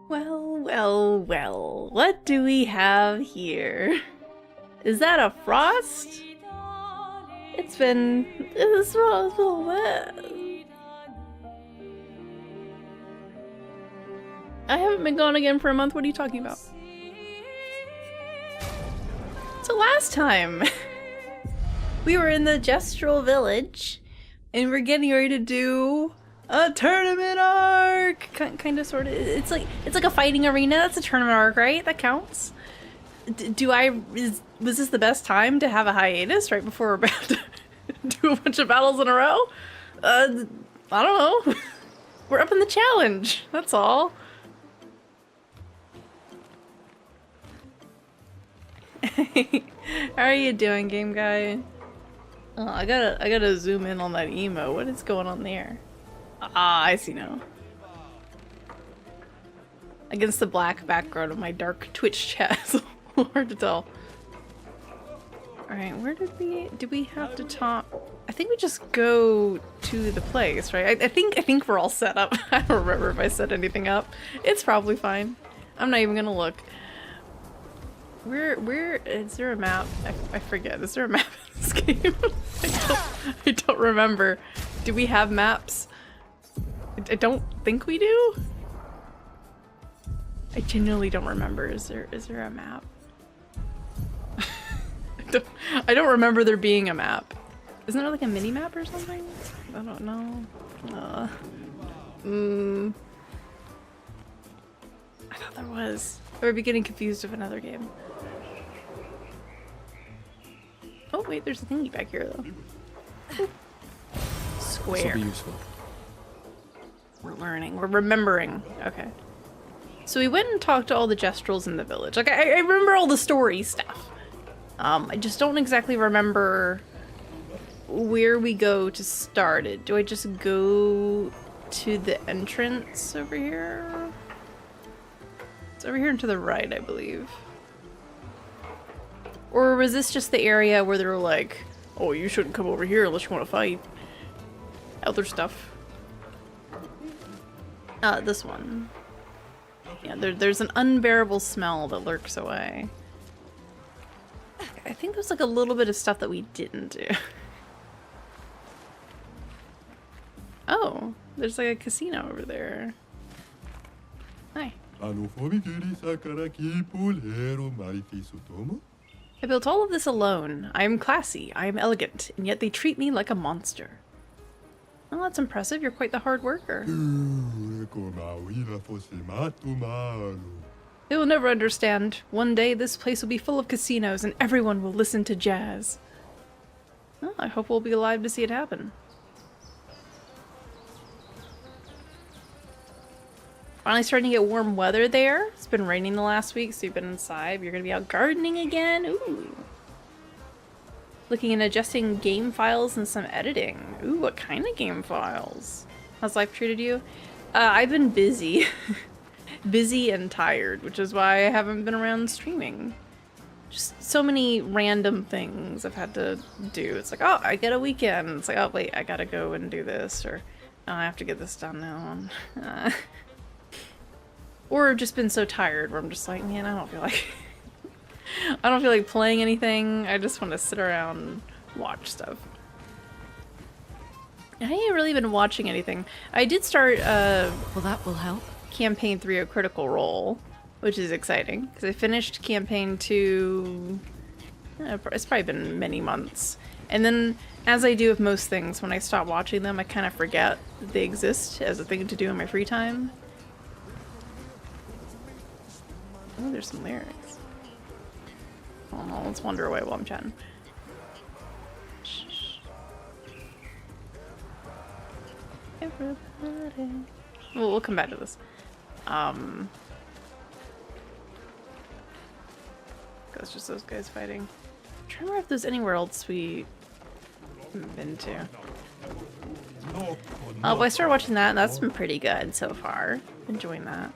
Well, well, well. What do we have here? Is that a frost? It's been... It's I haven't been gone again for a month. What are you talking about? So last time, we were in the Gestural Village, and we're getting ready to do a tournament arc! Kind of, sort of. It's like a fighting arena. That's a tournament arc, right? That counts. Was this the best time to have a hiatus right before we're about to do a bunch of battles in a row? I don't know. We're up in the challenge. That's all. How are you doing, game guy? Oh, I gotta zoom in on that emo. What is going on there? Ah, I see now. Against the black background of my dark Twitch chat, it's a little hard to tell. Alright, where did we have to talk? I think we just go to the place, right? I think we're all set up. I don't remember if I set anything up. It's probably fine. I'm not even gonna look. Where is there a map? I forget. Is there a map in this game? I don't remember. Do we have maps? I don't think we do. I genuinely don't remember. Is there a map? I don't remember there being a map. Isn't there like a mini map or something? I don't know. I thought there was. I would be getting confused with another game. Oh wait, there's a thingy back here though. Square. This will be useful. We're learning. We're remembering. Okay. So we went and talked to all the Gestrals in the village. Like I remember all the story stuff. I just don't exactly remember where we go to start it. Do I just go to the entrance over here? It's over here and to the right, I believe. Or was this just the area where they were like, oh, you shouldn't come over here unless you want to fight? Other stuff. This one. Yeah, there's an unbearable smell that lurks away. I think there's like a little bit of stuff that we didn't do. Oh, there's like a casino over there. Hi. I built all of this alone. I am classy, I am elegant, and yet they treat me like a monster. Well, that's impressive. You're quite the hard worker. They will never understand. One day this place will be full of casinos and everyone will listen to jazz. Well, I hope we'll be alive to see it happen. Finally starting to get warm weather there. It's been raining the last week, so you've been inside. You're gonna be out gardening again. Ooh. Looking and adjusting game files and some editing. Ooh, what kind of game files? How's life treated you? I've been busy. Busy and tired, which is why I haven't been around streaming. Just so many random things I've had to do. It's like, oh, I get a weekend. It's like, oh, wait, I gotta go and do this, or oh, I have to get this done now. Or just been so tired where I'm just like, man, I don't feel like playing anything. I just want to sit around and watch stuff. I ain't really been watching anything. I did start well, that will help. Campaign 3 of Critical Role, which is exciting because I finished Campaign 2. It's probably been many months. And then, as I do with most things, when I stop watching them, I kind of forget that they exist as a thing to do in my free time. Oh, there's some lyrics. Oh no, let's wander away while I'm chatting. Shh. Everybody. Well, we'll come back to this. It's just those guys fighting. I'm trying to remember if there's anywhere else we haven't been to. Well, I started watching that, and that's been pretty good so far. Enjoying that.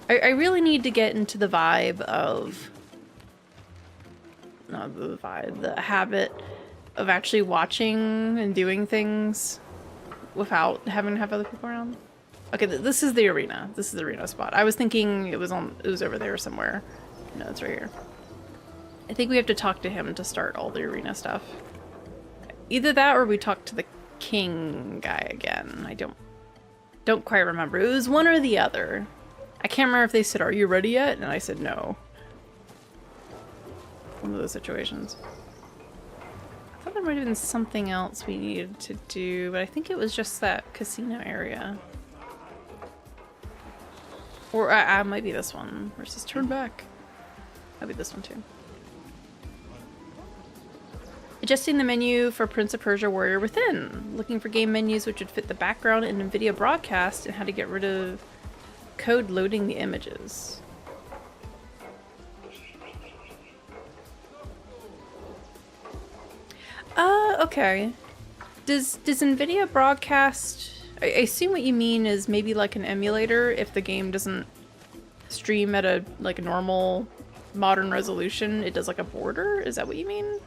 I really need to get into the vibe of... Not the vibe, the habit of actually watching and doing things without having to have other people around. Okay, this is the arena. This is the arena spot. I was thinking it was over there somewhere. No, it's right here. I think we have to talk to him to start all the arena stuff. Either that or we talk to the king guy again. I don't quite remember. It was one or the other. I can't remember if they said, "Are you ready yet?" And I said no. One of those situations. I thought there might have been something else we needed to do, but I think it was just that casino area. Or I might be this one. Where's this turn back? Might be this one too. Adjusting the menu for Prince of Persia Warrior Within. Looking for game menus which would fit the background in NVIDIA broadcast and how to get rid of code loading the images. Okay. Does NVIDIA broadcast... I assume what you mean is maybe like an emulator if the game doesn't stream at a normal modern resolution, it does like a border? Is that what you mean?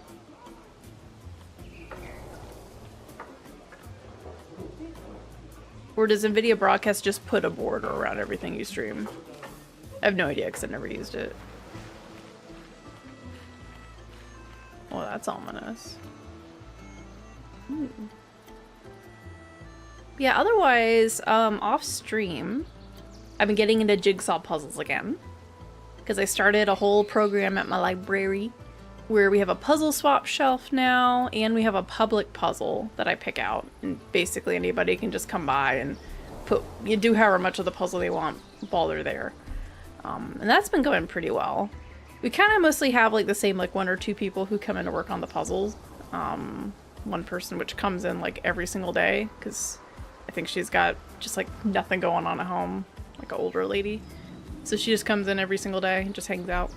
Or does NVIDIA broadcast just put a border around everything you stream? I have no idea because I've never used it. Well, that's ominous. Yeah, otherwise, off stream, I've been getting into jigsaw puzzles again. Because I started a whole program at my library where we have a puzzle swap shelf now, and we have a public puzzle that I pick out. And basically anybody can just come by and do however much of the puzzle they want while they're there. And that's been going pretty well. We kind of mostly have like the same like 1 or 2 people who come in to work on the puzzles. One person which comes in like every single day because I think she's got just like nothing going on at home, like an older lady. So she just comes in every single day and just hangs out.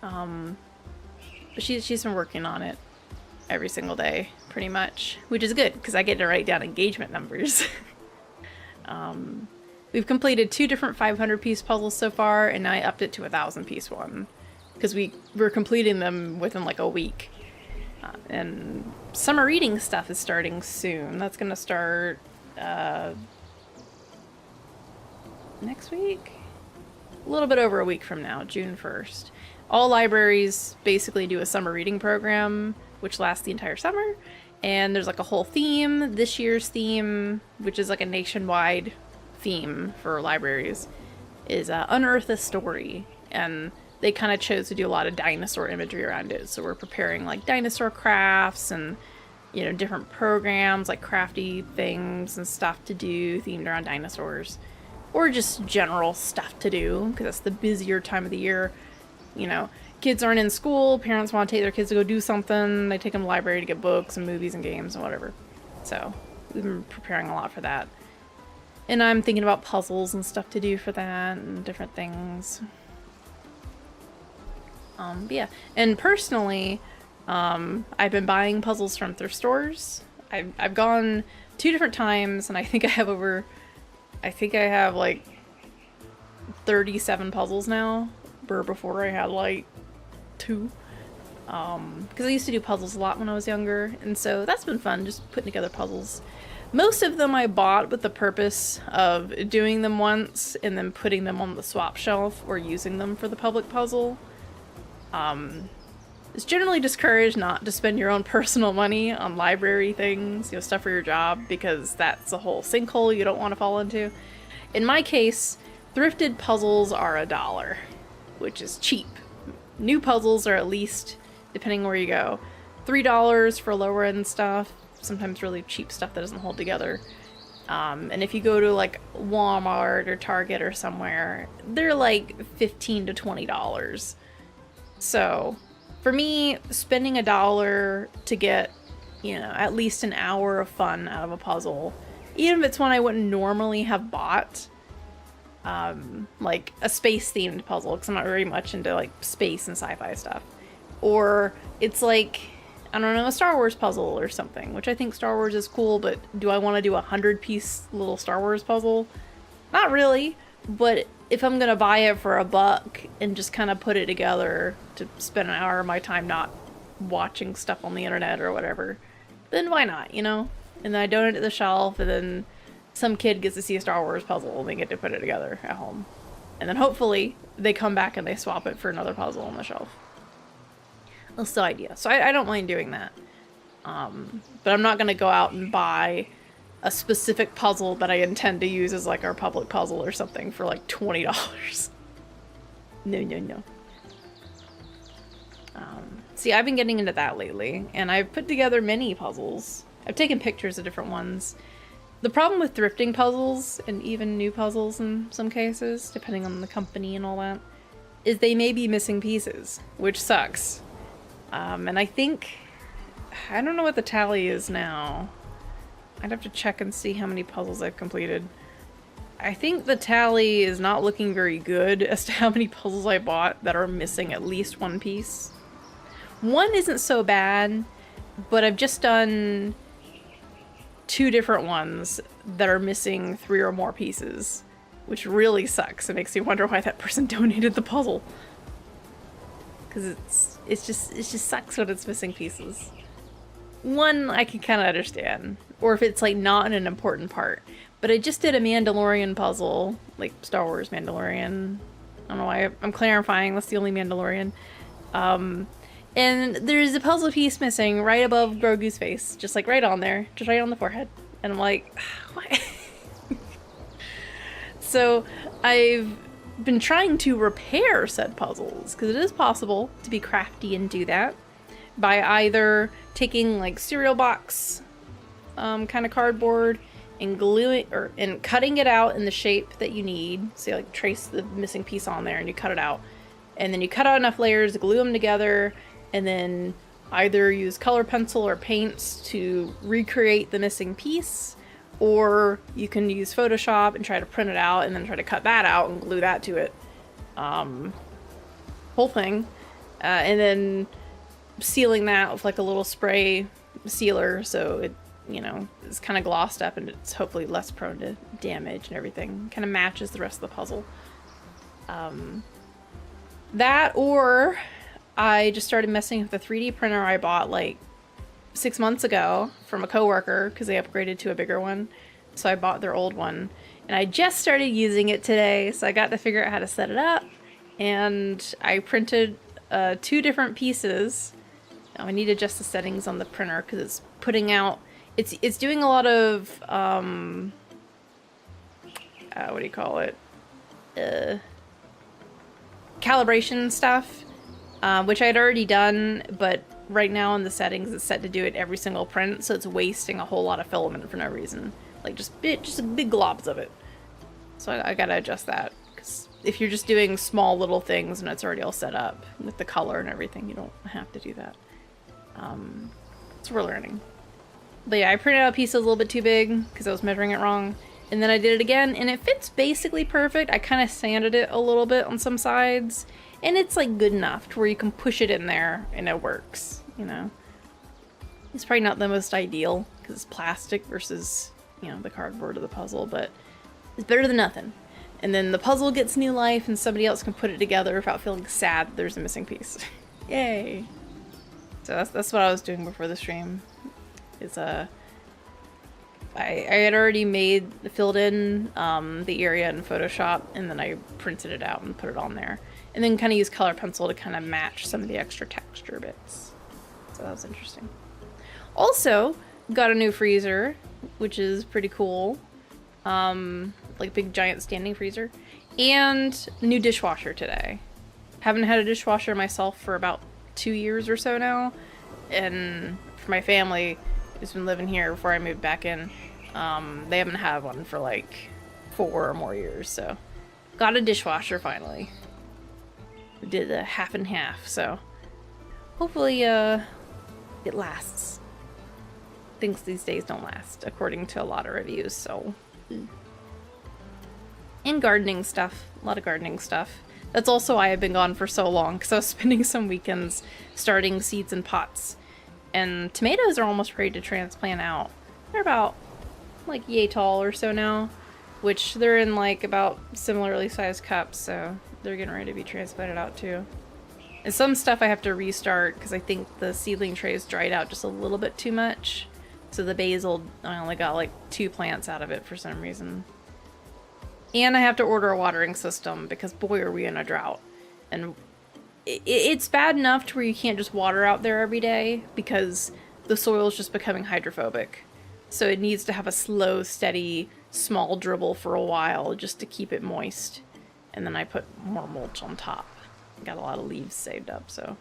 But she's been working on it every single day, pretty much, which is good because I get to write down engagement numbers. We've completed 2 different 500-piece puzzles so far, and I upped it to a 1,000-piece one because we're completing them within like a week. And summer reading stuff is starting soon. That's gonna start next week? A little bit over a week from now, June 1st. All libraries basically do a summer reading program, which lasts the entire summer. And there's like a whole theme. This year's theme, which is like a nationwide theme for libraries, is Unearth a Story. And they kind of chose to do a lot of dinosaur imagery around it. So we're preparing like dinosaur crafts and, you know, different programs like crafty things and stuff to do themed around dinosaurs. Or just general stuff to do, because that's the busier time of the year. You know, kids aren't in school, parents want to take their kids to go do something, they take them to the library to get books and movies and games and whatever. So we've been preparing a lot for that. And I'm thinking about puzzles and stuff to do for that and different things. But yeah, and personally, I've been buying puzzles from thrift stores. I've gone 2 different times, and I think I have like 37 puzzles now, where before I had like 2. Because I used to do puzzles a lot when I was younger, and so that's been fun, just putting together puzzles. Most of them I bought with the purpose of doing them once and then putting them on the swap shelf or using them for the public puzzle. It's generally discouraged not to spend your own personal money on library things, you know, stuff for your job, because that's a whole sinkhole you don't want to fall into. In my case, thrifted puzzles are $1, which is cheap. New puzzles are at least, depending where you go, $3 for lower end stuff, sometimes really cheap stuff that doesn't hold together. And if you go to like Walmart or Target or somewhere, they're like $15 to $20. So for me, spending $1 to get, you know, at least an hour of fun out of a puzzle, even if it's one I wouldn't normally have bought, like a space-themed puzzle, because I'm not very much into like space and sci-fi stuff, or it's like, I don't know, a Star Wars puzzle or something, which I think Star Wars is cool, but do I want to do a 100-piece little Star Wars puzzle? Not really, but if I'm gonna buy it for $1 and just kind of put it together to spend an hour of my time not watching stuff on the internet or whatever, then why not, you know? And then I donate it to the shelf, and then some kid gets to see a Star Wars puzzle and they get to put it together at home. And then hopefully they come back and they swap it for another puzzle on the shelf. That's the idea. So I don't mind doing that. But I'm not going to go out and buy a specific puzzle that I intend to use as like our public puzzle or something for like $20. No, no, no. See, I've been getting into that lately, and I've put together many puzzles. I've taken pictures of different ones. The problem with thrifting puzzles, and even new puzzles in some cases, depending on the company and all that, is they may be missing pieces, which sucks. And I don't know what the tally is now. I'd have to check and see how many puzzles I've completed. I think the tally is not looking very good as to how many puzzles I bought that are missing at least one piece. One isn't so bad, but I've just done 2 different ones that are missing 3 or more pieces, which really sucks. It makes me wonder why that person donated the puzzle. Because it just sucks when it's missing pieces. One I can kind of understand, or if it's like not an important part. But I just did a Mandalorian puzzle, like Star Wars Mandalorian. I don't know why I'm clarifying. That's the only Mandalorian. And there's a puzzle piece missing right above Grogu's face, just like right on there, just right on the forehead. And I'm like, what? So I've been trying to repair said puzzles, because it is possible to be crafty and do that by either taking like cereal box kind of cardboard and gluing and cutting it out in the shape that you need. So you like trace the missing piece on there and you cut it out, and then you cut out enough layers to glue them together, and then either use color pencil or paints to recreate the missing piece, or you can use Photoshop and try to print it out and then try to cut that out and glue that to it. Whole thing. And then sealing that with like a little spray sealer so it, you know, is kind of glossed up and it's hopefully less prone to damage and everything. Kind of matches the rest of the puzzle. That, or I just started messing with the 3D printer I bought like 6 months ago from a coworker because they upgraded to a bigger one. So I bought their old one and I just started using it today. So I got to figure out how to set it up, and I printed 2 different pieces. Now I need to adjust the settings on the printer because it's putting out, it's doing a lot of, what do you call it? Calibration stuff, which I'd already done, but right now in the settings it's set to do it every single print, so it's wasting a whole lot of filament for no reason. Like just big globs of it. So I gotta adjust that, because if you're just doing small little things and it's already all set up with the color and everything, you don't have to do that. So we're learning. But yeah, I printed out a piece that was a little bit too big because I was measuring it wrong. And then I did it again and it fits basically perfect. I kind of sanded it a little bit on some sides, and it's like good enough to where you can push it in there and it works, you know. It's probably not the most ideal because it's plastic versus, you know, the cardboard of the puzzle, but it's better than nothing. And then the puzzle gets new life and somebody else can put it together without feeling sad that there's a missing piece. Yay! So that's what I was doing before the stream. Is I had already filled in the area in Photoshop, and then I printed it out and put it on there. And then kind of used color pencil to kind of match some of the extra texture bits. So that was interesting. Also, got a new freezer, which is pretty cool. Like big giant standing freezer. And new dishwasher today. Haven't had a dishwasher myself for about 2 years or so now. And for my family who's been living here before I moved back in, they haven't had one for like 4 or more years. So got a dishwasher finally. We did a half and half, so hopefully it lasts. Things these days don't last, according to a lot of reviews, so. And gardening stuff. A lot of gardening stuff. That's also why I've been gone for so long, because I was spending some weekends starting seeds in pots. And tomatoes are almost ready to transplant out. They're about like yay tall or so now, which they're in like about similarly sized cups, so they're getting ready to be transplanted out too. And some stuff I have to restart because I think the seedling trays dried out just a little bit too much. So the basil, I only got like 2 plants out of it for some reason. And I have to order a watering system because boy are we in a drought. And it's bad enough to where you can't just water out there every day because the soil is just becoming hydrophobic. So it needs to have a slow, steady, small dribble for a while just to keep it moist. And then I put more mulch on top. Got a lot of leaves saved up, so.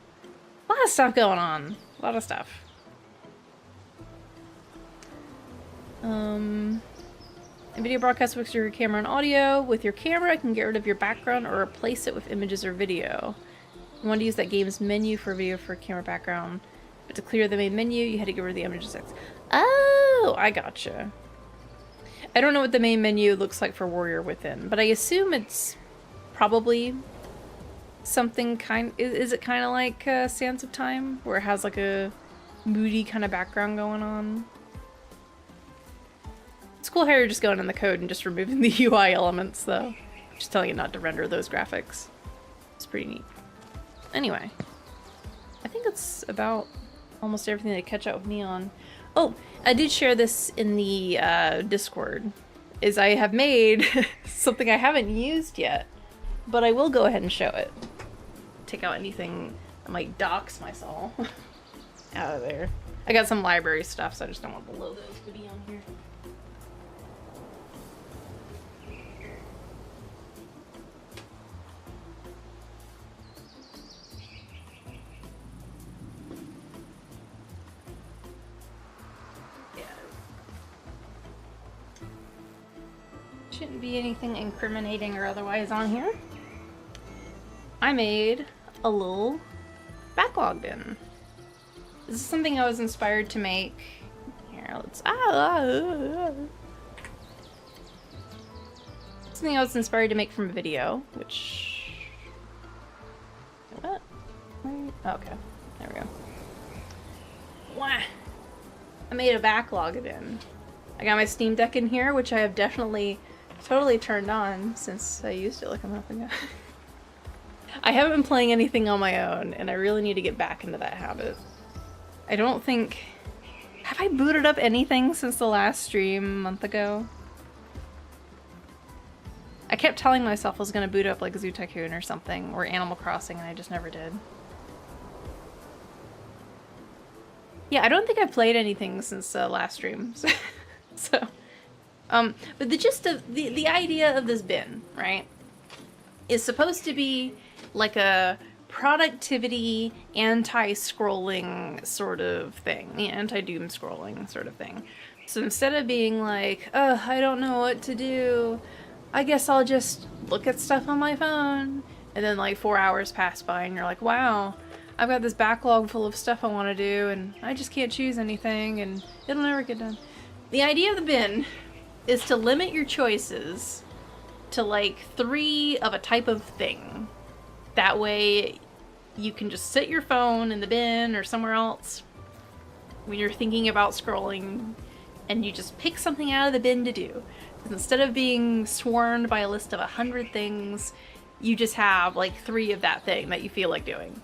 A lot of stuff going on. A lot of stuff. Video broadcast works your camera and audio. With your camera, you can get rid of your background or replace it with images or video. You want to use that game's menu for video for camera background. But to clear the main menu, you had to get rid of the images. Oh, I gotcha. I don't know what the main menu looks like for Warrior Within, but I assume it's probably something kind. Is it kind of like Sands of Time, where it has like a moody kind of background going on? It's cool how you're just going in the code and just removing the UI elements, though. Just telling it not to render those graphics. It's pretty neat. Anyway, I think that's about almost everything to catch up with me on. Oh, I did share this in the Discord, is I have made something I haven't used yet, but I will go ahead and show it. Take out anything that might dox myself out of there. I got some library stuff, so I just don't want the logos to be on here. Shouldn't be anything incriminating or otherwise on here. I made a little backlog bin. This is something I was inspired to make. Here, let's something I was inspired to make from a video, which what? Okay, there we go. Wah! I made a backlog bin. I got my Steam Deck in here, which I have definitely totally turned on since I used it like a month ago. I haven't been playing anything on my own, and I really need to get back into that habit. I don't think... Have I booted up anything since the last stream a month ago? I kept telling myself I was going to boot up like Zoo Tycoon or something, or Animal Crossing, and I just never did. Yeah, I don't think I've played anything since last stream, so... but the gist of the idea of this bin, right, is supposed to be like a productivity, anti-scrolling sort of thing, anti-doom scrolling sort of thing. So instead of being like, oh, I don't know what to do, I guess I'll just look at stuff on my phone, and then like 4 hours pass by and you're like, wow, I've got this backlog full of stuff I want to do and I just can't choose anything and it'll never get done. The idea of the bin is to limit your choices to like 3 of a type of thing. That way you can just sit your phone in the bin or somewhere else when you're thinking about scrolling and you just pick something out of the bin to do. Instead of being swarmed by a list of 100 things, you just have like 3 of that thing that you feel like doing.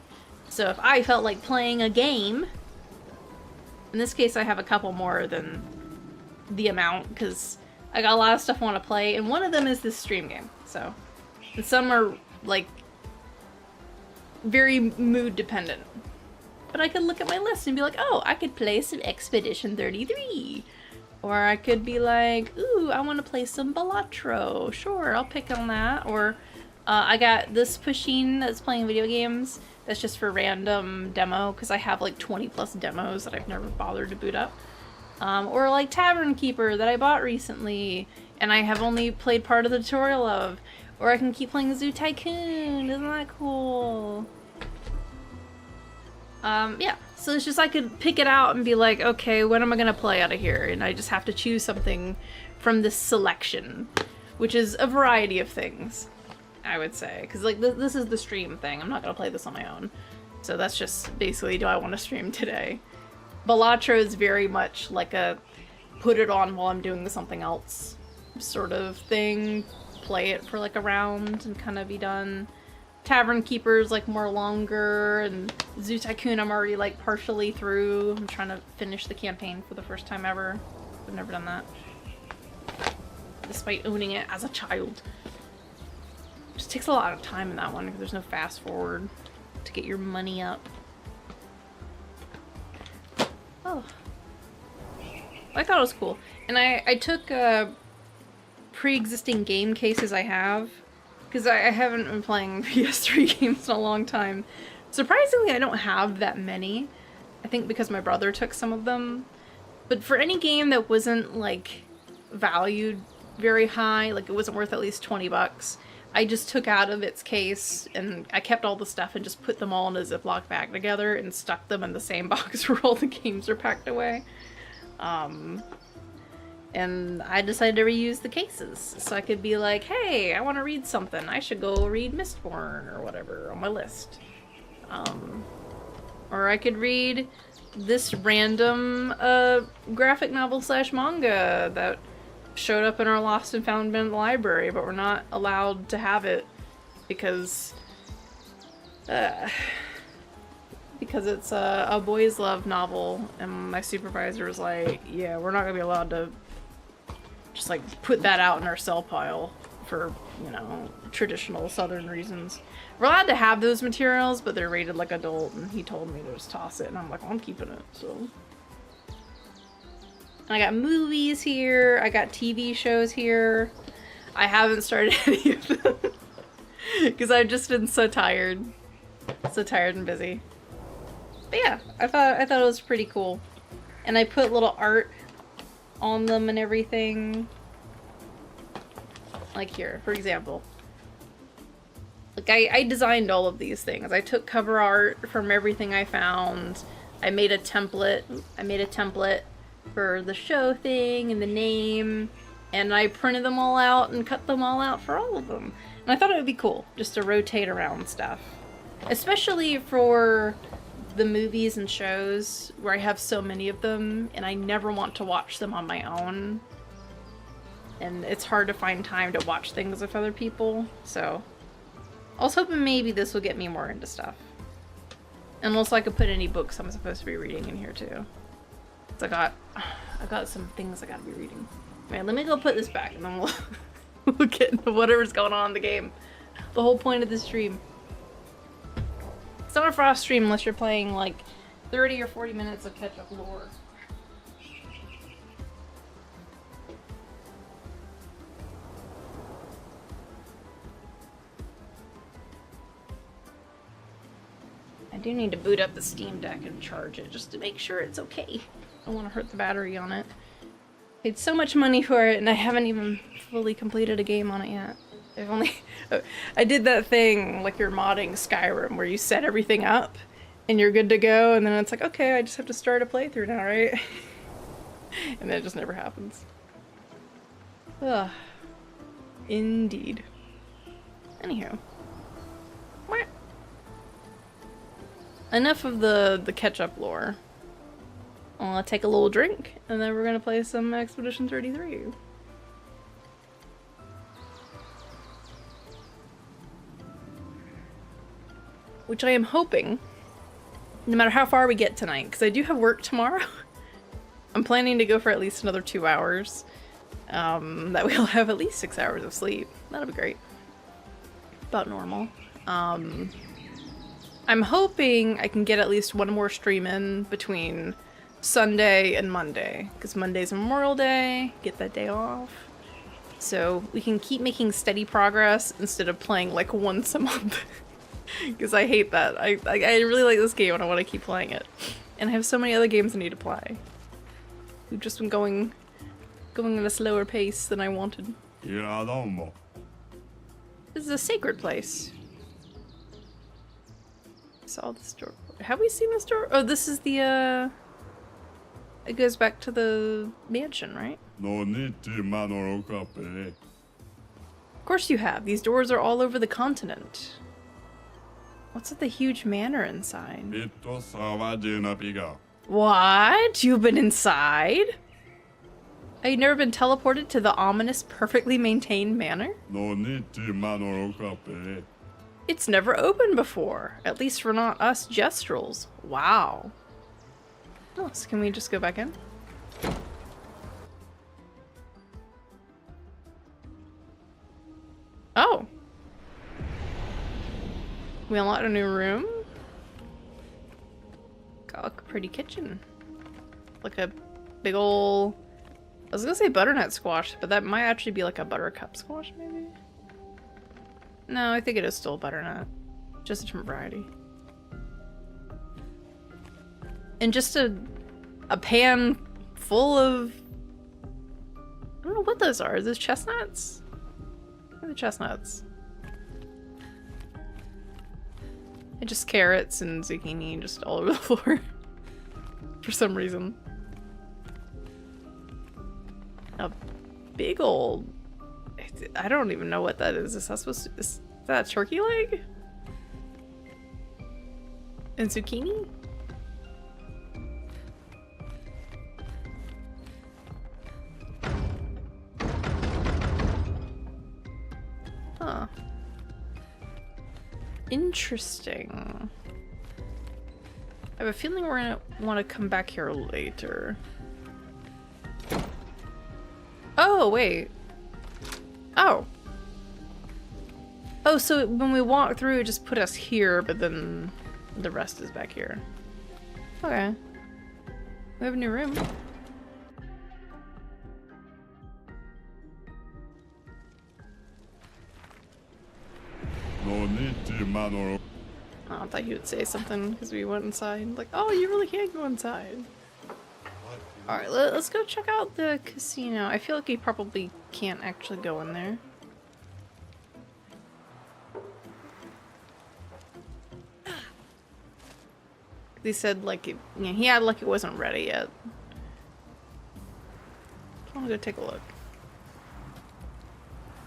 So if I felt like playing a game, in this case I have a couple more than the amount because I got a lot of stuff I want to play, and one of them is this stream game, so. And some are, like, very mood dependent. But I could look at my list and be like, oh, I could play some Expedition 33. Or I could be like, ooh, I want to play some Balatro. Sure, I'll pick on that. Or I got this Pusheen that's playing video games. That's just for random demo, because I have like 20 plus demos that I've never bothered to boot up. Or like Tavern Keeper that I bought recently and I have only played part of the tutorial of. Or I can keep playing Zoo Tycoon, isn't that cool? Yeah, so it's just I could pick it out and be like, okay, what am I gonna play out of here? And I just have to choose something from this selection, which is a variety of things, I would say. Because like this is the stream thing, I'm not gonna play this on my own. So that's just basically, do I want to stream today? Balatro is very much like a put it on while I'm doing something else sort of thing. Play it for like a round and kind of be done. Tavern Keeper's like more longer, and Zoo Tycoon I'm already like partially through. I'm trying to finish the campaign for the first time ever. I've never done that. Despite owning it as a child. It just takes a lot of time in that one because there's no fast forward to get your money up. Oh. I thought it was cool. And I took pre-existing game cases I have, because I haven't been playing PS3 games in a long time. Surprisingly, I don't have that many. I think because my brother took some of them. But for any game that wasn't, like, valued very high, like it wasn't worth at least 20 bucks, I just took out of its case and I kept all the stuff and just put them all in a Ziploc bag together and stuck them in the same box where all the games are packed away. And I decided to reuse the cases, so I could be like, hey, I want to read something. I should go read Mistborn or whatever on my list. Or I could read this random graphic novel / manga that showed up in our Lost and Found bin library, but we're not allowed to have it because it's a boys love novel, and my supervisor was like, yeah, we're not gonna be allowed to just like put that out in our sell pile for, you know, traditional Southern reasons. We're allowed to have those materials, but they're rated like adult, and he told me to just toss it, and I'm like, well, I'm keeping it, so. And I got movies here, I got TV shows here. I haven't started any of them because I've just been so tired and busy. But yeah, I thought it was pretty cool. And I put little art on them and everything. Like here, for example. Like I designed all of these things. I took cover art from everything I found. I made a template. For the show thing and the name. And I printed them all out and cut them all out for all of them. And I thought it would be cool just to rotate around stuff. Especially for the movies and shows where I have so many of them and I never want to watch them on my own. And it's hard to find time to watch things with other people, so I was hoping maybe this will get me more into stuff. And also I could put any books I'm supposed to be reading in here too. So I got some things I gotta be reading. Man, let me go put this back and then we'll get into whatever's going on in the game. The whole point of this stream. It's not a Frost stream unless you're playing like 30 or 40 minutes of catch-up lore. I do need to boot up the Steam Deck and charge it just to make sure it's okay. I don't want to hurt the battery on it. Paid so much money for it and I haven't even fully completed a game on it yet. I've only... I did that thing like you're modding Skyrim where you set everything up and you're good to go, and then it's like, okay, I just have to start a playthrough now, right? And then it just never happens. Ugh. Indeed. Anywho. Enough of the catch-up lore. I'll take a little drink, and then we're gonna play some Expedition 33. Which I am hoping, no matter how far we get tonight, because I do have work tomorrow. I'm planning to go for at least another 2 hours. That we'll have at least 6 hours of sleep. That'll be great. About normal. I'm hoping I can get at least one more stream in between Sunday and Monday, because Monday's Memorial Day, get that day off. So we can keep making steady progress instead of playing like once a month. Because I hate that. I really like this game and I want to keep playing it. And I have so many other games I need to play. We've just been going at a slower pace than I wanted. This is a sacred place. I saw this door. Have we seen this door? Oh, this is the, it goes back to the mansion, right? Of course you have. These doors are all over the continent. What's at the huge manor inside? What? You've been inside? Have you never been teleported to the ominous, perfectly maintained manor? It's never opened before. At least for not us Jestrels. Wow. Oh, so can we just go back in? Oh. We unlocked a new room. Got a pretty kitchen. Like a big ol'... I was gonna say butternut squash, but that might actually be like a buttercup squash, maybe? No, I think it is still butternut. Just a different variety. And just a pan full of... I don't know what those are. Are those chestnuts? What are the chestnuts? And just carrots and zucchini just all over the floor. For some reason. A big old... I don't even know what that is. Is that supposed to... Is that a turkey leg? And zucchini? Huh. Interesting. I have a feeling we're gonna want to come back here later. Oh, wait. Oh. Oh, so when we walk through, it just put us here, but then the rest is back here. Okay. We have a new room. Oh, I thought he would say something because we went inside. Like, oh, you really can't go inside. Alright, let's go check out the casino. I feel like we probably can't actually go in there. They said, like, he had like it wasn't ready yet. I want to go take a look.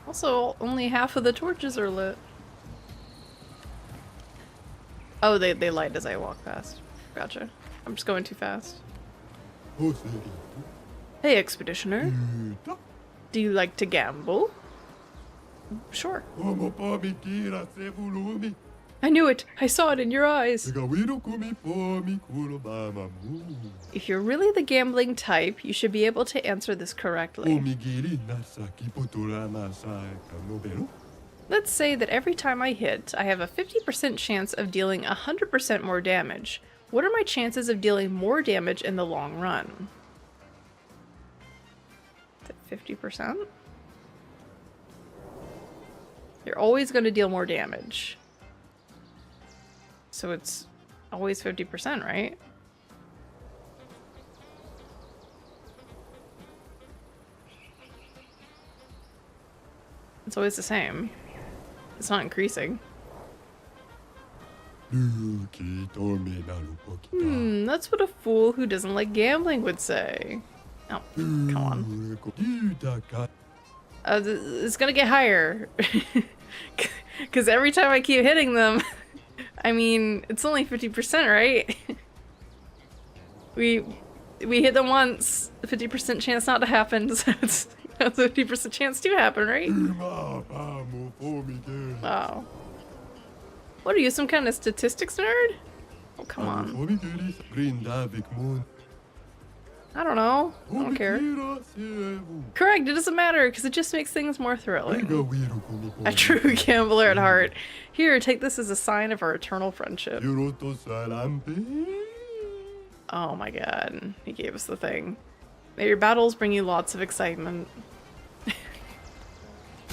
Also, only half of the torches are lit. Oh, they light as I walk past. Gotcha. I'm just going too fast. Hey, Expeditioner. Do you like to gamble? Sure. I knew it! I saw it in your eyes! If you're really the gambling type, you should be able to answer this correctly. Let's say that every time I hit, I have a 50% chance of dealing 100% more damage. What are my chances of dealing more damage in the long run? 50%? You're always going to deal more damage. So it's always 50%, right? It's always the same. It's not increasing. That's what a fool who doesn't like gambling would say. Oh, come on. It's gonna get higher. Because every time I keep hitting them, I mean, it's only 50%, right? We hit them once, 50% chance not to happen, so it's a 50% chance to happen, right? Wow. What are you, some kind of statistics nerd? Oh, come on. I don't know. I don't care. Correct, it doesn't matter, because it just makes things more thrilling. A true gambler at heart. Here, take this as a sign of our eternal friendship. Oh my god, he gave us the thing. May your battles bring you lots of excitement.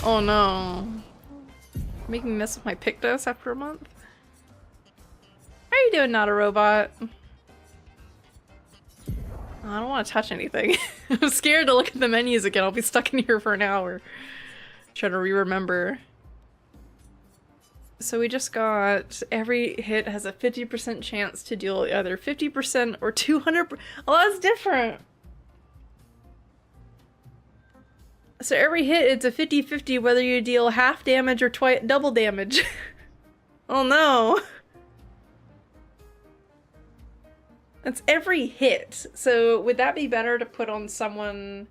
Oh no. Making me mess with my Pictos after a month? How are you doing, not a robot? I don't want to touch anything. I'm scared to look at the menus again. I'll be stuck in here for an hour. Trying to re-remember. So we just got every hit has a 50% chance to deal either 50% or 200%. Oh, that's different. So every hit, it's a 50-50 whether you deal half damage or double damage. Oh no. That's every hit. So would that be better to put on someone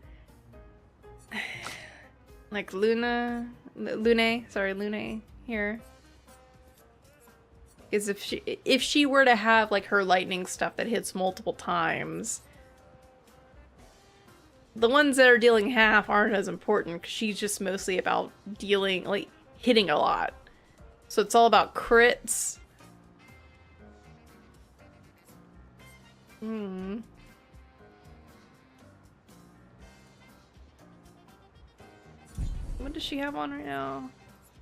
like Lune here? Is if she were to have like her lightning stuff that hits multiple times, the ones that are dealing half aren't as important because she's just mostly about dealing, like, hitting a lot. So it's all about crits. Hmm. What does she have on right now?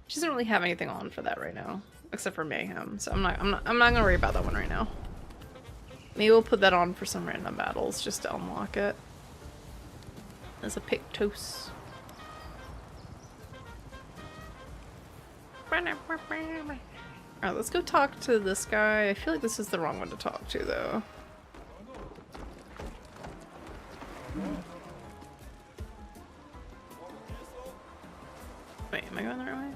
She doesn't really have anything on for that right now, except for Mayhem. So I'm not gonna worry about that one right now. Maybe we'll put that on for some random battles just to unlock it. As a Pictos. Alright, let's go talk to this guy. I feel like this is the wrong one to talk to, though. Wait, am I going the right way?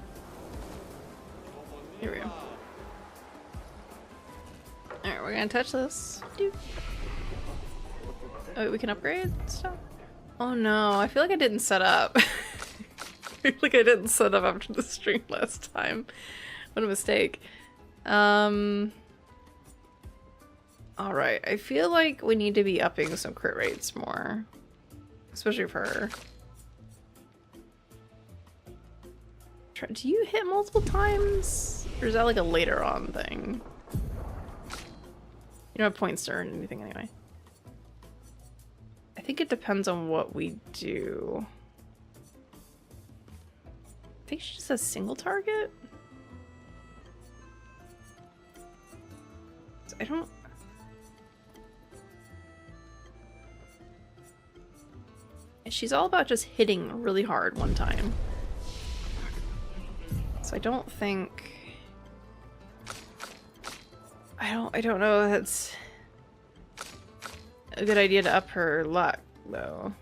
Here we go. Alright, we're gonna touch this. Doop. Oh, wait, we can upgrade stuff? Oh no, I feel like I didn't set up. I feel like I didn't set up after the stream last time. What a mistake. Alright, I feel like we need to be upping some crit rates more. Especially for her. Do you hit multiple times? Or is that like a later on thing? You don't have points to earn anything anyway. I think it depends on what we do. I think she just has single target? I don't... She's all about just hitting really hard one time. So I don't think... I don't know if that's a good idea to up her luck, though.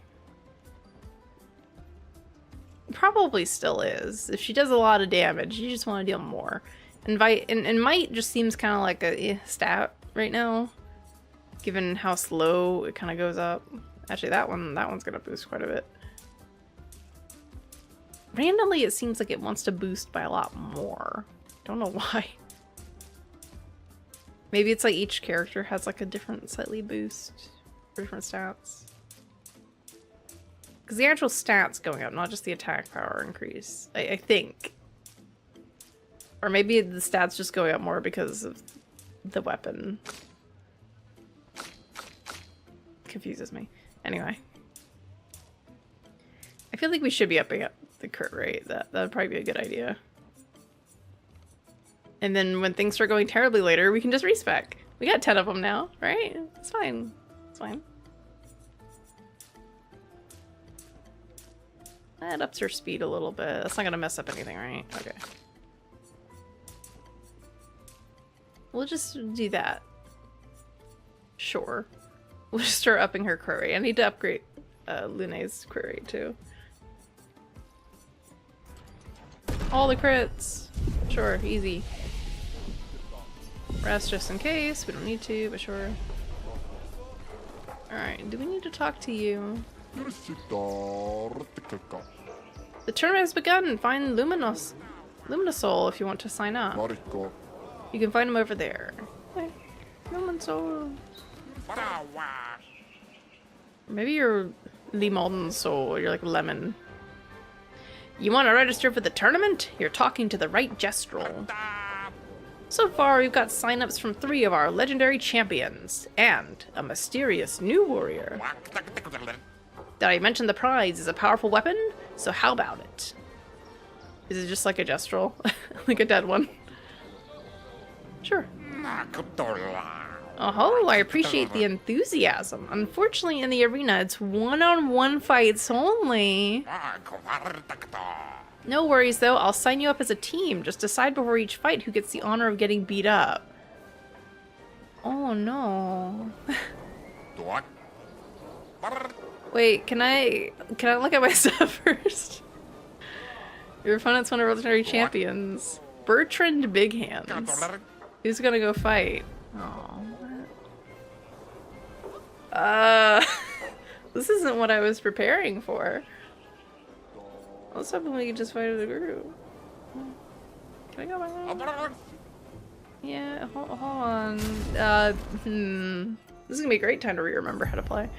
Probably still is. If she does a lot of damage, you just want to deal more. And might just seems kind of like a stat right now, given how slow it kind of goes up. Actually, that one's gonna boost quite a bit. Randomly, it seems like it wants to boost by a lot more. Don't know why. Maybe it's like each character has like a different slightly boost for different stats. Because the actual stats going up, not just the attack power increase. I think. Or maybe the stats just going up more because of the weapon. Confuses me. Anyway. I feel like we should be upping up the crit rate. That'd probably be a good idea. And then when things start going terribly later, we can just respec. We got 10 of them now, right? It's fine. It's fine. That ups her speed a little bit. That's not gonna mess up anything, right? Okay. We'll just do that. Sure. We'll just start upping her crit rate. I need to upgrade Lune's crit rate too. All the crits. Sure, easy. Rest just in case. We don't need to, but sure. Alright, do we need to talk to you? The tournament has begun. Find Luminosol if you want to sign up. You can find him over there. Okay. Luminosol. Maybe you're Limon Soul. You're like lemon. You want to register for the tournament? You're talking to the right gestrel. So far, we've got signups from 3 of our legendary champions, and a mysterious new warrior. Did I mention the prize is a powerful weapon? So how about it? Is it just like a gestrel? Like a dead one? Sure. Oh, I appreciate the enthusiasm. Unfortunately, in the arena, it's one-on-one fights only. No worries, though. I'll sign you up as a team. Just decide before each fight who gets the honor of getting beat up. Oh, no. Wait, can I look at my stuff first? Your opponent's one of our legendary champions. Bertrand Big Hands. Who's gonna go fight? Oh, what? This isn't what I was preparing for. I was hoping we could just fight as a group. Can I go back? Yeah, hold on. This is gonna be a great time to remember how to play.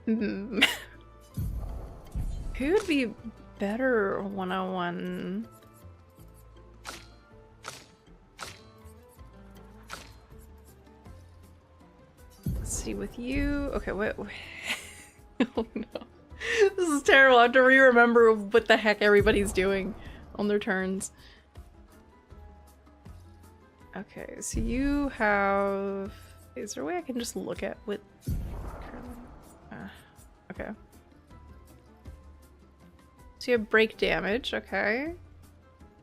Who would be better 101? Let's see, with you. Okay, what? Oh no. This is terrible. I have to re-remember what the heck everybody's doing on their turns. Okay, so you have... Is there a way I can just look at what... okay. So you have break damage, okay.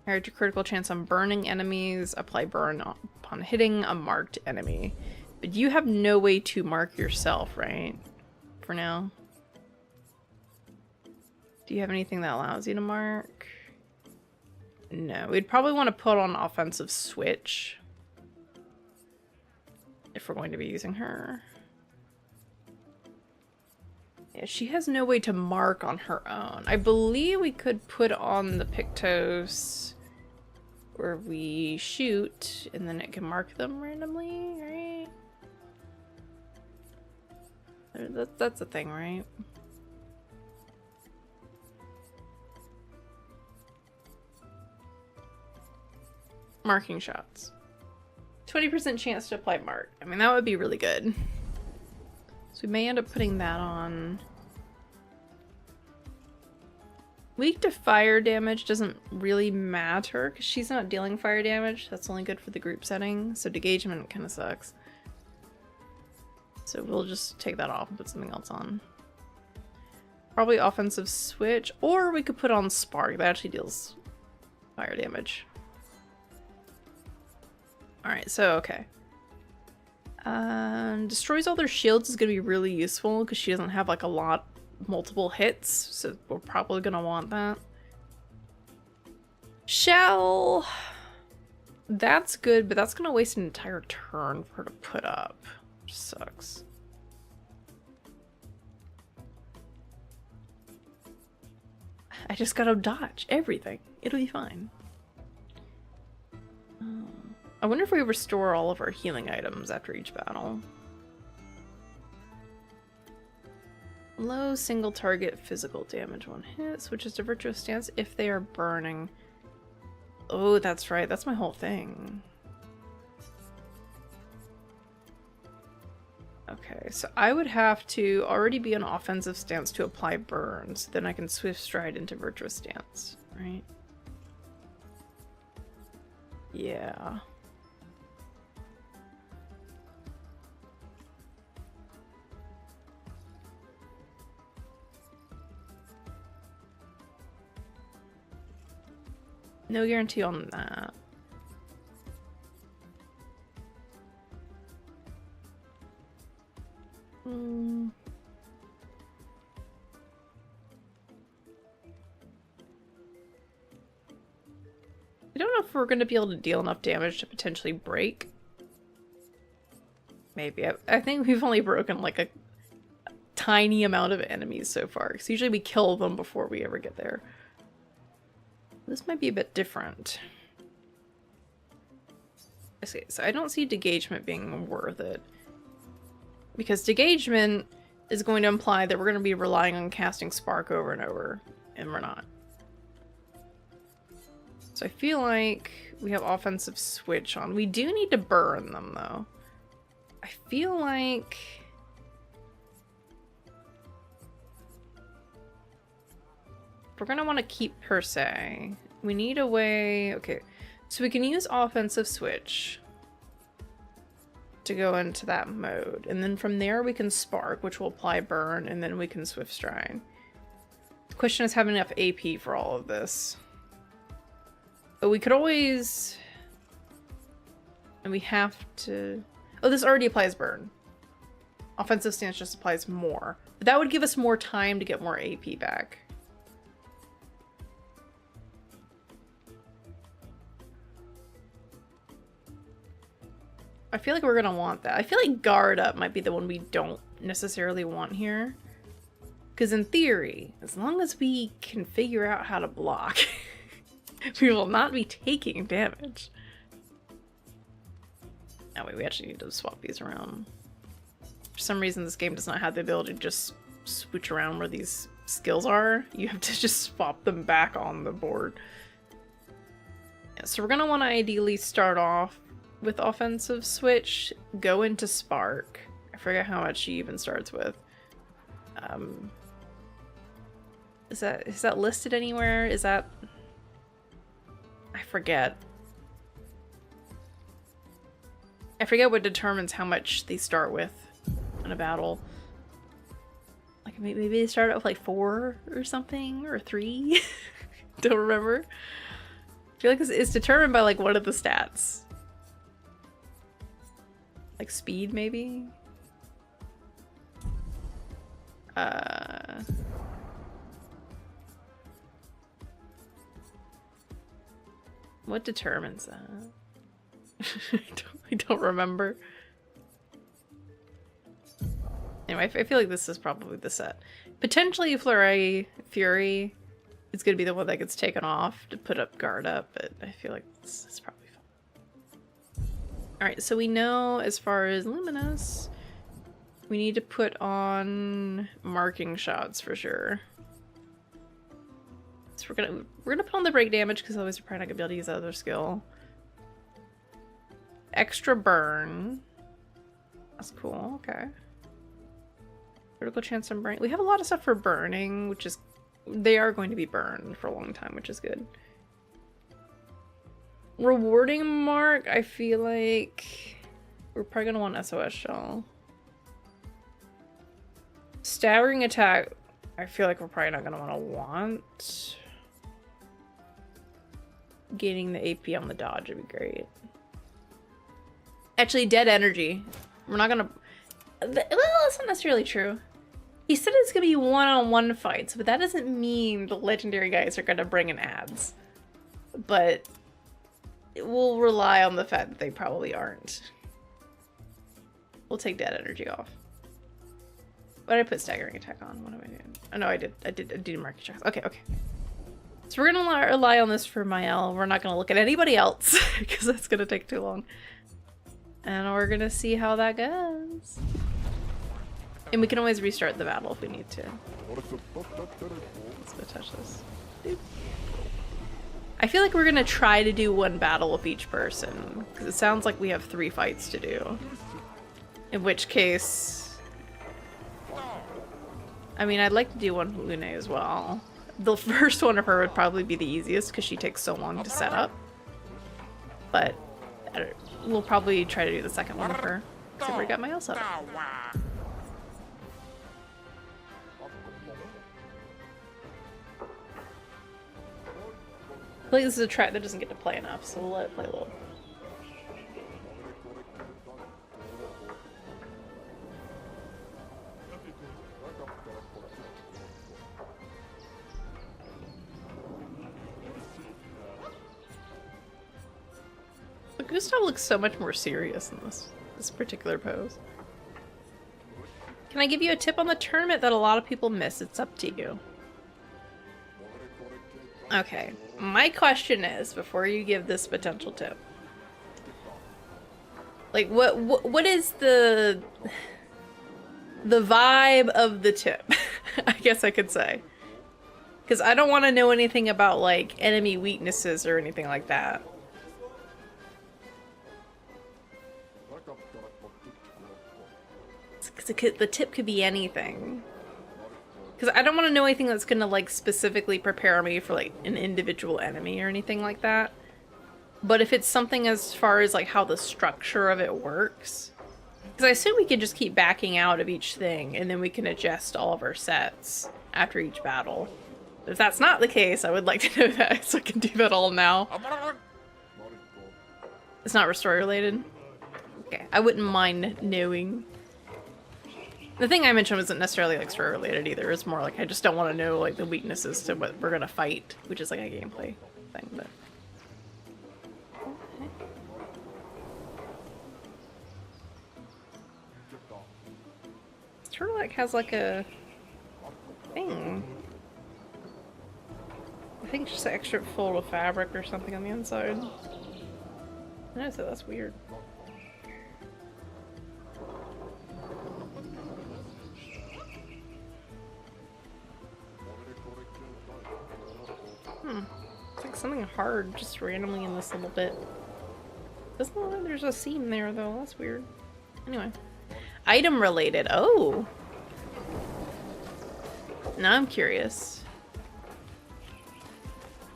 Add your critical chance on burning enemies. Apply burn upon hitting a marked enemy. But you have no way to mark yourself, right? For now. Do you have anything that allows you to mark? No, we'd probably want to put on offensive switch if we're going to be using her. Yeah, she has no way to mark on her own. I believe we could put on the Pictos where we shoot and then it can mark them randomly, right? That's a thing, right? Marking shots. 20% chance to apply mark. I mean, that would be really good. So we may end up putting that on. Weak to fire damage doesn't really matter because she's not dealing fire damage. That's only good for the group setting. So degagement kind of sucks. So we'll just take that off and put something else on. Probably offensive switch, or we could put on spark. That actually deals fire damage. Alright, so okay. Destroys all their shields is going to be really useful because she doesn't have like multiple hits, so we're probably going to want that. Shell! That's good, but that's going to waste an entire turn for her to put up. Which sucks. I just gotta dodge everything. It'll be fine. I wonder if we restore all of our healing items after each battle. Low single target physical damage 1 hit. Switches to virtuous stance if they are burning. Oh, that's right. That's my whole thing. Okay, so I would have to already be in offensive stance to apply burns. Then I can swift stride into virtuous stance, right? Yeah. No guarantee on that. I don't know if we're going to be able to deal enough damage to potentially break. Maybe. I think we've only broken like a tiny amount of enemies so far. Because usually we kill them before we ever get there. This might be a bit different. Okay, so I don't see degagement being worth it. Because degagement is going to imply that we're going to be relying on casting Spark over and over. And we're not. So I feel like we have offensive switch on. We do need to burn them though. I feel like... we're going to want to keep per se. We need a way... okay, so we can use offensive switch to go into that mode. And then from there we can spark, which will apply burn, and then we can swift stride. The question is having enough AP for all of this. But we could always... and we have to... oh, this already applies burn. Offensive stance just applies more. But that would give us more time to get more AP back. I feel like we're gonna want that. I feel like guard up might be the one we don't necessarily want here. Because in theory, as long as we can figure out how to block, we will not be taking damage. Oh wait, we actually need to swap these around. For some reason, this game does not have the ability to just switch around where these skills are. You have to just swap them back on the board. Yeah, so we're gonna want to ideally start off with offensive switch, go into spark. I forget how much she even starts with. Is that listed anywhere? Is that... I forget. I forget what determines how much they start with in a battle. Like maybe they start out with like 4 or something, or 3. Don't remember. I feel like it's determined by like one of the stats. Like speed, maybe? What determines that? I don't remember. Anyway, I feel like this is probably the set. Potentially Flurry Fury is going to be the one that gets taken off to put up guard up, but I feel like this is probably fun. Alright, so we know as far as Luminous, we need to put on marking shots for sure. So we're gonna put on the break damage because otherwise we're probably not gonna be able to use that other skill. Extra burn. That's cool, okay. Critical chance on burn. We have a lot of stuff for burning, which is... They are going to be burned for a long time, which is good. Rewarding mark, I feel like... We're probably gonna want SOS shell. Staggering attack, I feel like we're probably not gonna want. Gaining the AP on the dodge would be great. Actually, dead energy. We're not gonna... Well, that's not necessarily true. He said it's gonna be one-on-one fights, but that doesn't mean the legendary guys are gonna bring in ads. But we'll rely on the fact that they probably aren't. We'll take dead energy off. What did I put staggering attack on? What am I doing? Oh no, I did market checks. Okay. So we're gonna rely on this for Mael. We're not gonna look at anybody else because that's gonna take too long. And we're gonna see how that goes. And we can always restart the battle if we need to. Let's go touch this. Doop. I feel like we're gonna try to do one battle with each person because it sounds like we have 3 fights to do. In which case, I mean, I'd like to do one with Lune as well. The first one of her would probably be the easiest because she takes so long to set up. But we'll probably try to do the second one of her. So we got my else up. I feel like this is a track that doesn't get to play enough, so we'll let it play a little. But Gustav looks so much more serious in this particular pose. Can I give you a tip on the tournament that a lot of people miss? It's up to you. Okay, my question is, before you give this potential tip, like what is the vibe of the tip? I guess I could say, because I don't want to know anything about like enemy weaknesses or anything like that. Because the tip could be anything. Because I don't want to know anything that's gonna like specifically prepare me for like an individual enemy or anything like that. But if it's something as far as like how the structure of it works, because I assume we can just keep backing out of each thing and then we can adjust all of our sets after each battle. If that's not the case, I would like to know that so I can do that all now. It's not restore related? Okay, I wouldn't mind knowing. The thing I mentioned wasn't necessarily like story related either. It's more like I just don't want to know like the weaknesses to what we're gonna fight, which is like a gameplay thing. But Turtleneck has like a thing. I think it's just an extra fold of fabric or something on the inside. I so that's weird. It's like something hard just randomly in this little bit. Doesn't look like there's a seam there though, that's weird. Anyway. Item related, oh! Now I'm curious.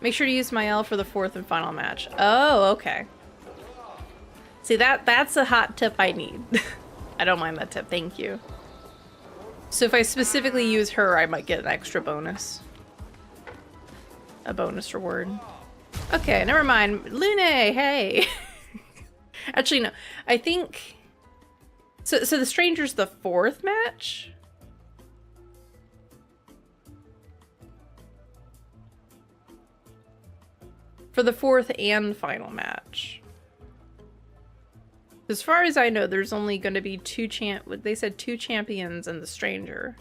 Make sure to use my L for the 4th and final match. Oh, okay. See, that's a hot tip I need. I don't mind that tip, thank you. So if I specifically use her, I might get an extra bonus. A bonus reward. Okay, never mind. Lune, hey! Actually, no. I think... So the Stranger's the 4th match? For the 4th and final match. As far as I know, there's only going to be they said 2 champions and the Stranger.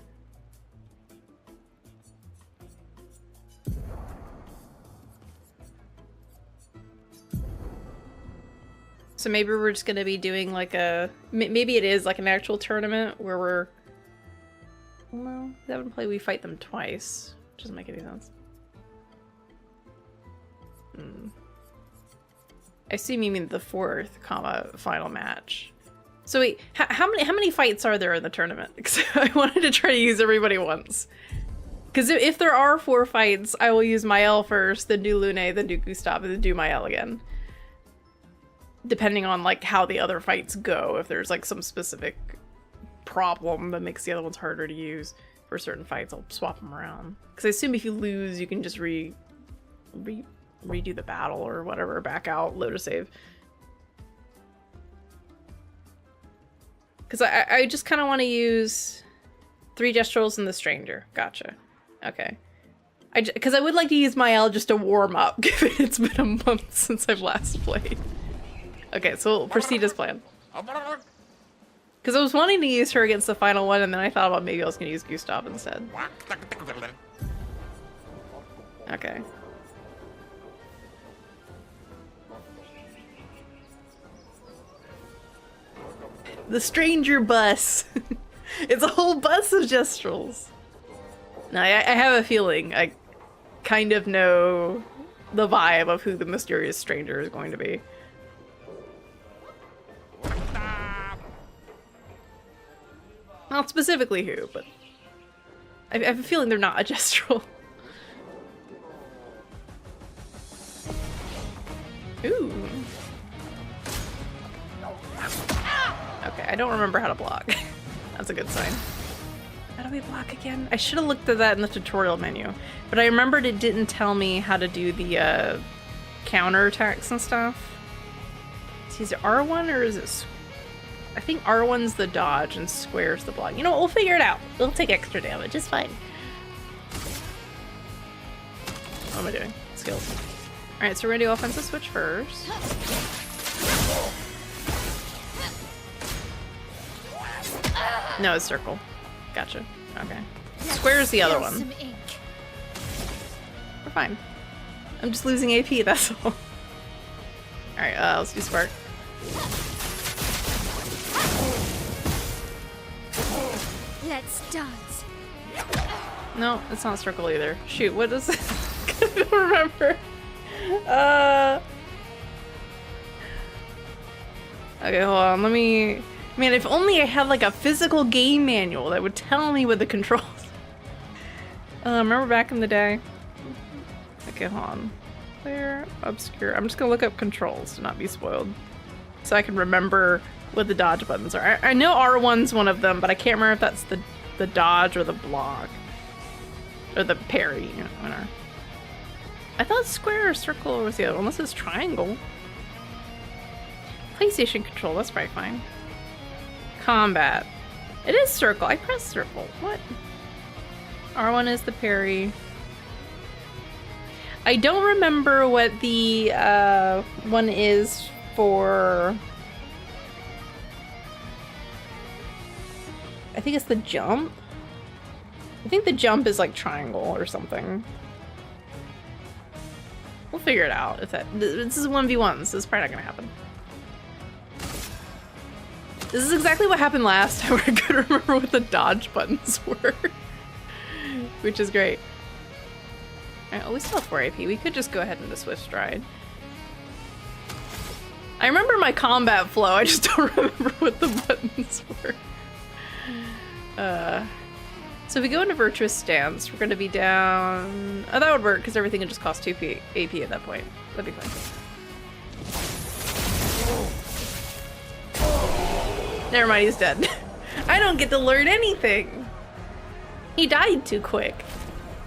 So maybe we're just going to be doing like a... Maybe it is like an actual tournament where we're... Well, that would play we fight them twice. Doesn't make any sense. I assume you mean the 4th, final match. So wait, how many fights are there in the tournament? Because I wanted to try to use everybody once. Because if there are 4 fights, I will use Mael first, then do Lune, then do Gustav, and then do Mael again. Depending on like how the other fights go, if there's like some specific problem that makes the other ones harder to use for certain fights, I'll swap them around. Because I assume if you lose, you can just redo the battle or whatever, back out, load a save. Because I just kind of want to use 3 Gestrels and the Stranger. Gotcha. Okay. Because I would like to use Mael just to warm up, given it's been a month since I've last played. Okay, so we'll proceed as planned. Because I was wanting to use her against the final one, and then I thought about maybe I was going to use Gustav instead. Okay. The Stranger bus. It's a whole bus of Gestrels. Now, I have a feeling I kind of know the vibe of who the mysterious Stranger is going to be. Not specifically who, but I have a feeling they're not a Gestrel. Ooh. Okay, I don't remember how to block. That's a good sign. How do we block again? I should have looked at that in the tutorial menu, but I remembered it didn't tell me how to do the counter attacks and stuff. Is it R1 or is it... I think R1's the dodge and square's the block. You know what? We'll figure it out. It'll take extra damage. It's fine. What am I doing? Skills. Alright, so we're gonna do offensive switch first. No, it's circle. Gotcha. Okay. Square's the other one. We're fine. I'm just losing AP, that's all. Alright, let's do spark. Let's dance. No, it's not circle either. Shoot, what is it? I don't remember. Okay, hold on. Let me... Man, if only I had like a physical game manual that would tell me what the controls... remember back in the day? Okay, hold on. Clair, Obscur. I'm just gonna look up controls to not be spoiled. So I can remember what the dodge buttons are. I know R1's one of them, but I can't remember if that's the dodge or the block. Or the parry, you know, whatever. I thought square or circle was the other one, unless it's triangle. PlayStation control, that's probably fine. Combat. It is circle. I pressed circle. What? R1 is the parry. I don't remember what the one is for... I think it's the jump. I think the jump is like triangle or something. We'll figure it out. If that this is 1v1, so this is probably not gonna happen. This is exactly what happened last time where I couldn't remember what the dodge buttons were. Which is great. Alright, oh, we still have 4 AP. We could just go ahead into Swift Stride. I remember my combat flow, I just don't remember what the buttons were. So if we go into Virtuous Stance, we're gonna be down... Oh, that would work, because everything would just cost 2 AP at that point. That'd be fine. Never mind, he's dead. I don't get to learn anything! He died too quick.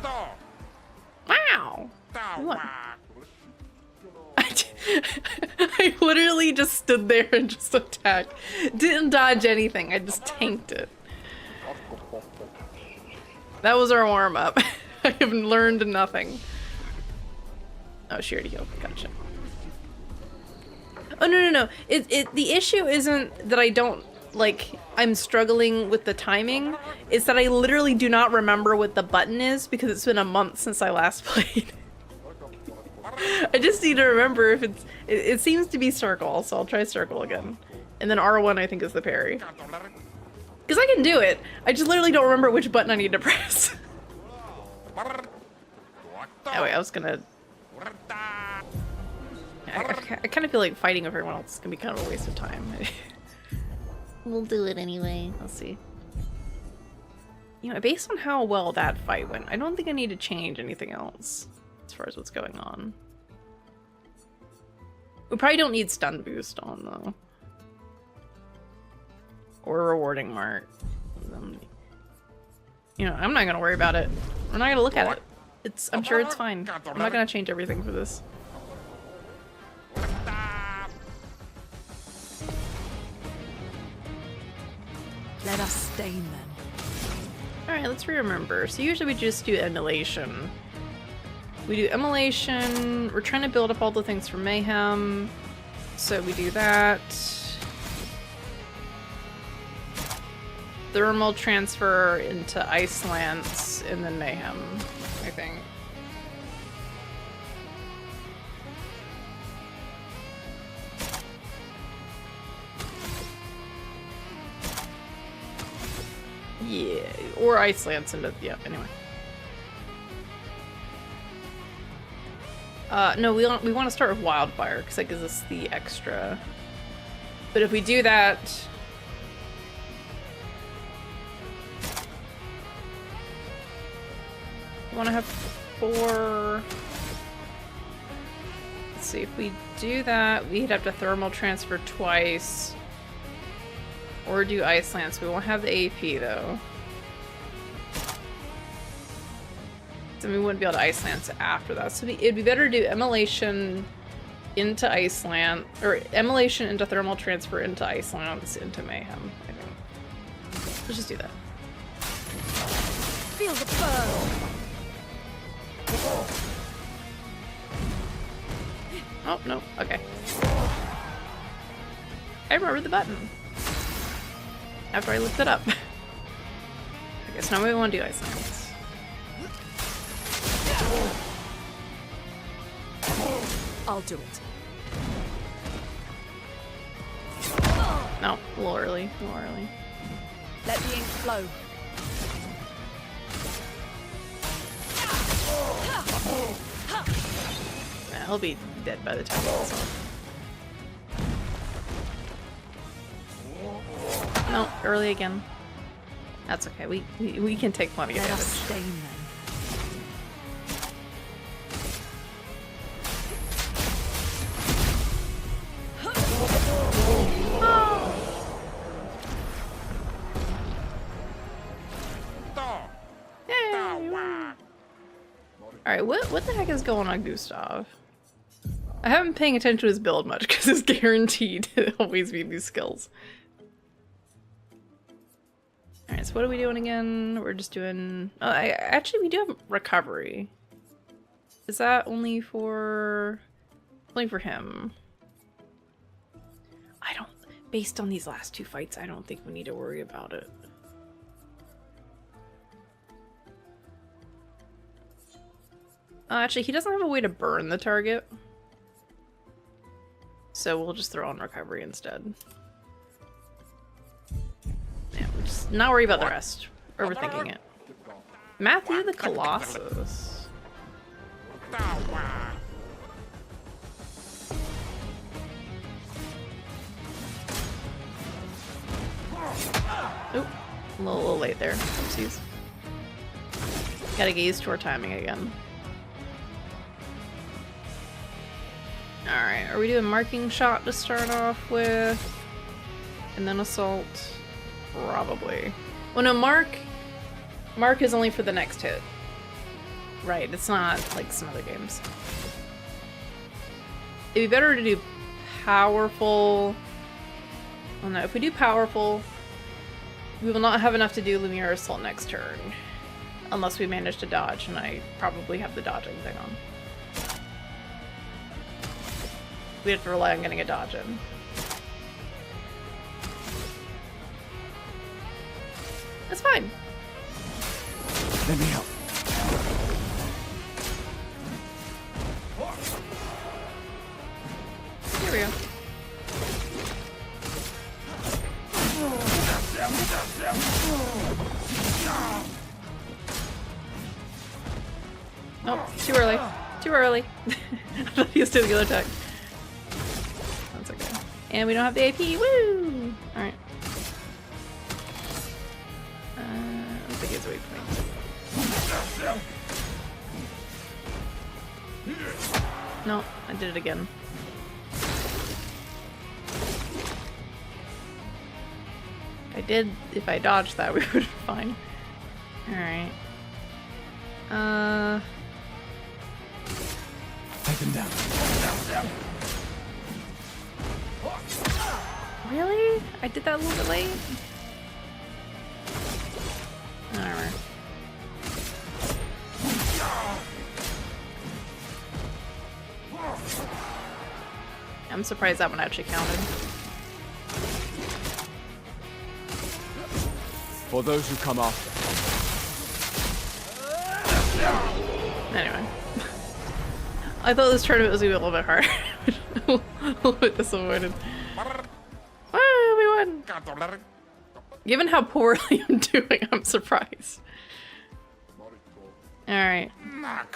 Wow! What? I literally just stood there and just attacked. Didn't dodge anything, I just tanked it. That was our warm-up. I have learned nothing. Oh, she already healed. Gotcha. Oh, no. The issue isn't that I don't, like, I'm struggling with the timing. It's that I literally do not remember what the button is because it's been a month since I last played. I just need to remember if it's... It seems to be circle, so I'll try circle again. And then R1 I think is the parry. Because I can do it, I just literally don't remember which button I need to press. Oh wait, I was gonna... I kind of feel like fighting with everyone else is gonna be kind of a waste of time. We'll do it anyway, let's see. You know, based on how well that fight went, I don't think I need to change anything else as far as what's going on. We probably don't need stun boost on though. Or rewarding mark. You know, I'm not gonna worry about it. We're not gonna look at it. I'm sure it's fine. I'm not gonna change everything for this. Let us stain them. Alright, let's remember. So usually we just do emulation. We do emulation. We're trying to build up all the things for mayhem. So we do that. Thermal transfer into Ice Lance and then mayhem, I think. Yeah, or Ice Lance into, yeah, anyway. No, we want to start with Wildfire, because that gives us the extra. But if we do that... We want to have 4... Let's see, if we do that, we'd have to thermal transfer twice. Or do Ice Lance. We won't have the AP, though. So we wouldn't be able to Ice Lance after that. So it'd be better to do Immolation into Ice Lance, or Immolation into Thermal Transfer into Ice Lance into Mayhem, I think. Let's just do that. Feel the burn. Oh, no. Okay. I remember the button. After I looked it up. I guess now we want to do Ice Lance. I'll do it. No, a little early. A little early. Let the ink flow. Nah, he'll be dead by the time it's off. No, early again. That's okay. We can take plenty of damage. Stain them. Alright, what the heck is going on, Gustav? I haven't been paying attention to his build much because it's guaranteed to always be these skills. Alright, so what are we doing again? We're just doing... Oh, actually, we do have recovery. Is that only for... Only for him? I don't... Based on these last two fights, I don't think we need to worry about it. Actually, he doesn't have a way to burn the target. So we'll just throw on recovery instead. Yeah, we'll just not worry about the rest. Overthinking it. Matthew the Colossus. Oop, a little late there. Oopsies. Gotta get used to our timing again. Alright, are we doing marking shot to start off with? And then assault? Probably. Well, no, mark is only for the next hit. Right, it's not like some other games. It'd be better to do powerful. Well, no, if we do powerful, we will not have enough to do Lumiere Assault next turn. Unless we manage to dodge, and I probably have the dodging thing on. We have to rely on getting a dodge in. That's fine. Let me help. Here we go. Oh, too early. Too early. I thought he was doing the other attack. That's okay. And we don't have the AP. Woo! Alright. I think it's a weak point. No, I did it again. If I dodged that, we would be fine. Alright. Take them down. Really? I did that a little bit late? Alright. I'm surprised that one actually counted. For those who come after. Anyway. I thought this tournament was going to be a little bit hard. A little bit disappointed. Ah, we won! Given how poorly I'm doing, I'm surprised. Alright.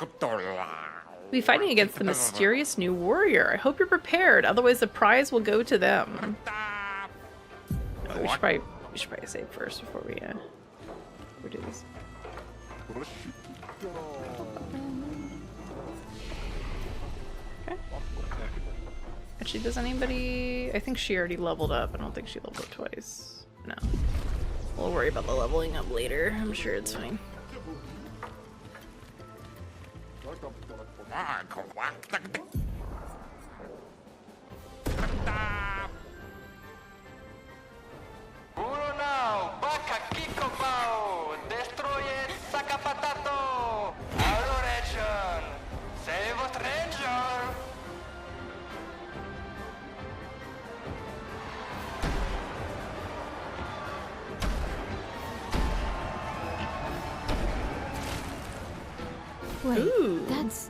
We'll be fighting against the mysterious new warrior. I hope you're prepared, otherwise the prize will go to them. Oh, we should probably save first before we do this. Okay. Actually, does anybody... I think she already leveled up. I don't think she leveled up twice. No. We'll worry about the leveling up later. I'm sure it's fine. Wait, Ooh. that's...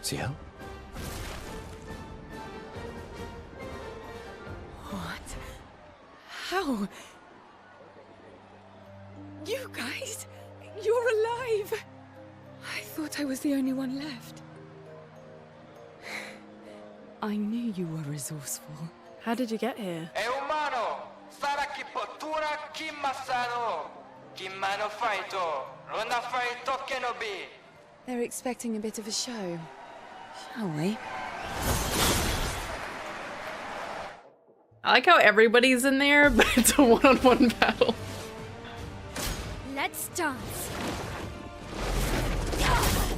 Ciel? What? How? You guys? You're alive! I thought I was the only one left. I knew you were resourceful. How did you get here? È umano! Sarà chi pottura, chi massano! Chi mano faito! Non ha faito che no be! They're expecting a bit of a show. Shall we? I like how everybody's in there, but it's a one-on-one battle. Let's dance.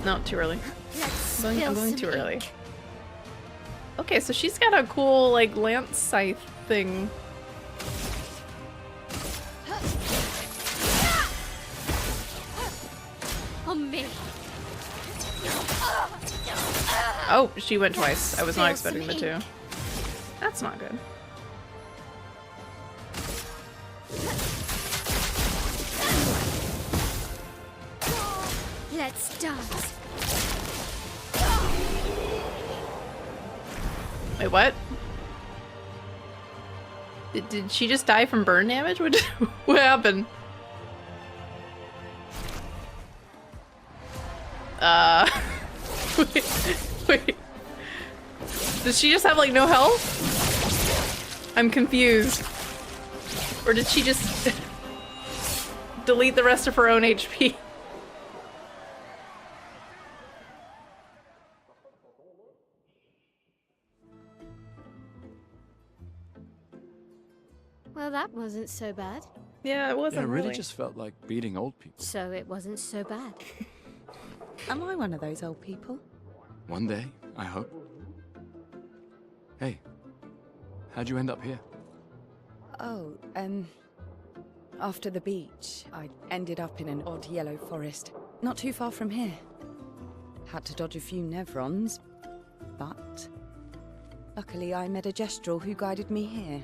No, too early. Let's I'm spill going some too early. ink. Okay, so she's got a cool, like, lance scythe thing. On me. Oh, she went twice. I was not Spill some expecting the two. ink. That's not good. Let's dance. Wait, what? Did she just die from burn damage? What happened? Wait. Does she just have like no health? I'm confused. Or did she just delete the rest of her own HP? Well, that wasn't so bad. Yeah, it Yeah, wasn't it really just felt like beating old people. So it wasn't so bad. Am I one of those old people? One day, I hope. Hey, how'd you end up here? Oh, after the beach, I ended up in an odd yellow forest, not too far from here. Had to dodge a few Nevrons, but luckily I met a Gestrel who guided me here.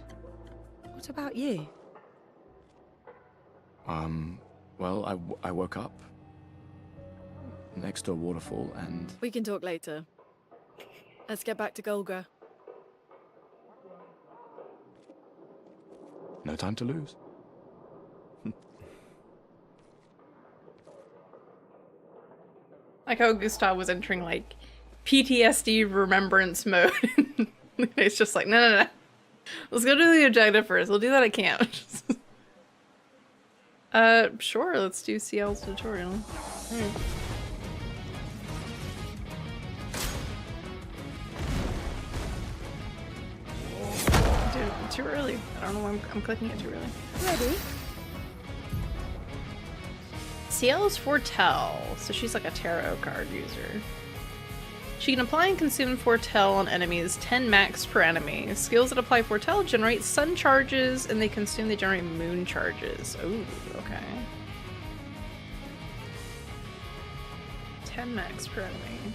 What about you? Well, I woke up next to a waterfall and... We can talk later. Let's get back to Golgra. No time to lose. Like how Gustav was entering like PTSD remembrance mode. It's just like, no. Let's go do the objective first. We'll do that at camp. Sure, let's do CL's tutorial. Dude, too early. I don't know why I'm clicking it too early. Ready? CL is Foretell, so she's like a tarot card user. She can apply and consume Foretell on enemies 10 max per enemy. Skills that apply Foretell generate sun charges, and they consume, they generate moon charges. Ooh, okay. 10 max per enemy.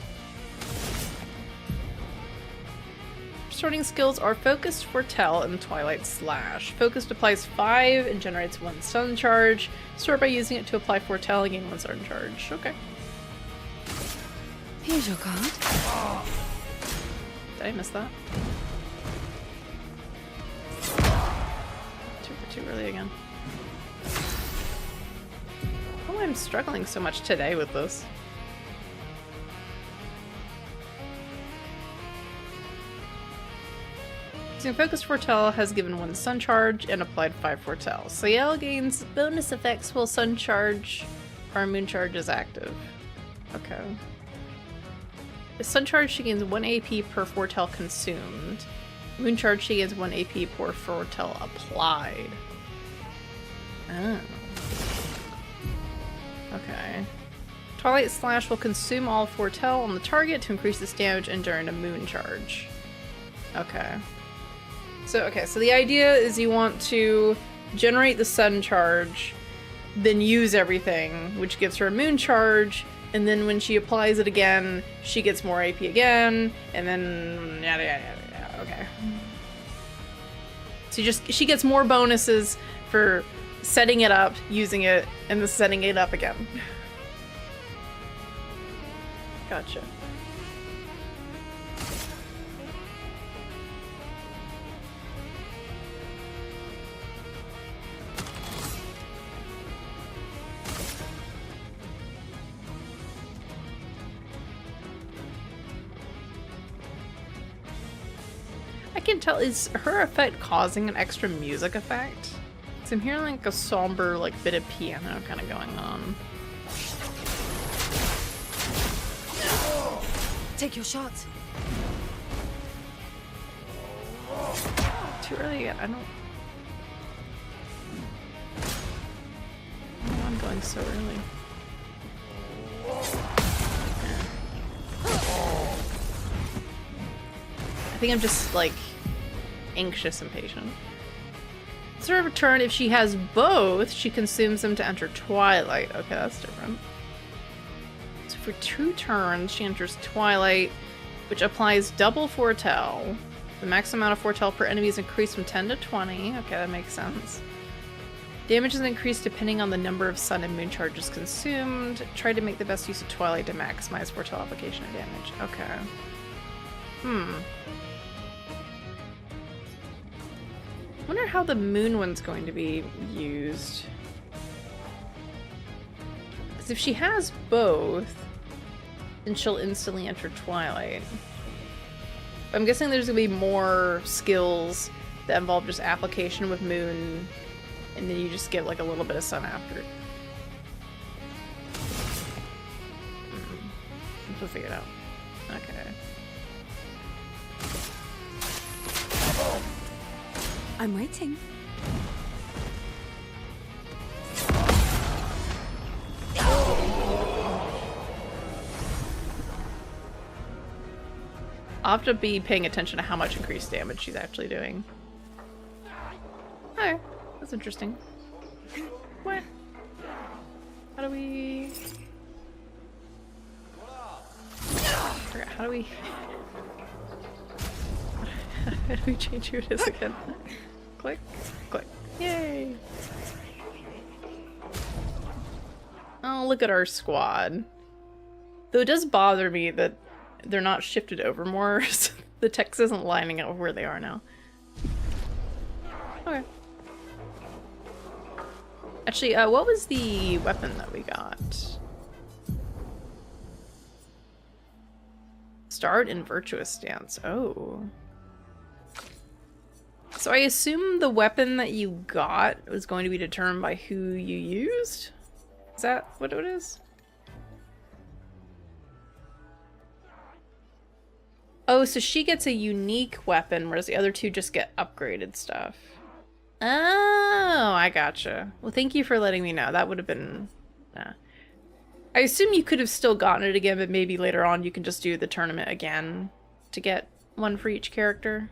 Sorting skills are Focused, Foretell, and Twilight Slash. Focused applies 5 and generates 1 stun charge. Sort by using it to apply Foretell and gain 1 stun charge. Okay. Here's your card. Did I miss that? Too early again. Oh, I'm struggling so much today with this. Using Focused Foretell has given 1 Sun Charge and applied 5 Foretell. Sayel gains bonus effects while Sun Charge or Moon Charge is active. Okay. The Sun Charge, she gains 1 AP per Foretell consumed. Moon Charge, she gains 1 AP per Foretell applied. Oh. Okay. Twilight Slash will consume all Foretell on the target to increase its damage and during a Moon Charge. Okay. So the idea is you want to generate the Sun Charge, then use everything, which gives her a Moon Charge, and then when she applies it again, she gets more AP again, and then yada yada yada. Okay. So she gets more bonuses for setting it up, using it, and then setting it up again. Gotcha. I can tell, is her effect causing an extra music effect? So I'm hearing like a somber like bit of piano kind of going on. Take your shot. Too early yet, I don't... Oh, I'm going so early. I think I'm just like anxious and patient. It's her return. If she has both, she consumes them to enter Twilight. Okay, that's different. So for 2 turns, she enters Twilight, which applies double Foretell. The max amount of Foretell per enemy is increased from 10 to 20. Okay, that makes sense. Damage is increased depending on the number of Sun and Moon charges consumed. Try to make the best use of Twilight to maximize Foretell application and damage. Okay. Wonder how the moon one's going to be used. Because if she has both, then she'll instantly enter Twilight. I'm guessing there's gonna be more skills that involve just application with moon, and then you just get like a little bit of sun after. We'll figure it out. Okay. I'm waiting. I'll have to be paying attention to how much increased damage she's actually doing. Okay, that's interesting. What? How do we... How do we... How do we change who it is again? Click, click. Yay! Oh, look at our squad. Though it does bother me that they're not shifted over more, so the text isn't lining up with where they are now. Okay. Actually, what was the weapon that we got? Start in Virtuous Stance. Oh. So I assume the weapon that you got was going to be determined by who you used? Is that what it is? Oh, so she gets a unique weapon, whereas the other two just get upgraded stuff. Oh, I gotcha. Well, thank you for letting me know. That would have been... I assume you could have still gotten it again, but maybe later on you can just do the tournament again to get one for each character.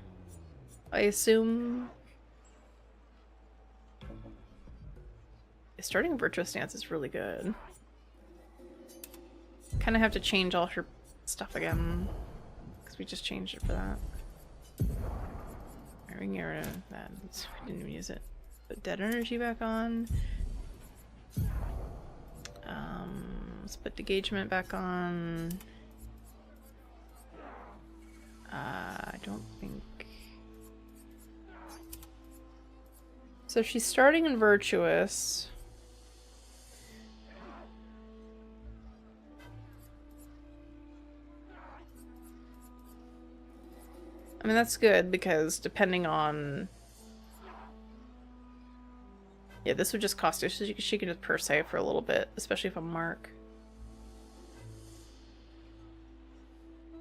I assume... Starting Virtuous Stance is really good. Kind of have to change all her stuff again. We just changed it for that. Alright, we can get rid of that. We didn't even use it. Put Dead Energy back on. Let's put Degagement back on. I don't think... So if she's starting in Virtuous... I mean, that's good, because depending on... Yeah, this would just cost her, so she can just per se for a little bit, especially if I'm Mark.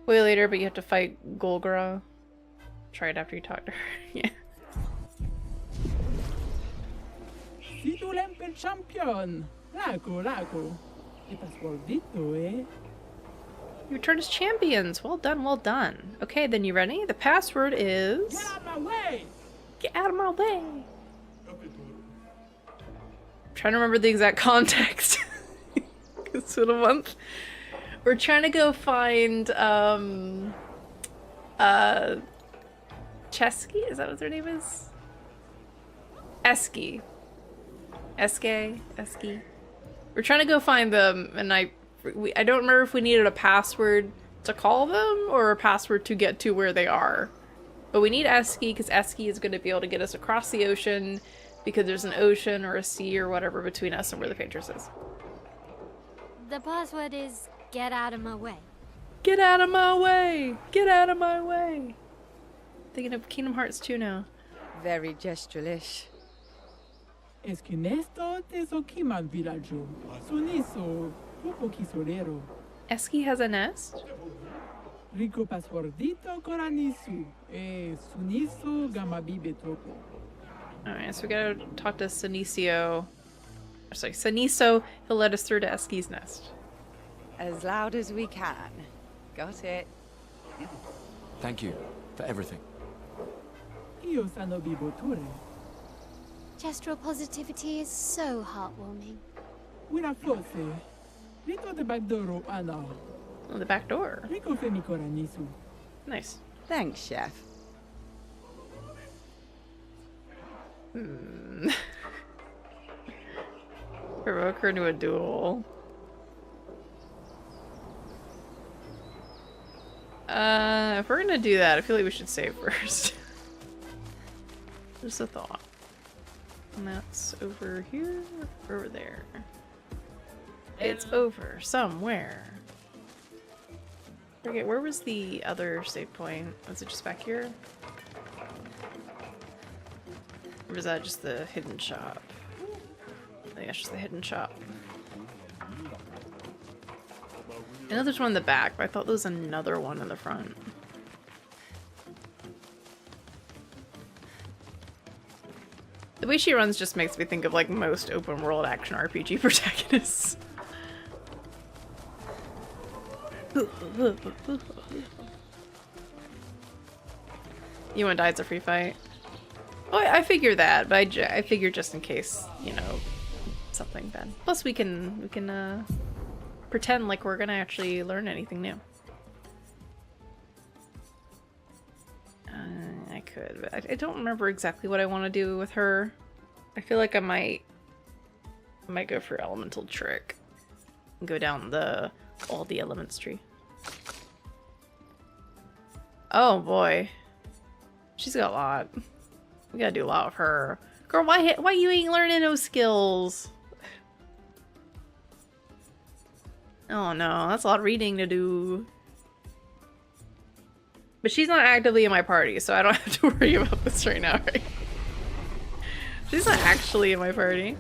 Way later, but you have to fight Golgra. Try it after you talk to her. Yeah. Si tu l'empel champion! Rago, rago. E paswordito, eh? You returned as champions. Well done, well done. Okay, then you ready? The password is... Get out of my way! Get out of my way! I'm trying to remember the exact context. It's been a month. We're trying to go find, Chesky? Is that what their name is? Esky. Esky. We're trying to go find them, and I don't remember if we needed a password to call them or a password to get to where they are. But we need Esky because Esky is going to be able to get us across the ocean because there's an ocean or a sea or whatever between us and where the Paintress is. The password is get out of my way. Get out of my way! Get out of my way! Thinking of Kingdom Hearts 2 now. Very gestural-ish. Es que nesto te so kiman villaggio. Suniso, poco kisolero. Esky has a nest? Rico paswordito coranisu. Suniso gamabibe tropo. Alright, so we gotta talk to Saniso. Sorry, Saniso. He'll let us through to Esky's nest. As loud as we can. Got it. Thank you for everything. Io sano biboture. Gestural positivity is so heartwarming. Una forse. Rito de backdooro ana. Oh, the back door. Rico femi coranisu. Nice. Thanks, Chef. Provoke her into a duel. If we're gonna do that, I feel like we should save first. Just a thought. And that's over here, over there. It's over somewhere. Forget, where was the other save point? Was it just back here? Or was that just the hidden shop? I think that's just the hidden shop. I know there's one in the back, but I thought there was another one in the front. The way she runs just makes me think of like most open world action RPG protagonists. You wanna die, it's a free fight? Oh, I figure that, but I figure just in case, you know, something bad. Plus we can pretend like we're gonna actually learn anything new. I could, but I don't remember exactly what I want to do with her. I feel like I might go for elemental trick and go down all the elements tree. Oh boy, she's got a lot. We gotta do a lot with her. Girl, why you ain't learning those skills? Oh no, that's a lot of reading to do. But she's not actively in my party, so I don't have to worry about this right now, right? She's not actually in my party.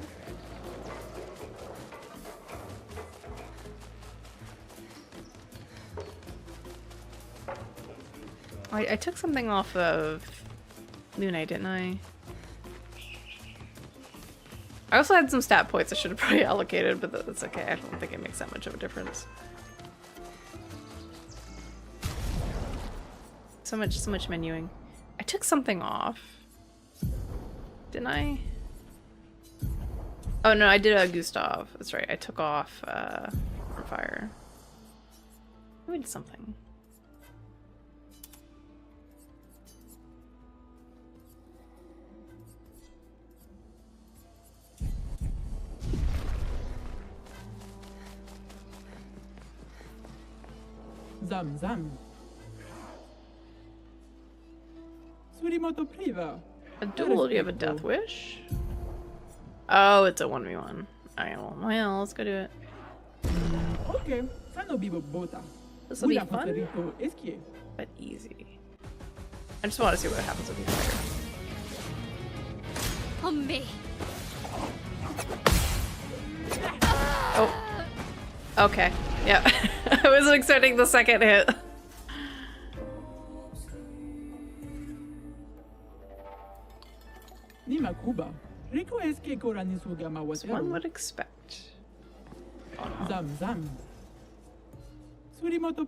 I took something off of Lunite, didn't I? I also had some stat points I should have probably allocated, but that's okay. I don't think it makes that much of a difference. So much menuing. I took something off. Didn't I? Oh no, I did a Gustav. That's right. I took off from fire. I did something. Zam zam. Surimoto priva. A duel? Do you have a death wish? Oh, it's a 1v1. Alright, well, let's go do it. Okay, sano bibo bota. This will be fun, but easy. I just want to see what happens with you fire. On me. Oh. Okay. Yeah. I wasn't expecting the second hit. Nima Kuba. Rico eske korani sugama As one would expect. Zam zam. Surimoto.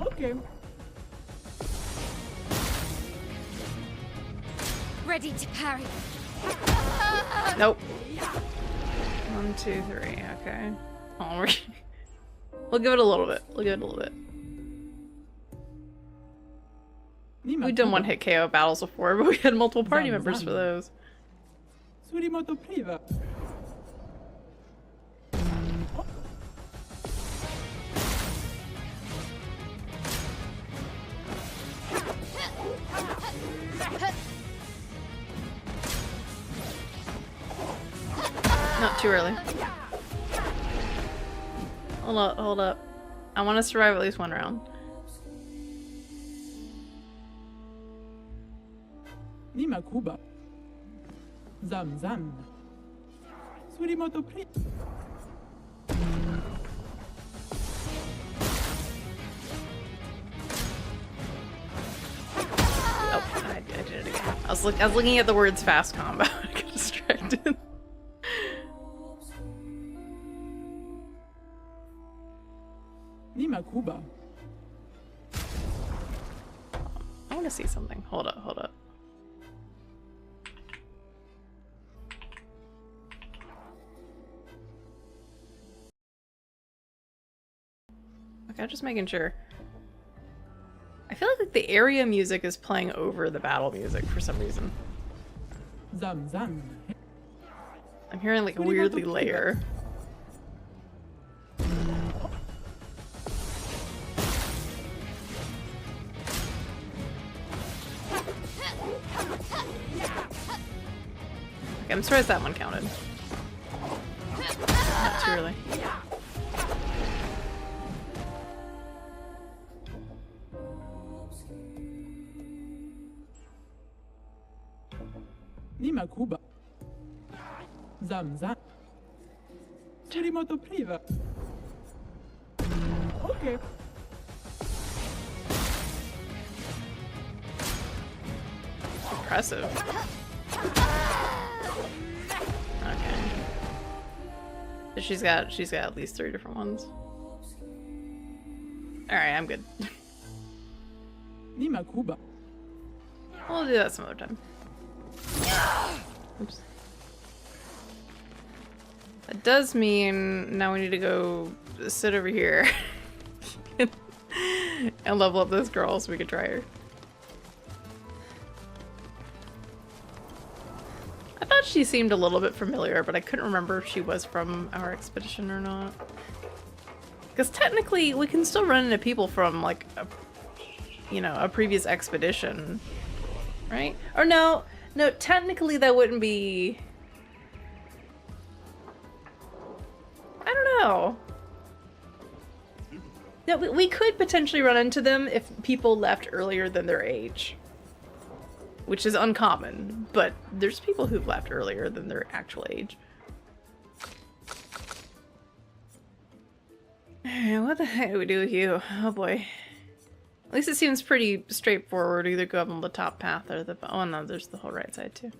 Okay. Ready to parry. Nope. 1, 2, 3. Okay. Oh, we'll give it a little bit. We'll give it a little bit. We've done one-hit KO battles before, but we had multiple party members for those. Surimoto priva. Not too early. Hold up, hold up. I want to survive at least one round. Nima Kuba. Zam zam. Surimoto priva. Oh, I did it again. I was looking at the words fast combo. I got distracted. Nima Kuba. I want to see something. Hold up, hold up. Okay, I'm just making sure. I feel like the area music is playing over the battle music for some reason. Zam zam. I'm hearing like a weirdly layer. Okay, I'm surprised that one counted. Not too early. Nima Kuba. Zamza. Cherimoto Priva. Okay. Impressive. Okay. So she's got at least 3 different ones. Alright, I'm good. Nima Kuba. We'll do that some other time. Oops. That does mean now we need to go sit over here and level up this girl so we can try her. I thought she seemed a little bit familiar, but I couldn't remember if she was from our expedition or not. Because technically, we can still run into people from, like, a previous expedition, right? Or no, technically that wouldn't be... I don't know. No, we could potentially run into them if people left earlier than their age. Which is uncommon, but there's people who've left earlier than their actual age. What the heck do we do with you? Oh boy. At least it seems pretty straightforward. Either go up on the top path or the... Oh no, there's the whole right side too.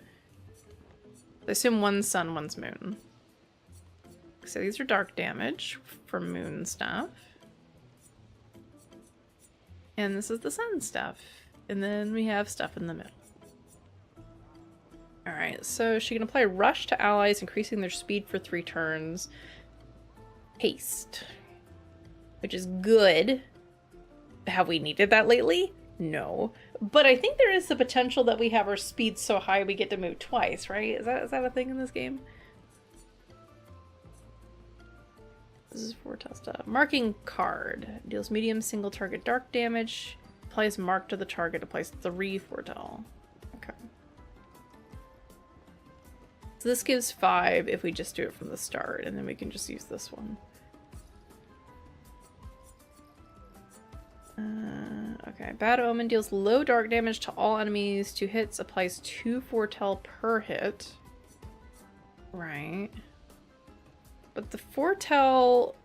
I assume one's sun, one's moon. So these are dark damage from moon stuff. And this is the sun stuff. And then we have stuff in the middle. Alright, so she can apply rush to allies, increasing their speed for 3 turns. Haste. Which is good. Have we needed that lately? No. But I think there is the potential that we have our speed so high we get to move twice, right? Is that a thing in this game? This is foretell stuff. Marking card. Deals medium single target dark damage. Applies mark to the target. Applies 3 foretell. Okay. So this gives 5 if we just do it from the start, and then we can just use this one. Okay. Bad Omen deals low dark damage to all enemies. 2 hits. Applies 2 foretell per hit. Right. But the foretell...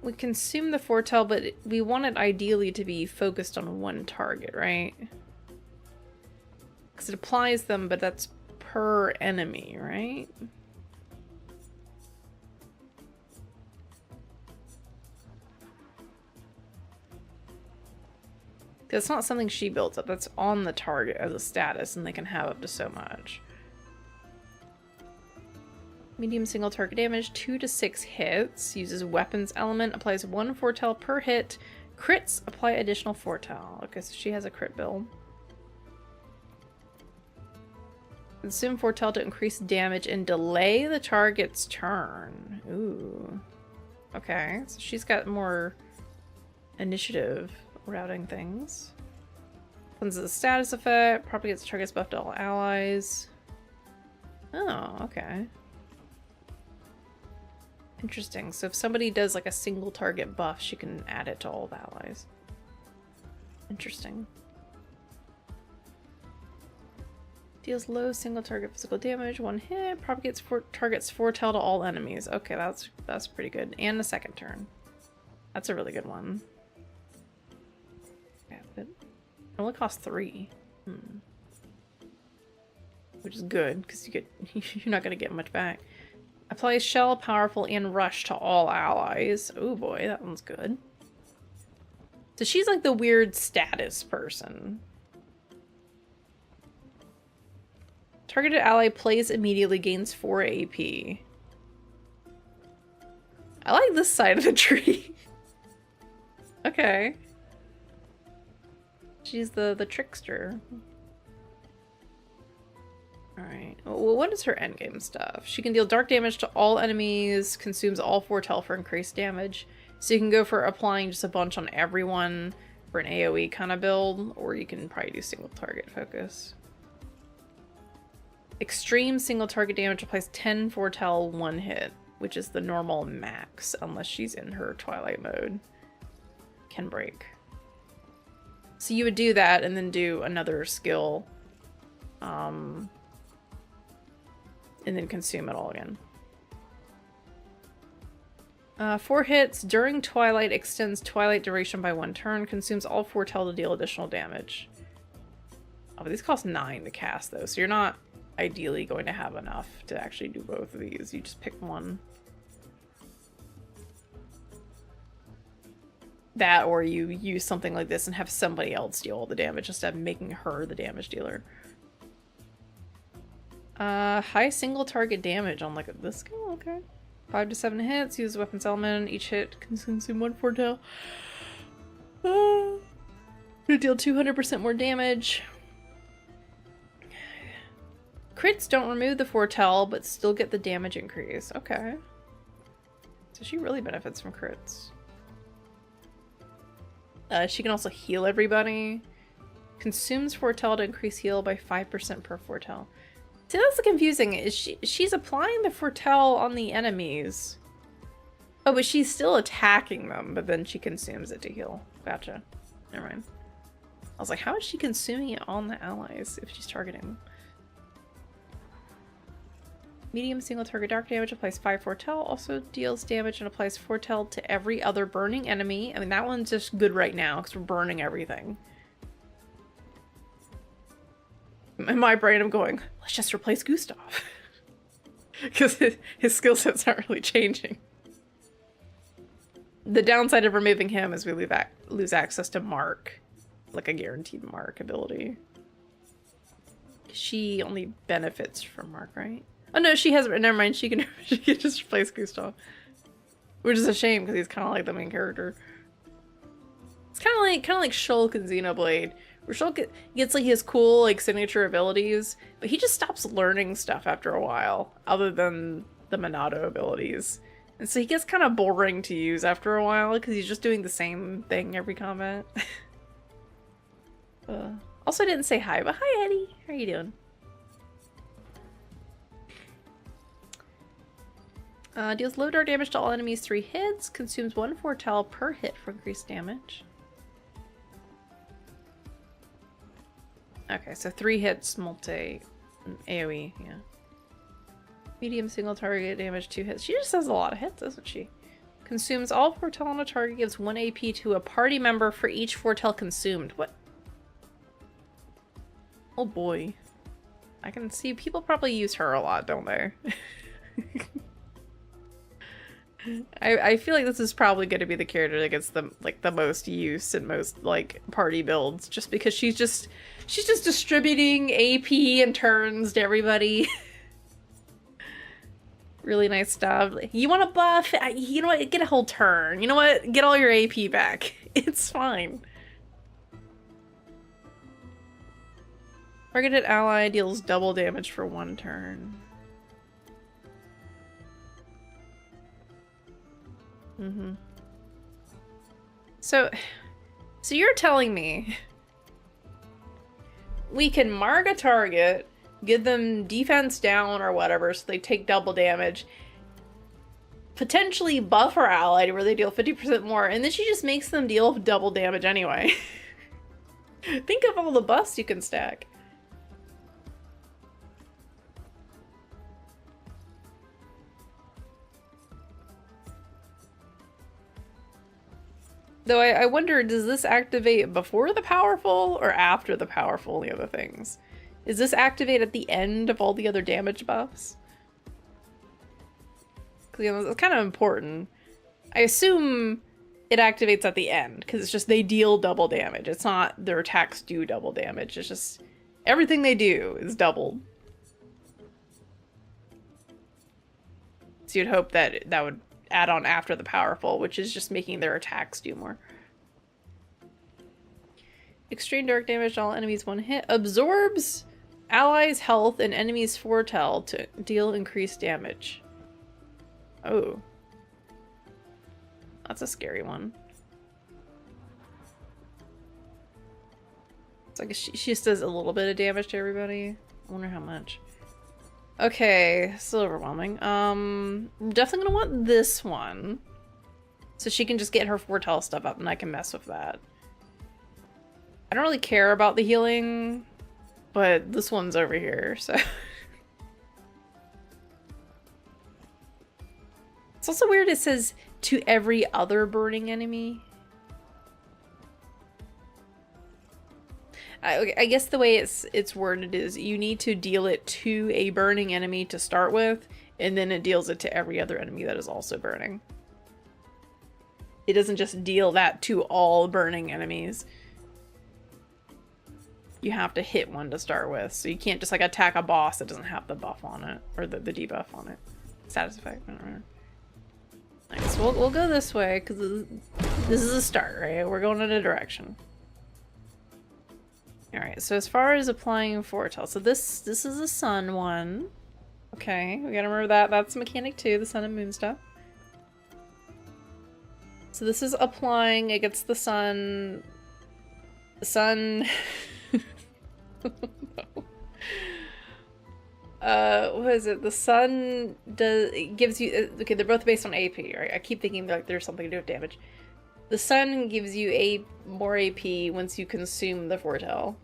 We consume the foretell, but we want it ideally to be focused on one target, right? Because it applies them, but that's per enemy, right? It's not something she builds up. That's on the target as a status, and they can have up to so much. Medium single target damage, 2 to 6 hits. Uses weapons element. Applies 1 foretell per hit. Crits, apply additional foretell. Okay, so she has a crit build. Consume foretell to increase damage and delay the target's turn. Ooh. Okay, so she's got more initiative routing things. Cleanses the status effect. Propagates target's buff to all allies. Oh, okay. Interesting. So if somebody does like a single target buff, she can add it to all the allies. Interesting. Deals low single target physical damage, 1 hit. Propagates target's foretell to all enemies. Okay, that's pretty good. And a second turn. That's a really good one. Yeah, but it only costs 3. Which is good, because you're not gonna get much back. Applies shell, powerful, and rush to all allies. Oh boy, that one's good. So she's like the weird status person. Targeted ally plays immediately, gains 4 AP. I like this side of the tree. Okay. She's the trickster. Alright. Well, what is her endgame stuff? She can deal dark damage to all enemies, consumes all foretell for increased damage. So you can go for applying just a bunch on everyone, for an AoE kind of build, or you can probably do single target focus. Extreme single target damage applies 10 foretell 1 hit, which is the normal max, unless she's in her Twilight mode. Can break. So you would do that and then do another skill, and then consume it all again. 4 hits during Twilight, extends Twilight duration by 1 turn, consumes all foretell to deal additional damage. Oh, but these cost 9 to cast though, so you're not ideally going to have enough to actually do both of these. You just pick one. That, or you use something like this and have somebody else deal all the damage instead of making her the damage dealer. High single target damage on like this skill, okay. 5 to 7 hits, use weapons element, each hit can consume 1 foretell. To deal 200% more damage. Crits don't remove the foretell, but still get the damage increase. Okay. So she really benefits from crits. She can also heal everybody. Consumes foretell to increase heal by 5% per foretell. See, that's confusing. Is she's applying the foretell on the enemies. Oh, but she's still attacking them, but then she consumes it to heal. Gotcha. Never mind. I was like, how is she consuming it on the allies if she's targeting them? Medium single target dark damage applies 5 foretell, also deals damage and applies foretell to every other burning enemy. I mean, that one's just good right now because we're burning everything. In my brain, I'm going, let's just replace Gustav. Because his skill sets aren't really changing. The downside of removing him is we lose access to Mark. Like a guaranteed Mark ability. She only benefits from Mark, right? Oh no, she has, never mind, she can just replace Gustav. Which is a shame, because he's kind of like the main character. It's kind of like Shulk and Xenoblade. Where Shulk gets like his cool like signature abilities, but he just stops learning stuff after a while, other than the Monado abilities. And so he gets kind of boring to use after a while, because he's just doing the same thing every combat. Also didn't say hi, but hi Eddie, how are you doing? Deals low dark damage to all enemies 3 hits, consumes 1 foretell per hit for increased damage. Okay, so 3 hits, multi AoE, yeah. Medium single target damage, 2 hits. She just has a lot of hits, doesn't she? Consumes all foretell on a target, gives 1 AP to a party member for each foretell consumed. What? Oh boy. I can see people probably use her a lot, don't they? I feel like this is probably going to be the character that gets the most use in most like party builds, just because she's just distributing AP and turns to everybody. Really nice stuff. You want to buff? You know what? Get a whole turn. You know what? Get all your AP back. It's fine. Targeted ally deals double damage for 1 turn. Mm-hmm. So you're telling me we can mark a target, give them defense down or whatever so they take double damage, potentially buff our ally to where they deal 50% more, and then she just makes them deal double damage anyway. Think of all the buffs you can stack. Though I wonder, does this activate before the powerful or after the powerful and the other things? Is this activate at the end of all the other damage buffs? Because, you know, it's kind of important. I assume it activates at the end, because it's just they deal double damage. It's not their attacks do double damage. It's just everything they do is doubled. So you'd hope that that would add on after the powerful, which is just making their attacks do more. Extreme dark damage to all enemies 1 hit. Absorbs allies' health and enemies' foretell to deal increased damage. Oh. That's a scary one. It's like she just does a little bit of damage to everybody. I wonder how much. Okay, still overwhelming. I'm definitely gonna want this one. So she can just get her foretell stuff up and I can mess with that. I don't really care about the healing, but this one's over here, so. It's also weird it says to every other burning enemy. I guess the way it's worded is you need to deal it to a burning enemy to start with, and then it deals it to every other enemy that is also burning. It doesn't just deal that to all burning enemies. You have to hit one to start with, so you can't just like attack a boss that doesn't have the buff on it, or the debuff on it. Status effect, I don't know. Alright, so we'll go this way, because this is a start, right? We're going in a direction. Alright, so as far as applying foretell, so this is a sun one. Okay, we gotta remember that. That's mechanic 2, the sun and moon stuff. So this is applying against the sun... The sun... what is it? The sun gives you... Okay, they're both based on AP, right? I keep thinking like there's something to do with damage. The sun gives you more AP once you consume the foretell.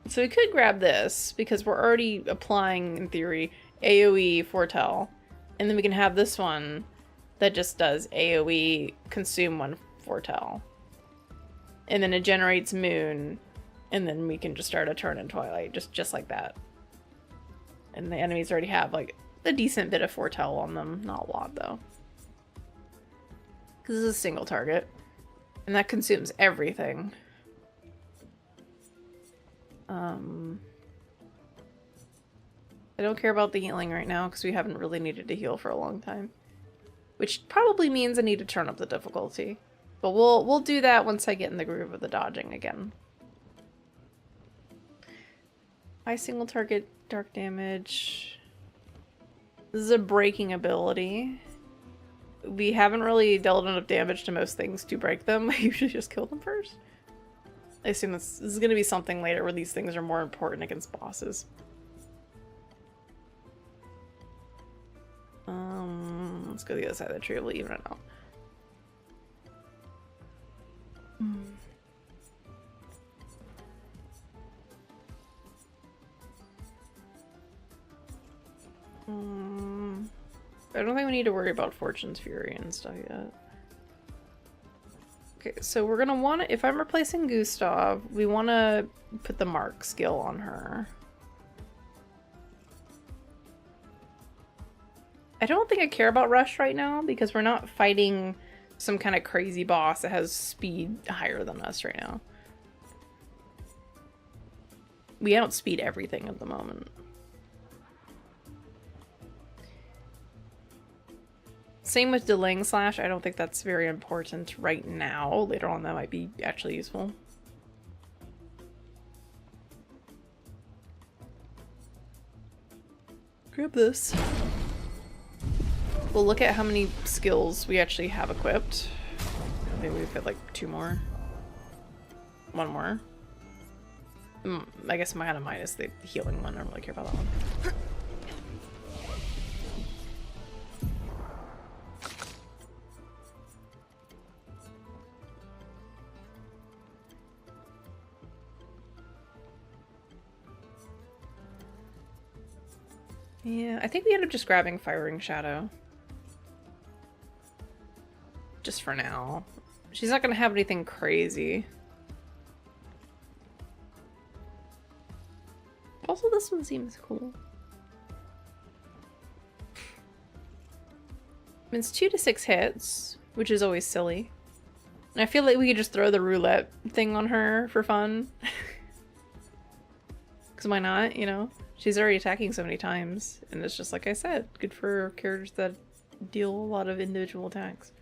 So we could grab this, because we're already applying, in theory, AoE foretell. And then we can have this one that just does AoE consume one foretell. And then it generates moon, and then we can just start a turn in Twilight, just like that. And the enemies already have like a decent bit of foretell on them. Not a lot though. Because this is a single target. And that consumes everything. I don't care about the healing right now because we haven't really needed to heal for a long time. Which probably means I need to turn up the difficulty. But we'll do that once I get in the groove of the dodging again. High single target dark damage. This is a breaking ability. We haven't really dealt enough damage to most things to break them. I usually just kill them first. I assume this is going to be something later where these things are more important against bosses. Let's go to the other side of the tree. We'll even it out. I don't think we need to worry about Fortune's Fury and stuff yet. Okay, so we're gonna want to, if I'm replacing Gustav, we want to put the mark skill on her. I don't think I care about Rush right now because we're not fighting some kind of crazy boss that has speed higher than us right now. We outspeed everything at the moment. Same with delaying slash. I don't think that's very important right now. Later on that might be actually useful. Grab this. We'll look at how many skills we actually have equipped. Maybe we fit like 2 more. 1 more. I guess kind of minus the healing one. I don't really care about that one. Yeah, I think we end up just grabbing Firing Shadow. Just for now. She's not gonna have anything crazy. Also, this one seems cool. It's 2 to 6 hits, which is always silly. And I feel like we could just throw the roulette thing on her for fun. Because why not, you know? She's already attacking so many times, and it's just like I said, good for characters that deal a lot of individual attacks.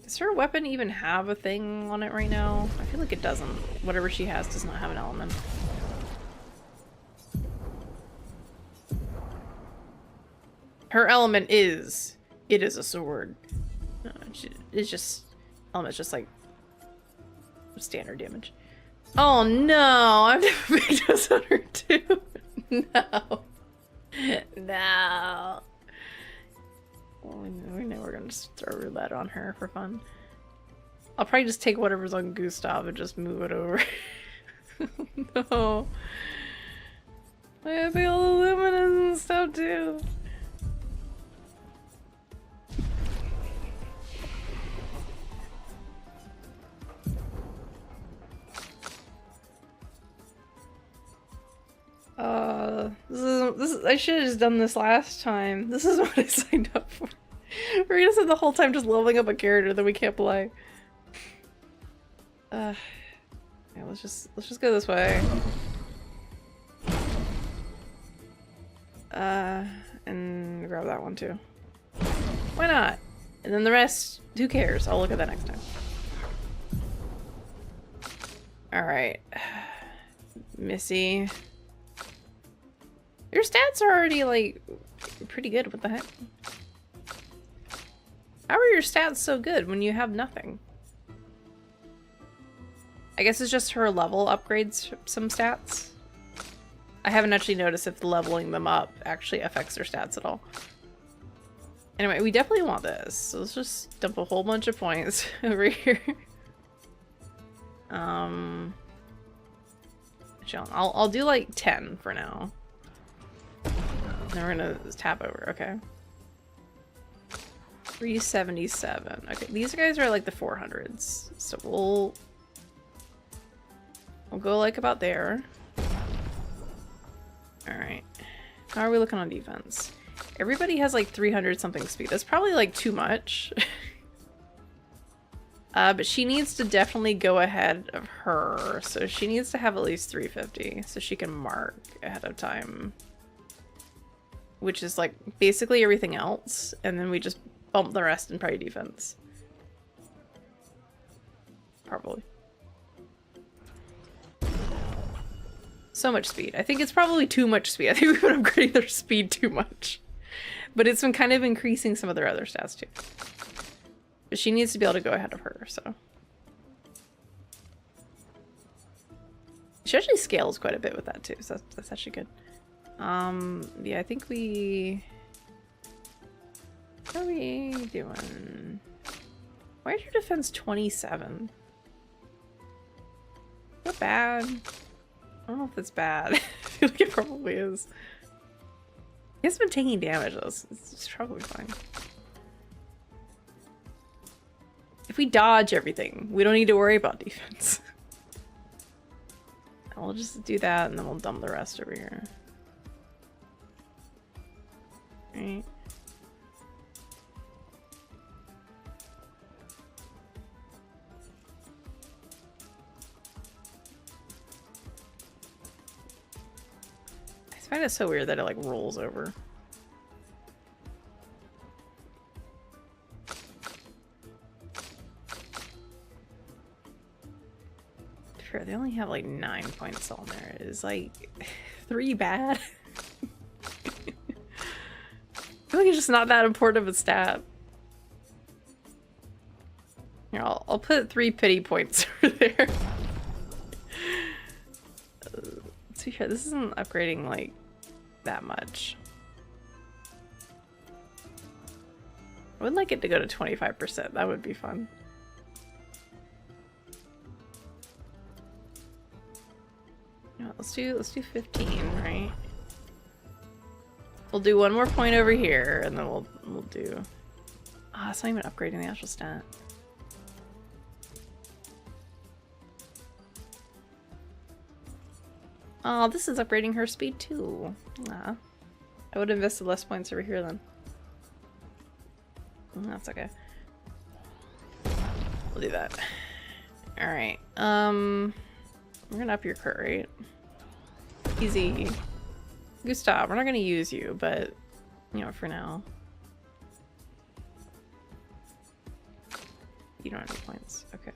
Does her weapon even have a thing on it right now? I feel like it doesn't. Whatever she has does not have an element. Her element is, it is a sword. No. It's just element's just like standard damage. Oh no, I have to big dose on her too. No. No. Well, we know we're gonna just throw roulette on her for fun. I'll probably just take whatever's on Gustav and just move it over. No. I have the all the luminous and stuff too. This is I should have just done this last time. This is what I signed up for. We're gonna spend the whole time just leveling up a character that we can't play. Yeah, let's just go this way. And grab that one too. Why not? And then the rest, who cares? I'll look at that next time. Alright. Missy. Your stats are already, like, pretty good. What the heck? How are your stats so good when you have nothing? I guess it's just her level upgrades some stats. I haven't actually noticed if leveling them up actually affects their stats at all. Anyway, we definitely want this. So let's just dump a whole bunch of points over here. I'll do like 10 for now. Then we're gonna tap over, okay. 377. Okay, these guys are like the 400s. So we'll go like about there. Alright. How are we looking on defense? Everybody has like 300 something speed. That's probably like too much. But she needs to definitely go ahead of her. So she needs to have at least 350 so she can mark ahead of time. Which is like basically everything else. And then we just bump the rest in probably defense. Probably. So much speed. I think it's probably too much speed. I think we've been upgrading their speed too much. But it's been kind of increasing some of their other stats too. But she needs to be able to go ahead of her, so. She actually scales quite a bit with that too, so that's actually good. Yeah, I think we... What are we doing? Why is your defense 27? Is that bad? I don't know if it's bad. I feel like it probably is. He hasn't been taking damage though, so it's probably fine. If we dodge everything, we don't need to worry about defense. We'll just do that and then we'll dump the rest over here. Right. I find it so weird that it like rolls over. Sure, they only have like 9 points on there. Is like 3 bad? I feel like it's just not that important of a stat. Here, I'll put 3 pity points over there. Let's see here. This isn't upgrading like that much. I would like it to go to 25%. That would be fun. No, let's do 15, right? We'll do 1 more point over here, and then we'll do. Ah, it's not even upgrading the actual stat. Oh, this is upgrading her speed too. Ah, I would have invested less points over here then. That's okay. We'll do that. All right. We're gonna up your crit rate. Easy. Gustav, we're not gonna use you, but you know, for now. You don't have any points. Okay.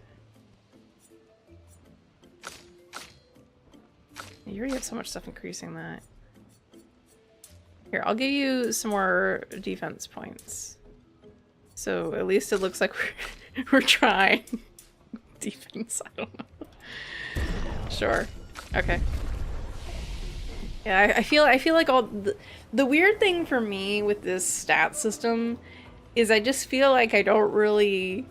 You already have so much stuff increasing that. Here, I'll give you some more defense points. So at least it looks like we're trying. Defense, I don't know. Sure. Okay. Yeah, I feel like all the weird thing for me with this stat system is I just feel like I don't really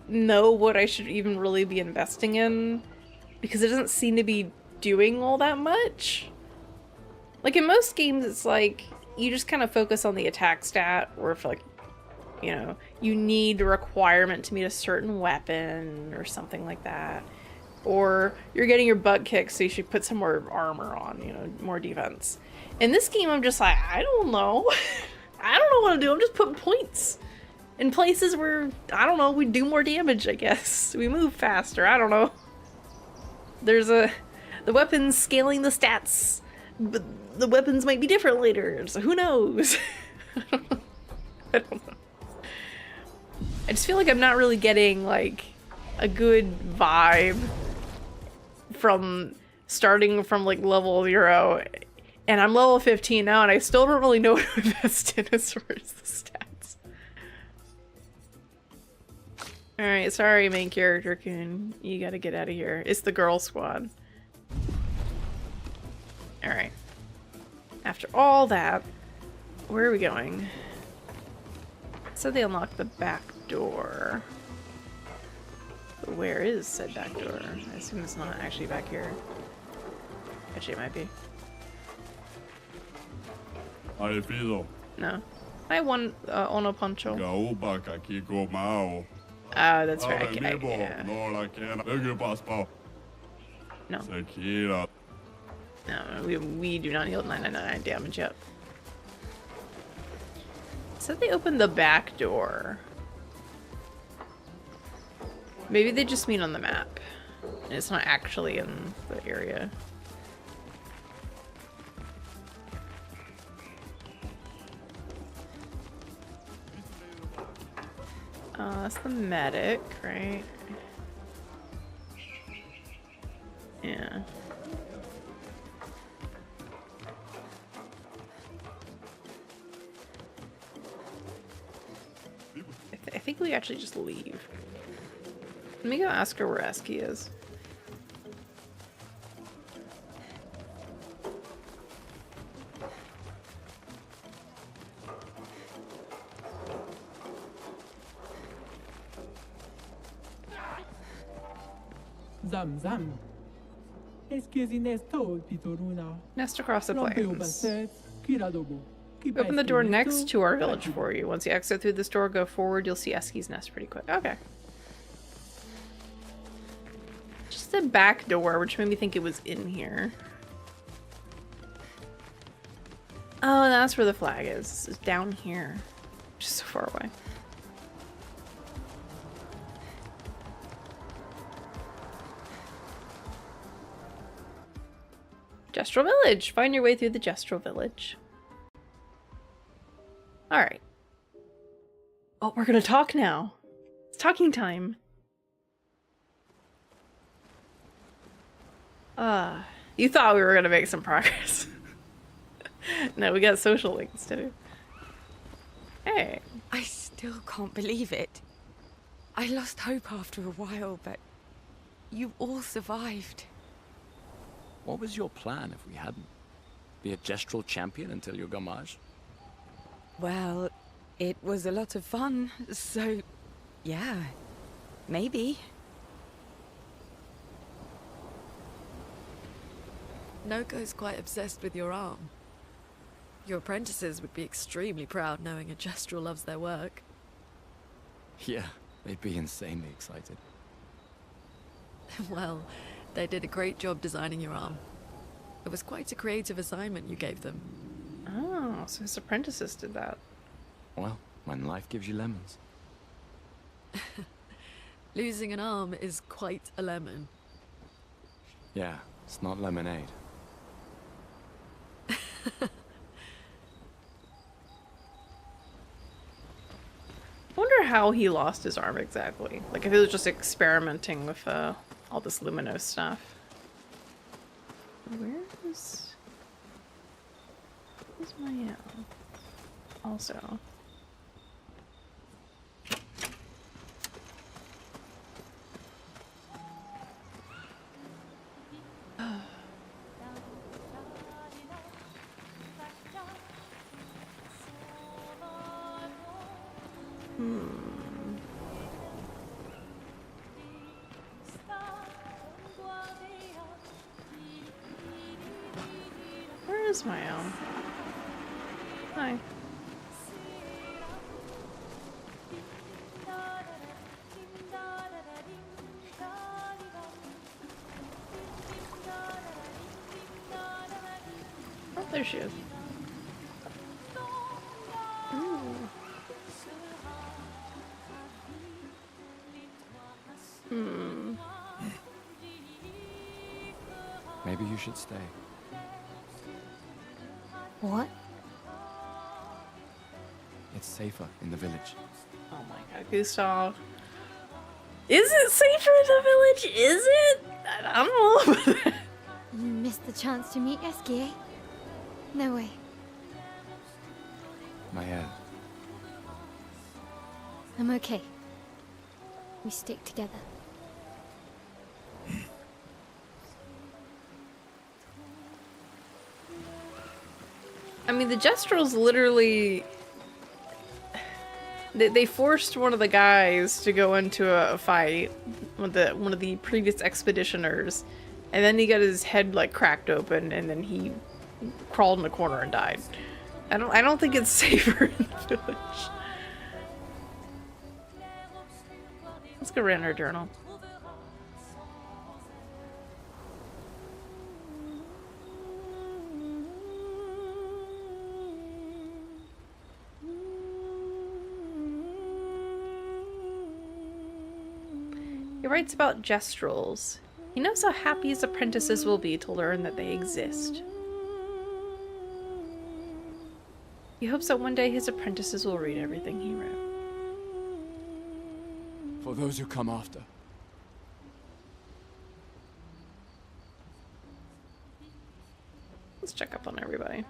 know what I should even really be investing in because it doesn't seem to be doing all that much. Like in most games, it's like you just kind of focus on the attack stat, or if like, you know, you need a requirement to meet a certain weapon or something like that. Or you're getting your butt kicked, so you should put some more armor on, you know, more defense. In this game, I'm just like, I don't know. I don't know what to do. I'm just putting points in places where, I don't know, we do more damage, I guess. We move faster, I don't know. There's the weapons scaling the stats, but the weapons might be different later, so who knows? I don't know. I just feel like I'm not really getting, like, a good vibe from starting from, like, level 0, and I'm level 15 now, and I still don't really know what to invest in as far as the stats. Alright, sorry, main character Kun. You gotta get out of here. It's the girl squad. Alright. After all that, where are we going? So they unlocked the back door. But where is said back door? I assume it's not actually back here. Actually, it might be. No. I won Ono Poncho. Oh, that's right. Yeah. No. No, we do not yield 999 damage yet. Said they opened the back door. Maybe they just mean on the map. And it's not actually in the area. That's the medic, right? Yeah. I think we actually just leave. Let me go ask her where Esky is. Zam. Esqueci Nestor, Pitoruna. Nest across the plains. Open Open the door next to our village for you. Once you exit through this door, go forward, you'll see Esky's nest pretty quick. Okay. Just the back door, which made me think it was in here. Oh, that's where the flag is. It's down here. Just so far away. Gestrel Village! Find your way through the Gestrel Village. Alright. Oh, we're gonna talk now. It's talking time. You thought we were gonna make some progress. No, we got social links to do. Hey. I still can't believe it. I lost hope after a while, but you all survived. What was your plan if we hadn't? Be a gestural champion until your gamage? Well, it was a lot of fun, so yeah, maybe. Noko's quite obsessed with your arm. Your apprentices would be extremely proud knowing a gestural loves their work. Yeah, they'd be insanely excited. Well, they did a great job designing your arm. It was quite a creative assignment you gave them. Oh, so his apprentices did that. Well, when life gives you lemons. Losing an arm is quite a lemon. Yeah, it's not lemonade. I wonder how he lost his arm exactly. Like if he was just experimenting with all this Luminous stuff. Where's my also? Where is my own? Hi. Oh, there she is. Ooh. Maybe you should stay. What? It's safer in the village. Oh my god, Gustav. Is it safer in the village? Is it? I don't know about that. You missed the chance to meet Eski, eh? No way. My head. I'm okay. We stick together. I mean, the Jestrels literally... They forced one of the guys to go into a fight with one of the previous expeditioners, and then he got his head like cracked open, and then he crawled in a corner and died. I don't think it's safer in the village. Let's go read our journal. He writes about Jestrels. He knows how happy his apprentices will be to learn that they exist. He hopes that one day his apprentices will read everything he wrote. For those who come after. Let's check up on everybody.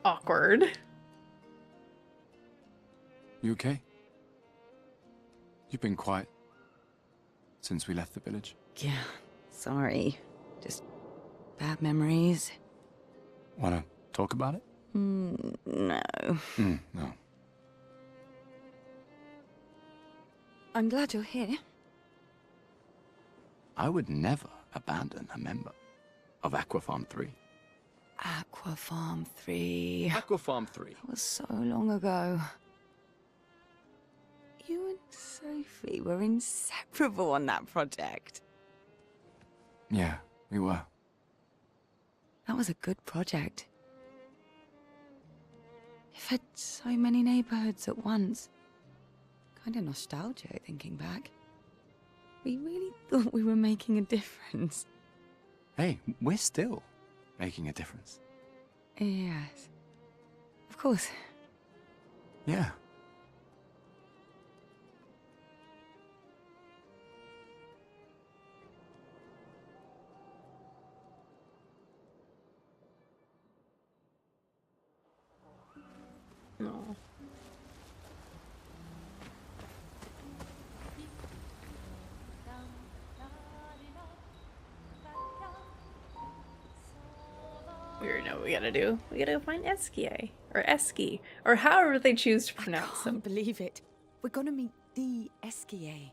Awkward. You okay? You've been quiet since we left the village. Yeah, sorry. Just bad memories. Wanna talk about it? No. No. I'm glad you're here. I would never abandon a member of Aquafarm 3. Aquafarm 3. Aquafarm 3. That was so long ago. You and Sophie were inseparable on that project. Yeah, we were. That was a good project. It fed so many neighborhoods at once. Kind of nostalgic thinking back. We really thought we were making a difference. Hey, we're still making a difference. Yes. Of course. Yeah. No. We already know what we gotta do. We gotta go find Eskie. Or Eski. Or however they choose to pronounce them. Can't believe it. We're gonna meet the Esquier.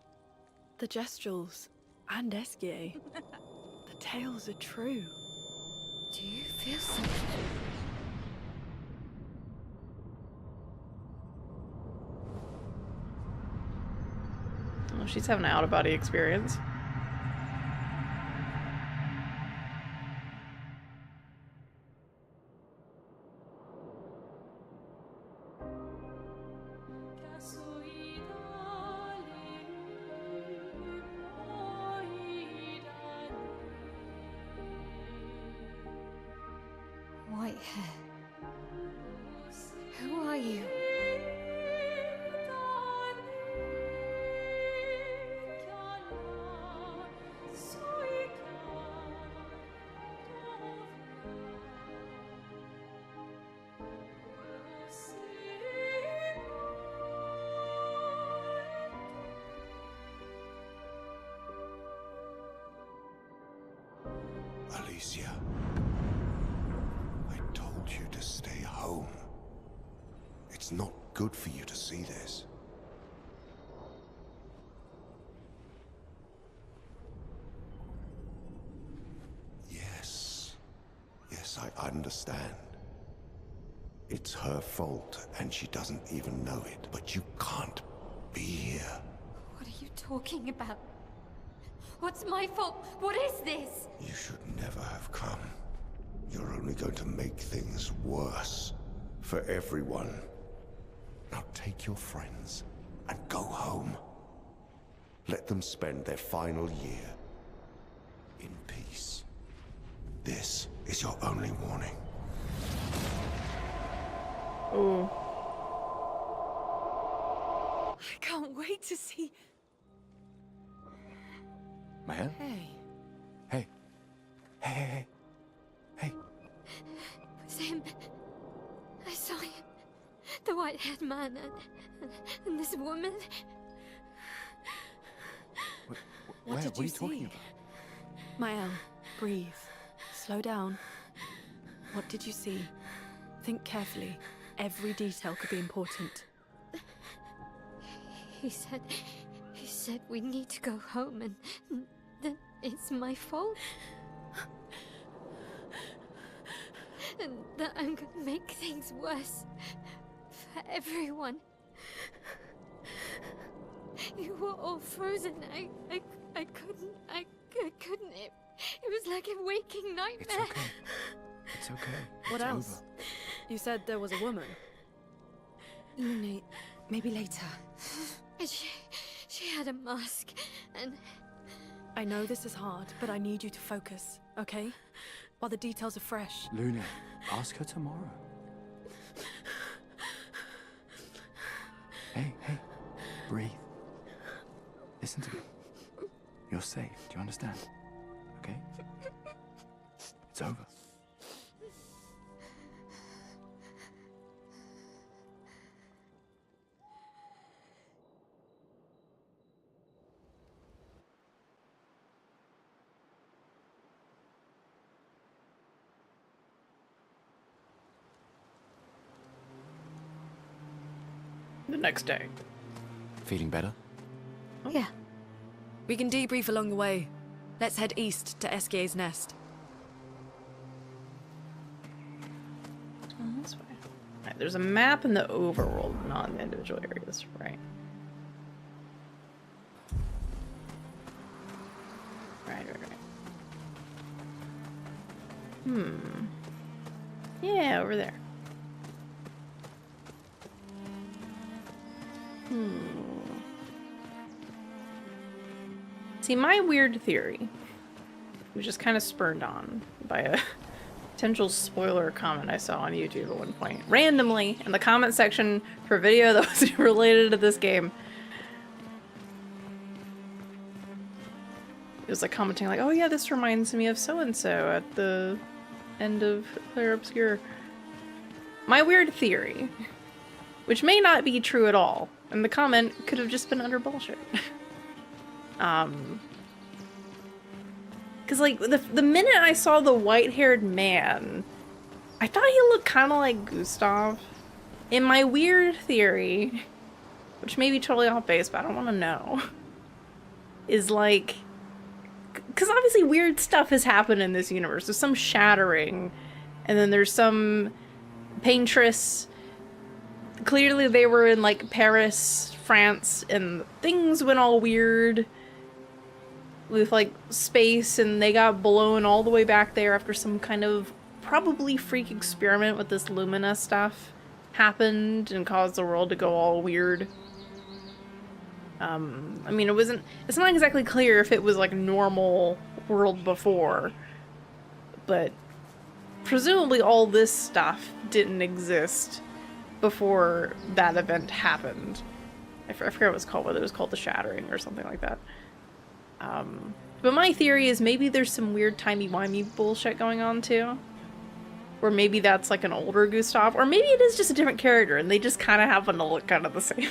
The Jestrels and Eskie. The tales are true. Do you feel something? Oh, she's having an out-of-body experience. White hair. Who are you? Alicia. I told you to stay home. It's not good for you to see this. Yes, I understand. It's her fault, and she doesn't even know it. But you can't be here. What are you talking about? What's my fault? What is this? You should never have come. You're only going to make things worse for everyone. Now take your friends and go home. Let them spend their final year in peace. This is your only warning. Ooh. I can't wait to see... Maya? Hey. Hey. Hey. It was him. I saw him. The white-haired man and this woman. What are you talking about? Mael, breathe. Slow down. What did you see? Think carefully. Every detail could be important. He said we need to go home and that it's my fault. And that I'm gonna make things worse for everyone. You were all frozen. I couldn't. It was like a waking nightmare. It's okay. It's okay. What It's else? over. You said there was a woman. Nate, maybe later. And she had a mask and... I know this is hard, but I need you to focus, okay? While the details are fresh. Luna, ask her tomorrow. Hey, breathe. Listen to me. You're safe. Do you understand? Okay? It's over. The next day. Feeling better? Yeah. We can debrief along the way. Let's head east to Eskier's nest. Oh, this way. Right, there's a map in the overworld, not in the individual areas, right? Right. Yeah, over there. See, my weird theory was just kind of spurned on by a potential spoiler comment I saw on YouTube at one point. Randomly, in the comment section for a video that was related to this game. It was like commenting like, oh yeah, this reminds me of so-and-so at the end of Clair Obscur. My weird theory, which may not be true at all, and the comment could have just been utter bullshit. Cause like the minute I saw the white-haired man, I thought he looked kind of like Gustav. In my weird theory, which may be totally off base, but I don't want to know, is like, cause obviously weird stuff has happened in this universe. There's some shattering, and then there's some paintress. Clearly they were in like Paris, France, and things went all weird with like space, and they got blown all the way back there after some kind of probably freak experiment with this Lumina stuff happened and caused the world to go all weird. I mean, it's not exactly clear if it was like normal world before, but presumably all this stuff didn't exist before that event happened. I forget what it was called, whether it was called the Shattering or something like that. But my theory is maybe there's some weird timey-wimey bullshit going on too. Or maybe that's like an older Gustav, or maybe it is just a different character and they just kind of happen to look kind of the same.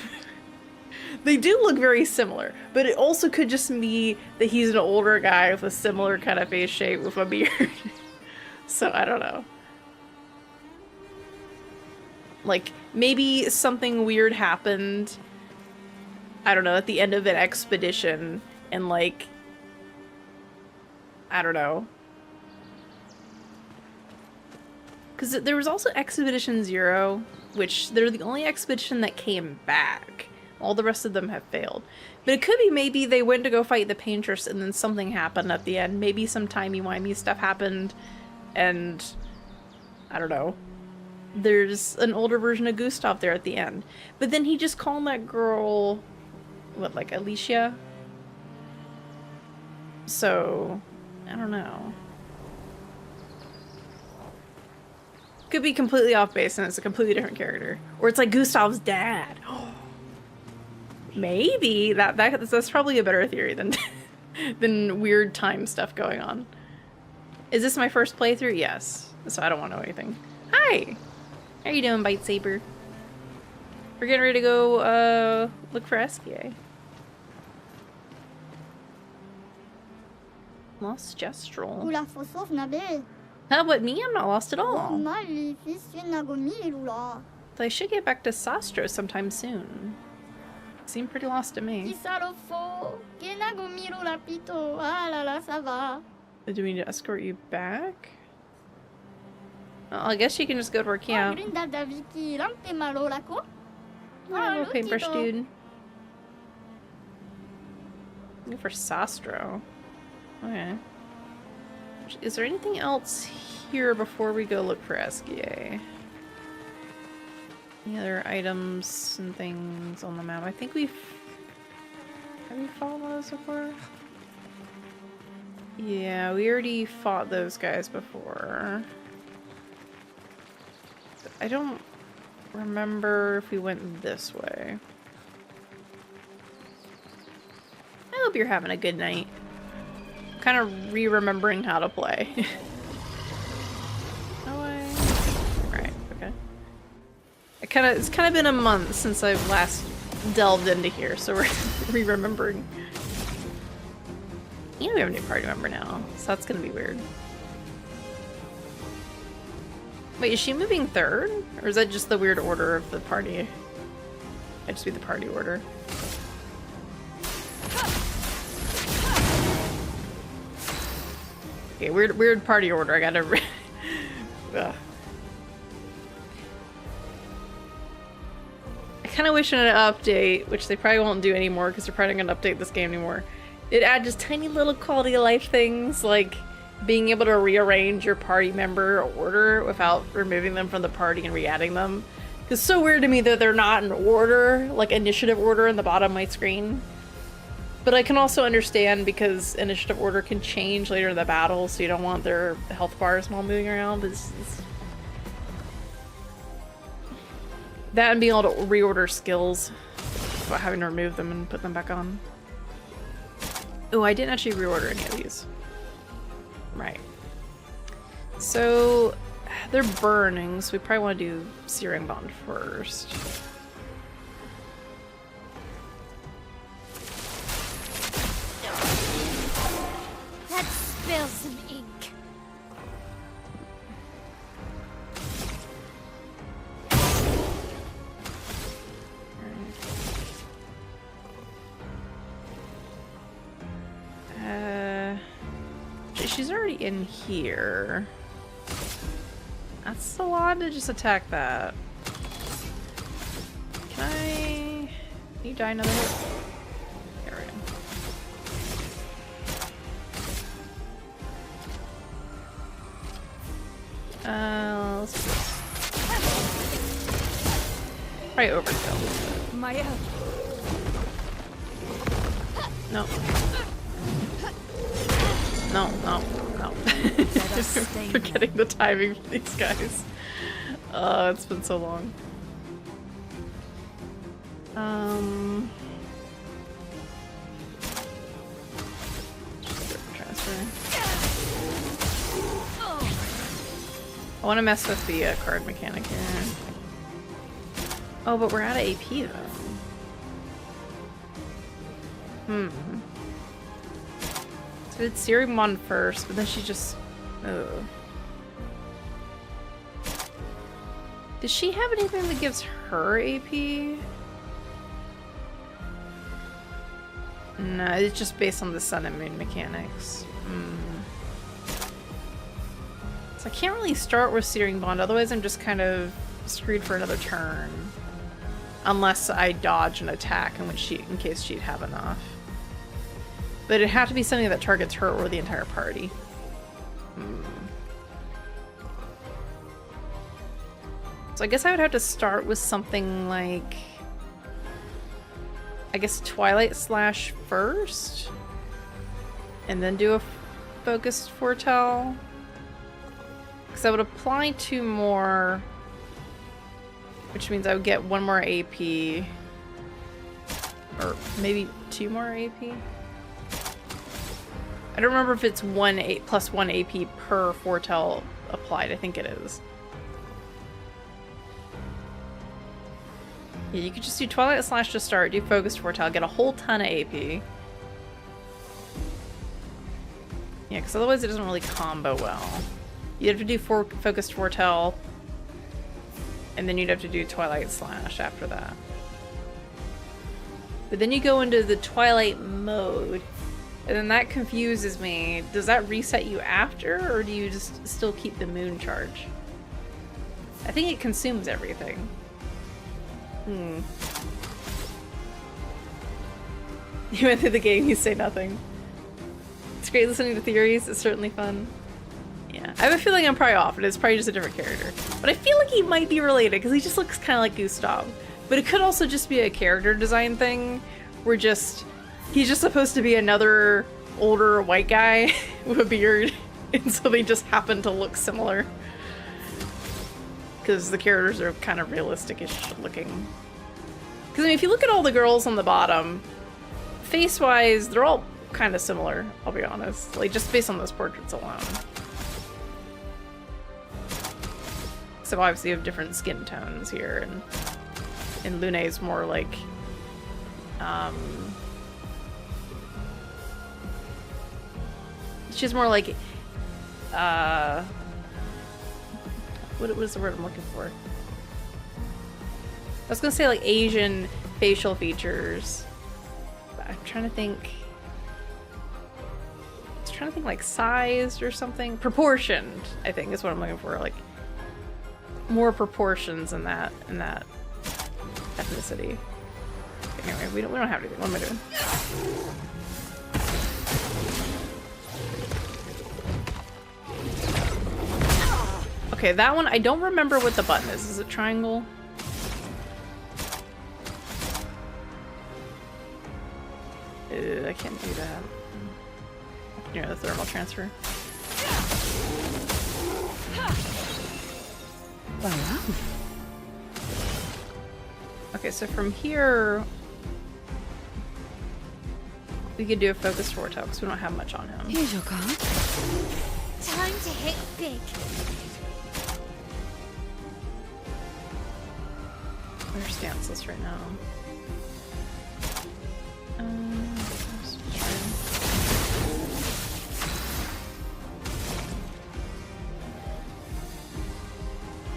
They do look very similar, but it also could just be that he's an older guy with a similar kind of face shape with a beard. So I don't know. Like, maybe something weird happened, I don't know, at the end of an expedition, and like, I don't know. Because there was also Expedition Zero, which they're the only expedition that came back. All the rest of them have failed. But it could be maybe they went to go fight the Painters and then something happened at the end. Maybe some timey-wimey stuff happened and I don't know. There's an older version of Gustav there at the end. But then he just called that girl, what, like Alicia? So, I don't know. Could be completely off base and it's a completely different character. Or it's like Gustav's dad. Maybe that's probably a better theory than than weird time stuff going on. Is this my first playthrough? Yes. So I don't want to know anything. Hi! How you doing, Bite Saber? We're getting ready to go look for SPA. Lost Gestrel. How about me? I'm not lost at all. So I should get back to Sastro sometime soon. Seem pretty lost to me. Do we need to escort you back? Well, I guess you can just go to our camp. Little paintbrush dude. Looking for Sastro. Okay. Is there anything else here before we go look for SGA? Any other items and things on the map? I think have we fought those before? Yeah, we already fought those guys before. I don't remember if we went this way. I hope you're having a good night. Kind of re-remembering how to play. No way. Right, okay. It's kind of been a month since I've last delved into here, so we're re-remembering. Yeah, we have a new party member now, so that's gonna be weird. Wait, is she moving third? Or is that just the weird order of the party? Might just be the party order. Okay, weird party order. I gotta. I kind of wish in an update, which they probably won't do anymore because they're probably not gonna update this game anymore. It add just tiny little quality of life things like being able to rearrange your party member order without removing them from the party and re-adding them. It's so weird to me that they're not in order, like initiative order in the bottom of my screen. But I can also understand because initiative order can change later in the battle, so you don't want their health bars while moving around. That and being able to reorder skills without having to remove them and put them back on. Oh, I didn't actually reorder any of these. Right. So, they're burning, so we probably want to do Searing Bond first. Let's spill some ink. She's already in here. That's a lot to just attack that. Can you die another hit? There we go. Let's do this. Probably overkill. Maya. No. No. Forgetting the timing for these guys. It's been so long. Just transfer. I want to mess with the card mechanic here. Oh, but we're out of AP though. So it's Searing Bond first, but then she just... Ugh. Does she have anything that gives her AP? No, it's just based on the sun and moon mechanics. So I can't really start with Searing Bond, otherwise I'm just kind of screwed for another turn. Unless I dodge an attack in case she'd have enough. But it'd have to be something that targets her or the entire party. So I guess I would have to start with something like... I guess Twilight Slash first? And then do a Focused Foretell? Because I would apply 2 more... Which means I would get 1 more AP. Or maybe 2 more AP? I don't remember if it's plus 1 AP per foretell applied. I think it is. Yeah, you could just do Twilight Slash to start, do Focused Foretell, get a whole ton of AP. Yeah, because otherwise it doesn't really combo well. You'd have to do Focused Foretell, and then you'd have to do Twilight Slash after that. But then you go into the Twilight mode, and then that confuses me. Does that reset you after, or do you just still keep the moon charge? I think it consumes everything. You went through the game, you say nothing. It's great listening to theories, it's certainly fun. Yeah, I have a feeling I'm probably off, and it's probably just a different character. But I feel like he might be related, because he just looks kind of like Gustav. But it could also just be a character design thing, where he's just supposed to be another older white guy with a beard, and so they just happen to look similar. Because the characters are kind of realistic-ish looking. Because, I mean, if you look at all the girls on the bottom, face-wise, they're all kind of similar, I'll be honest. Like, just based on those portraits alone. So obviously you have different skin tones here, and Lune's more like, she's more like, what was the word I'm looking for? I was gonna say like Asian facial features. But I'm trying to think. I was trying to think like sized or something. Proportioned, I think is what I'm looking for. Like more proportions in that ethnicity. Anyway, we don't have anything. What am I doing? Okay, that one, I don't remember what the button is. Is it triangle? I can't do that. Near the thermal transfer. Wow. Okay, so from here, we could do a focused foretell because we don't have much on him. Here's your card. Time to hit big. Where's stanceless right now?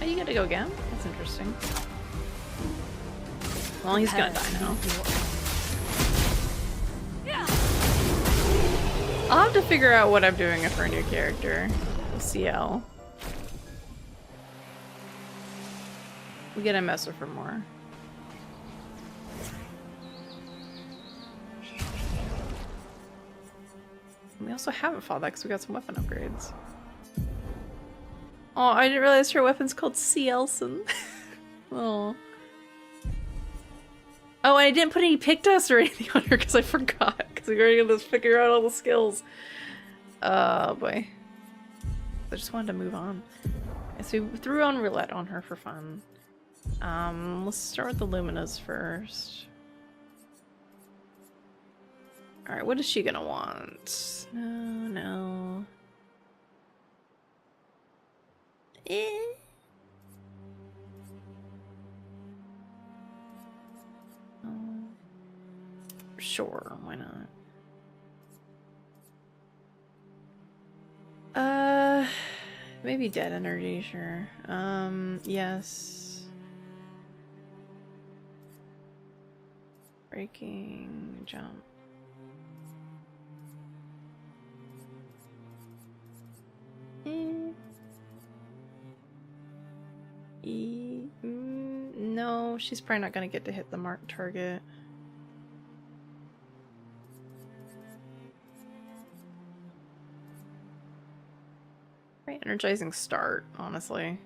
Oh, you gotta go again? That's interesting. Well, he's gonna die now. I'll have to figure out what I'm doing for a new character. CL. We gotta mess with her more. We also haven't fought that because we got some weapon upgrades. Oh, I didn't realize her weapon's called Cielson. Oh. Oh, and I didn't put any pick dust or anything on her because I forgot. Because we were going to figure out all the skills. Oh boy. I just wanted to move on. And so we threw on roulette on her for fun. Let's start with the Luminas first. Alright, what is she gonna want? No. Sure, why not? Maybe dead energy, sure. Yes. Breaking, jump. No, she's probably not gonna get to hit the marked target. Very energizing start, honestly.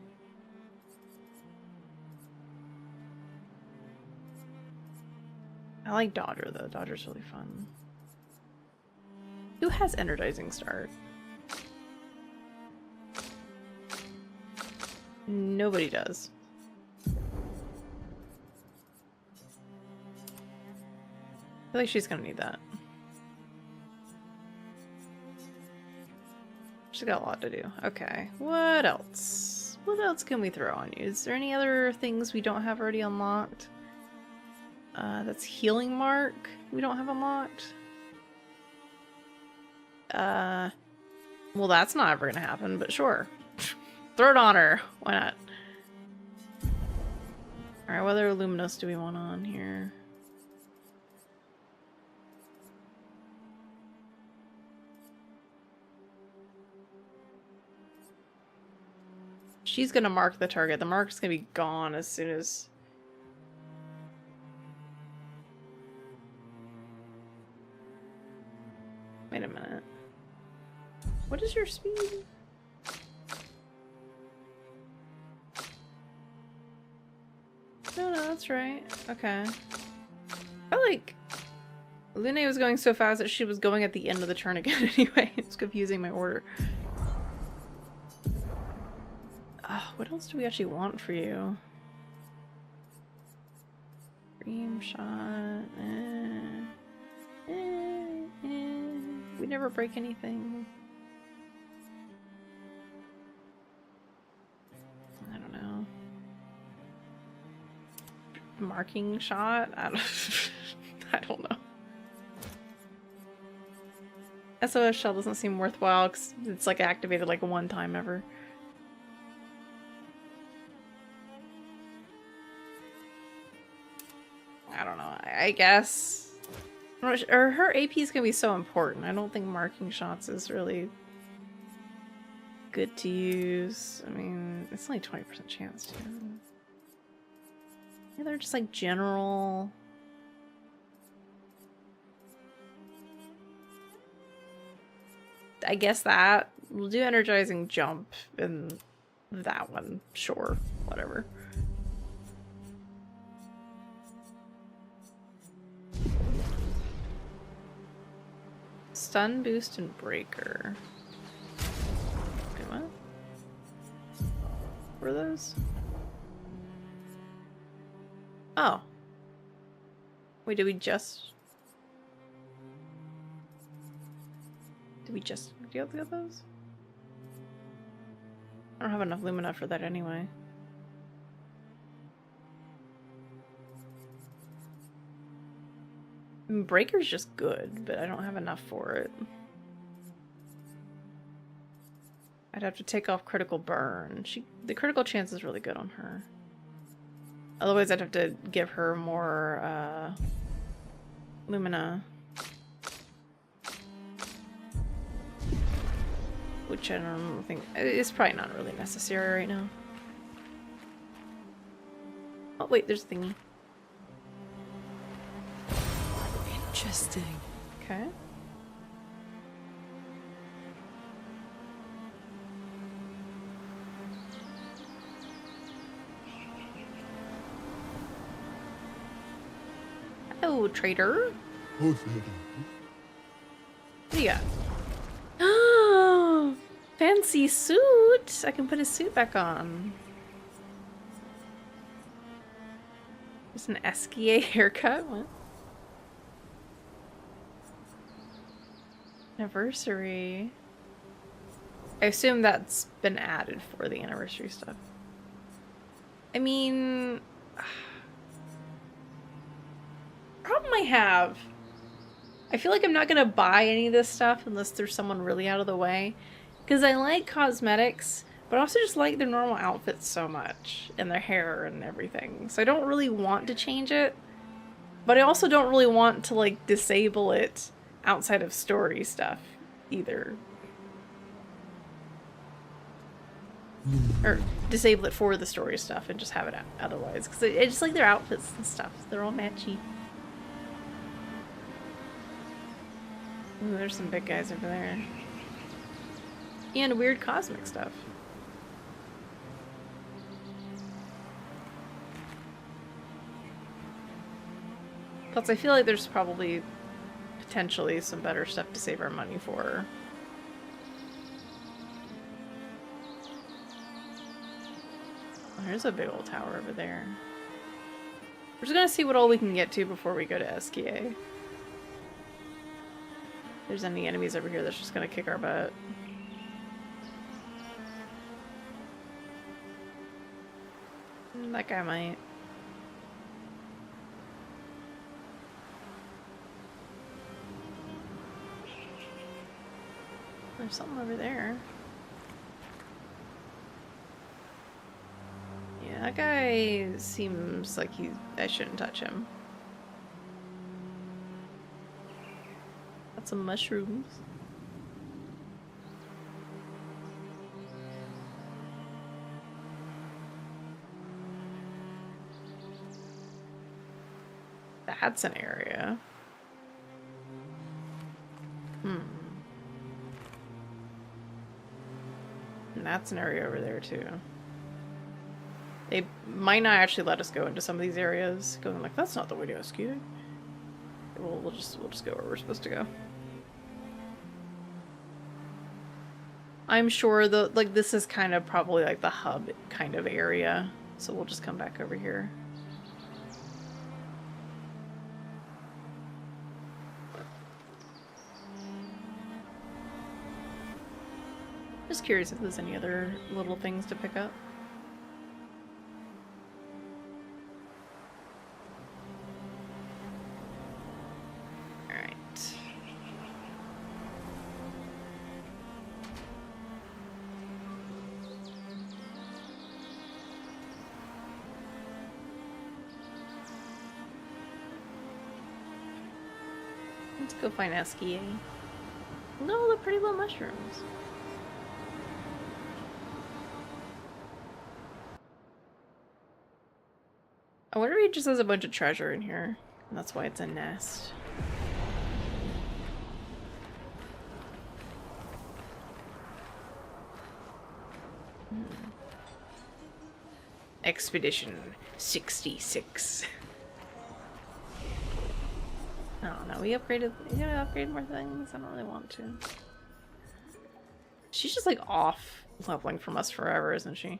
I like Dodger though. Dodger's really fun. Who has energizing start? Nobody does. I feel like she's gonna need that. She's got a lot to do. Okay, what else? What else can we throw on you? Is there any other things we don't have already unlocked? That's healing mark we don't have unlocked. Well, that's not ever gonna happen, but sure. Throw it on her. Why not? Alright, what other Luminous do we want on here? She's gonna mark the target. The mark's gonna be gone as soon as... Wait a minute. What is your speed? No, that's right. Okay. I felt like Lune was going so fast that she was going at the end of the turn again anyway. It's confusing my order. What else do we actually want for you? Dream shot. We never break anything. I don't know. Marking shot? I don't know. SOS shell doesn't seem worthwhile because it's like activated like one time ever. I don't know. I guess. Or her AP is gonna be so important. I don't think marking shots is really good to use. I mean, it's only 20% chance too. Yeah, they're just like general. I guess that. We'll do energizing jump in that one. Sure. Whatever. Stun, boost, and breaker. Wait, what? What were those? Oh. Wait, did we just get those? I don't have enough Lumina for that anyway. Breaker's just good, but I don't have enough for it. I'd have to take off critical burn. The critical chance is really good on her. Otherwise, I'd have to give her more Lumina. Which I don't think... It's probably not really necessary right now. Oh, wait, there's a thingy. Interesting. Okay. Hello, trader. What do you got? Oh, fancy suit. I can put his suit back on. Just an Esquier haircut. What? Anniversary. I assume that's been added for the anniversary stuff. I mean, problem I have I feel like I'm not gonna buy any of this stuff unless there's someone really out of the way. Because I like cosmetics, but I also just like their normal outfits so much. And their hair and everything. So I don't really want to change it. But I also don't really want to, like, disable it outside of story stuff either. Or disable it for the story stuff and just have it otherwise. Because I just like their outfits and stuff. They're all matchy. Ooh, there's some big guys over there. And weird cosmic stuff. Plus, I feel like there's probably potentially some better stuff to save our money for. Oh, there's a big old tower over there. We're just gonna see what all we can get to before we go to SKA. If there's any enemies over here that's just gonna kick our butt. That guy might. There's something over there. Yeah, that guy seems like I shouldn't touch him. Got some mushrooms. That's an area. And that's an area over there too. They might not actually let us go into some of these areas. Going like, that's not the way to SKA. We'll just go where we're supposed to go. I'm sure this is kind of probably like the hub kind of area. So we'll just come back over here. Just curious if there's any other little things to pick up. Alright. Let's go find SKA. No, the pretty little mushrooms. I wonder if he just has a bunch of treasure in here, and that's why it's a nest. Expedition 66. I don't know, we gotta upgrade more things? I don't really want to. She's just like off leveling from us forever, isn't she?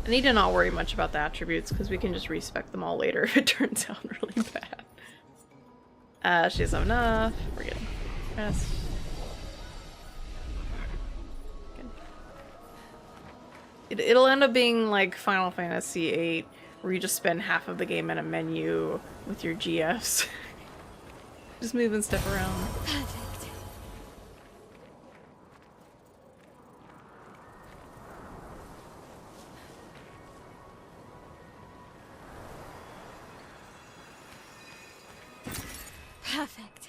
I need to not worry much about the attributes because we can just respec them all later if it turns out really bad. She doesn't have enough. We're good. Rest. Good. It'll end up being like Final Fantasy VIII, where you just spend half of the game in a menu with your GFs. Just moving stuff around. Perfect.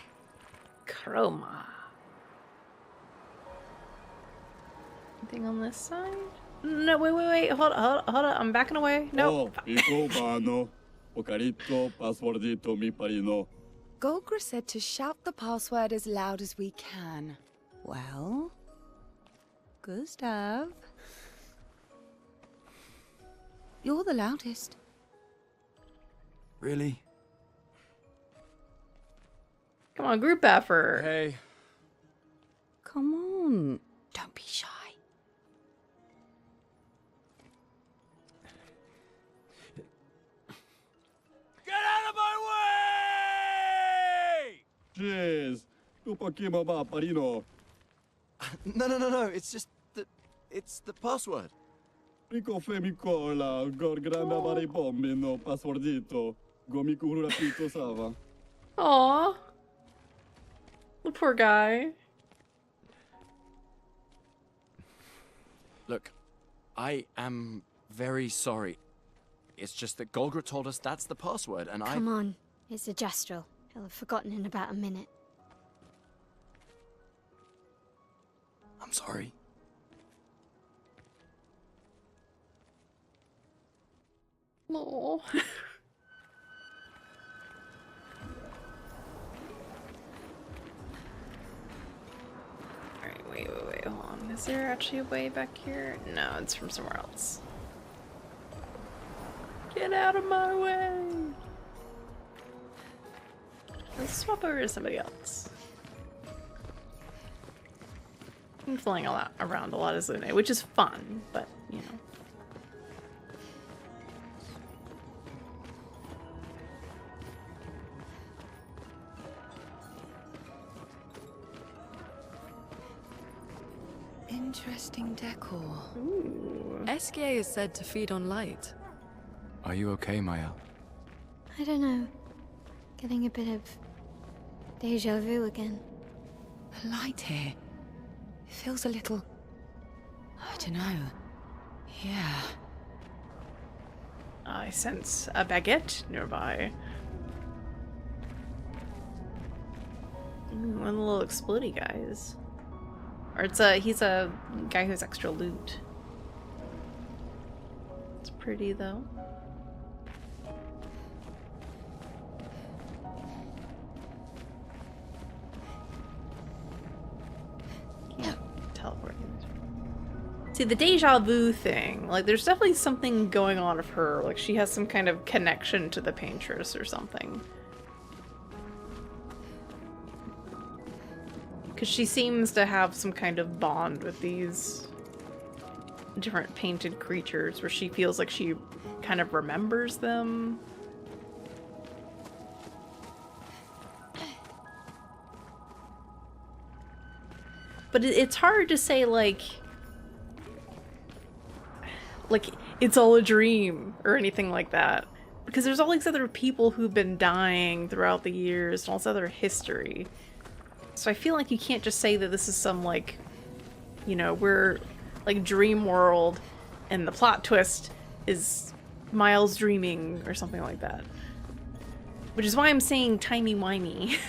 Chroma. Anything on this side? No, wait. Hold on. I'm backing away. No. Golgra said to shout the password as loud as we can. Well, Gustav, you're the loudest. Really? Come on, group effort. Hey. Come on. Don't be shy. Get out of my way! No. It's just that it's the password. Rico Femicola, Gorgrana Varibombino, Passwordito, Gomikura Pito Sava. Aw. The poor guy. Look, I am very sorry. It's just that Golgra told us that's the password, and Come on, it's a Gestrel. He'll have forgotten in about a minute. I'm sorry. Oh. Alright, wait, hold on. Is there actually a way back here? No, it's from somewhere else. Get out of my way! Let's swap over to somebody else. I'm flying around a lot as Lune, which is fun, but, you know. Interesting decor. Ooh. SK is said to feed on light. Are you okay, Mael? I don't know. Getting a bit of deja vu again. The light here. It feels a little... I don't know. Yeah. I sense a baguette nearby. Ooh, one of the little explodey guys. Or he's a guy who has extra loot. It's pretty though. Can't teleport. See, the deja vu thing, like there's definitely something going on of her. Like she has some kind of connection to the paintress or something. Because she seems to have some kind of bond with these different painted creatures where she feels like she kind of remembers them. But it's hard to say like it's all a dream or anything like that. Because there's all these other people who've been dying throughout the years and all this other history. So I feel like you can't just say that this is some, like, you know, we're, like, dream world, and the plot twist is Miles dreaming, or something like that. Which is why I'm saying timey-wimey.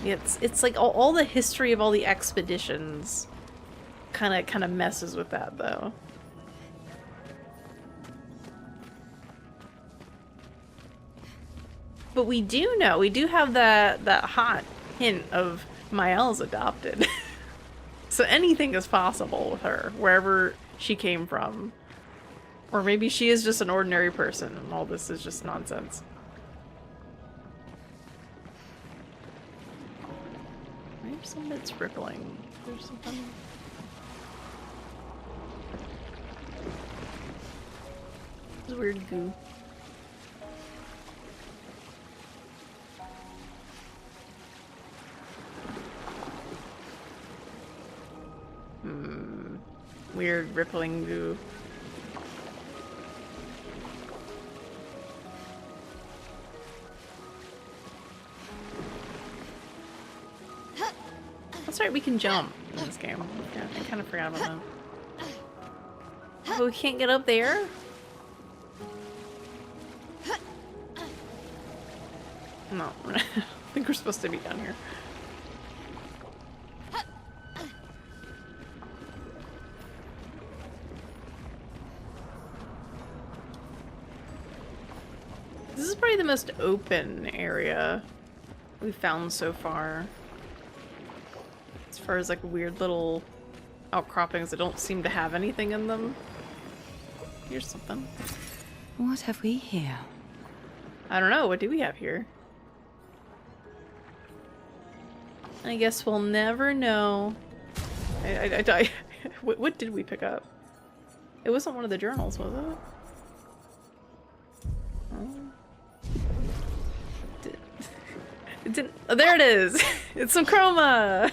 It's like all the history of all the expeditions kind of messes with that, though. But we do know, we do have that hot hint of Mael's adopted. So anything is possible with her, wherever she came from. Or maybe she is just an ordinary person and all this is just nonsense. Maybe some of it's rippling. There's something. This weird goo. Weird rippling goo. That's right, we can jump in this game. Yeah, I kind of forgot about that. Oh, we can't get up there? No, I think we're supposed to be down here. This is probably the most open area we've found so far. As far as like weird little outcroppings that don't seem to have anything in them. Here's something. What have we here? I don't know, what do we have here? I guess we'll never know. What did we pick up? It wasn't one of the journals, was it? It didn't. Oh, there it is! It's some chroma!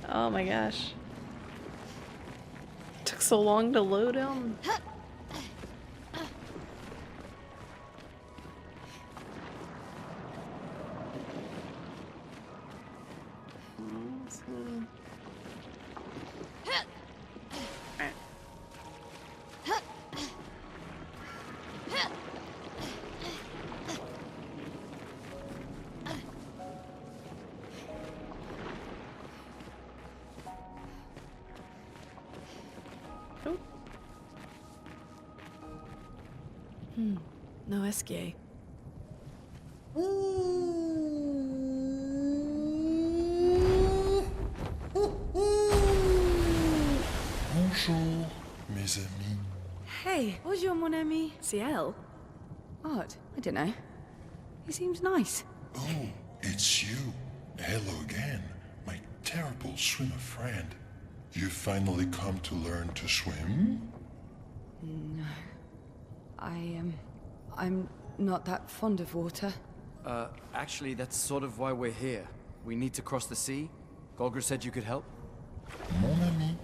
Oh my gosh. It took so long to load him. No Esquier. Bonjour, mes amis. Hey, bonjour mon ami. Ciel? What? I don't know. He seems nice. Oh, it's you. Hello again, my terrible swimmer friend. You finally come to learn to swim? No. I'm not that fond of water. Actually, that's sort of why we're here. We need to cross the sea. Golger said you could help. Mon ami,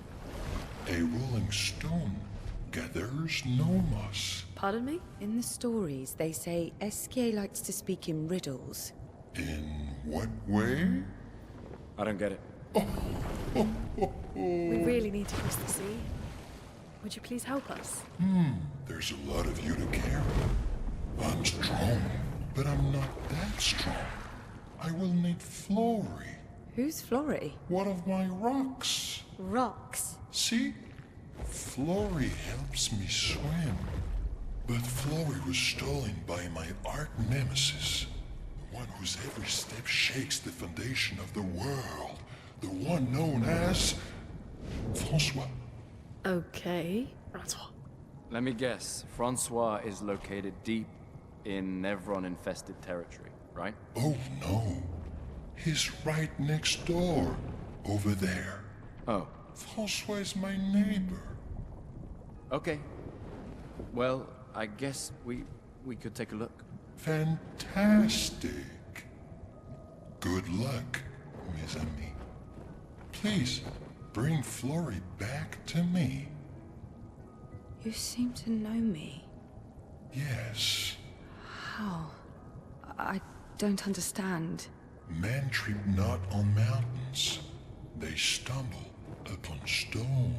a rolling stone gathers no moss. Pardon me? In the stories, they say Esquier likes to speak in riddles. In what way? I don't get it. We really need to cross the sea. Would you please help us? There's a lot of you to carry. I'm strong, but I'm not that strong. I will need Flory, Who's Flory? one of my rocks. Rocks. See? Flory helps me swim. But Flory was stolen by my arch nemesis. The one whose every step shakes the foundation of the world. The one known as... Francois. Okay. Let me guess. Francois is located deep in Nevron-infested territory, right? Oh no. He's right next door. Over there. Oh. Francois is my neighbor. Okay. Well, I guess we could take a look. Fantastic. Good luck, mes amis. Please, bring Flory back to me. You seem to know me. Yes. How? I don't understand. Men trip not on mountains. They stumble upon stones.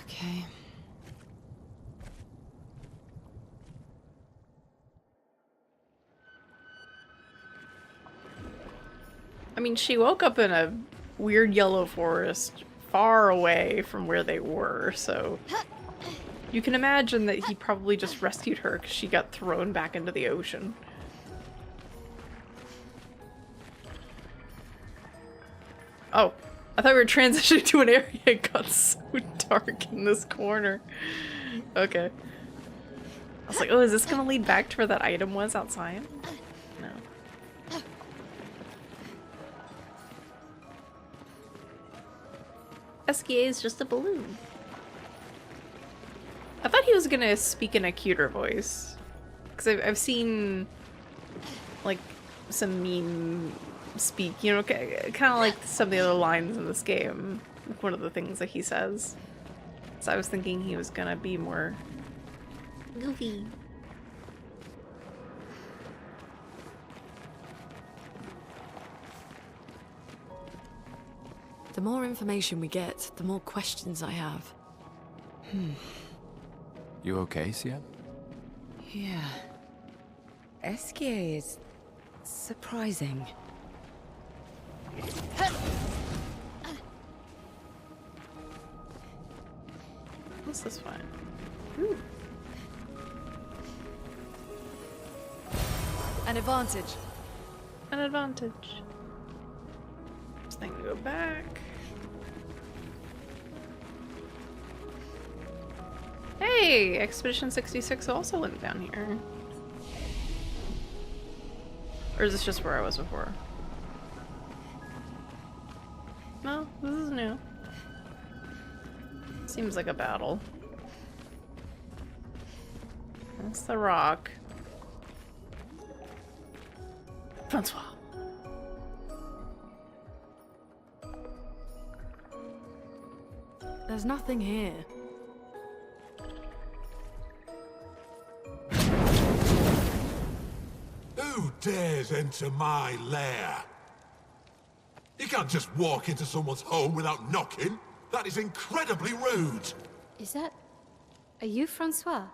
Okay. I mean, she woke up in a weird yellow forest far away from where they were, so you can imagine that he probably just rescued her because she got thrown back into the ocean. Oh, I thought we were transitioning to an area. It got so dark in this corner. Okay. I was like, oh, is this gonna lead back to where that item was outside? No. Esquier is just a balloon. I thought he was gonna speak in a cuter voice. Because I've seen, like, some meme speak, you know, kind of like some of the other lines in this game. Like one of the things that he says. So I was thinking he was gonna be more goofy. The more information we get, the more questions I have. You okay, Sia? Yeah. Esquier is surprising. What's this one? Ooh. An advantage. An advantage. This thing to go back. Hey! Expedition 66 also went down here. Or is this just where I was before? No, this is new. Seems like a battle. That's the rock. Francois. There's nothing here. Who dares enter my lair? You can't just walk into someone's home without knocking. That is incredibly rude. Is that... Are you Francois?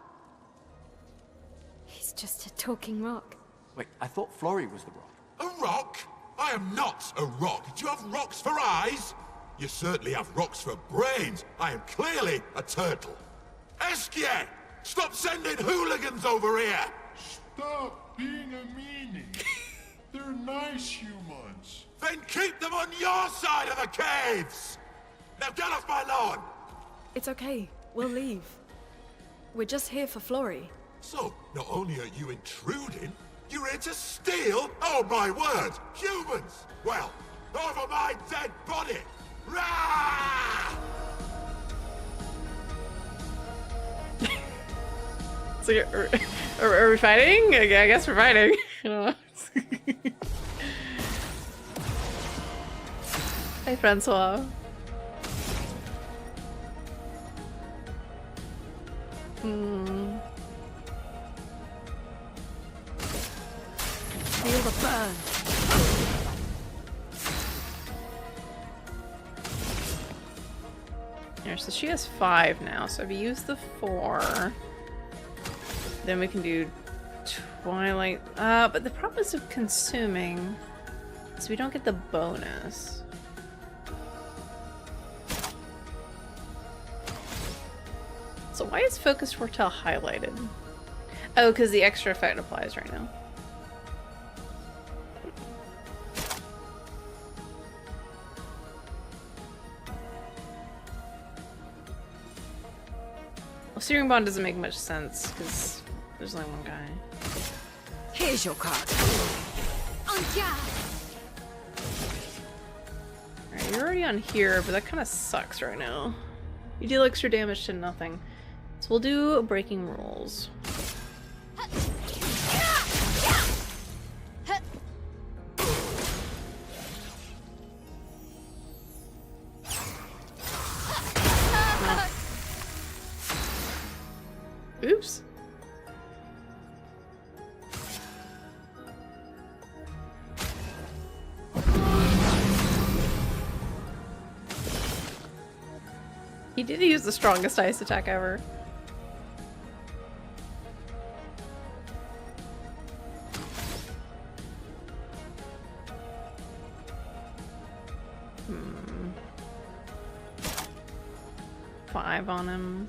He's just a talking rock. Wait, I thought Florrie was the rock. A rock? I am not a rock. Do you have rocks for eyes? You certainly have rocks for brains. I am clearly a turtle. Esquier! Stop sending hooligans over here! Stop being a meanie. They're nice humans. Then keep them on your side of the caves! Now get off my lawn! It's okay. We'll leave. We're just here for Florrie. So, not only are you intruding, you're here to steal? Oh my word! Humans! Well, over my dead body! Rah! So, are we fighting? I guess we're fighting. I don't know. Hi, Francois. Feel the burn. Here, so she has 5 now, so if you use the 4, then we can do Twilight. But the problem is with consuming, so we don't get the bonus. So why is Focus Foretell highlighted? Oh, because the extra effect applies right now. Well, Searing Bond doesn't make much sense because there's only one guy. Here's your card. Alright, you're already on here, but that kind of sucks right now. You deal extra damage to nothing. So we'll do Breaking Rules. Oops. He did use the strongest ice attack ever. Hmm. 5 on him.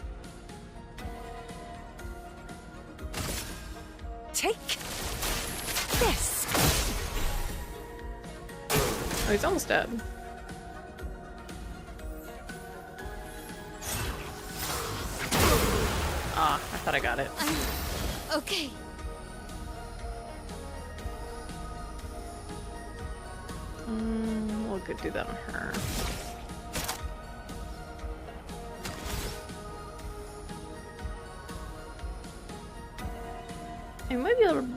Take this. Oh, he's almost dead. Ah, I thought I got it. Okay. We'll go do that on her. I might be able to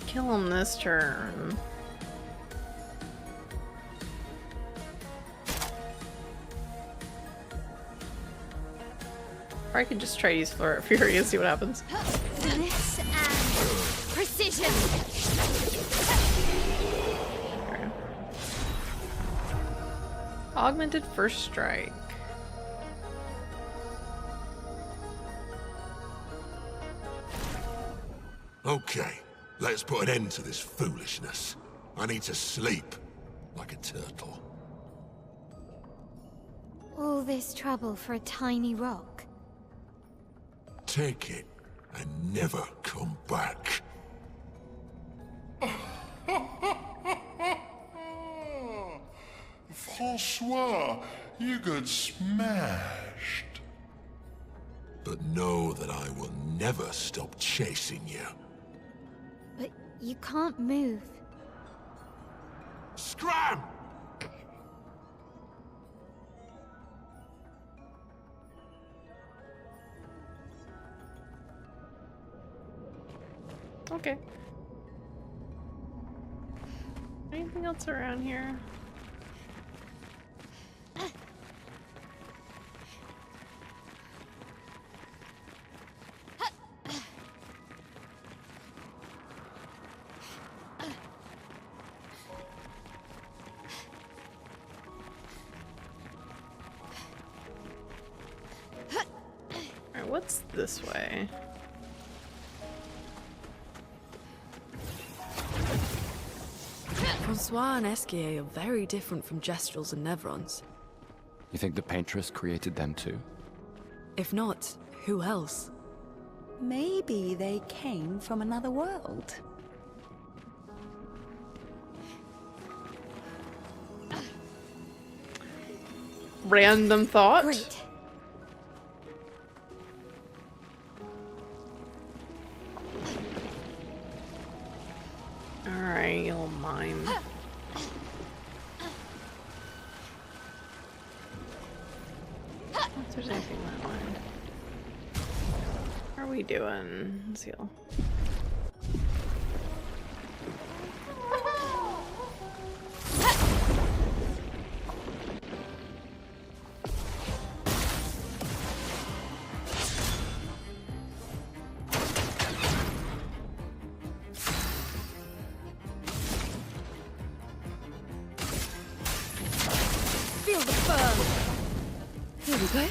kill him this turn. Or I could just try to use Fury and see what happens. This and precision. Okay. Augmented First Strike. Okay, let's put an end to this foolishness. I need to sleep like a turtle. All this trouble for a tiny rock. Take it and never come back. Francois, you got smashed. But know that I will never stop chasing you. But you can't move. Scram! Okay. Anything else around here? Alright, what's this way? Francois and Esquier are very different from Gestrels and Nevrons. You think the Paintress created them too? If not, who else? Maybe they came from another world. Random thought? Great. Alright, you little mime. If there's anything that way. How are we doing, Seal? Feel the burn! Here we go.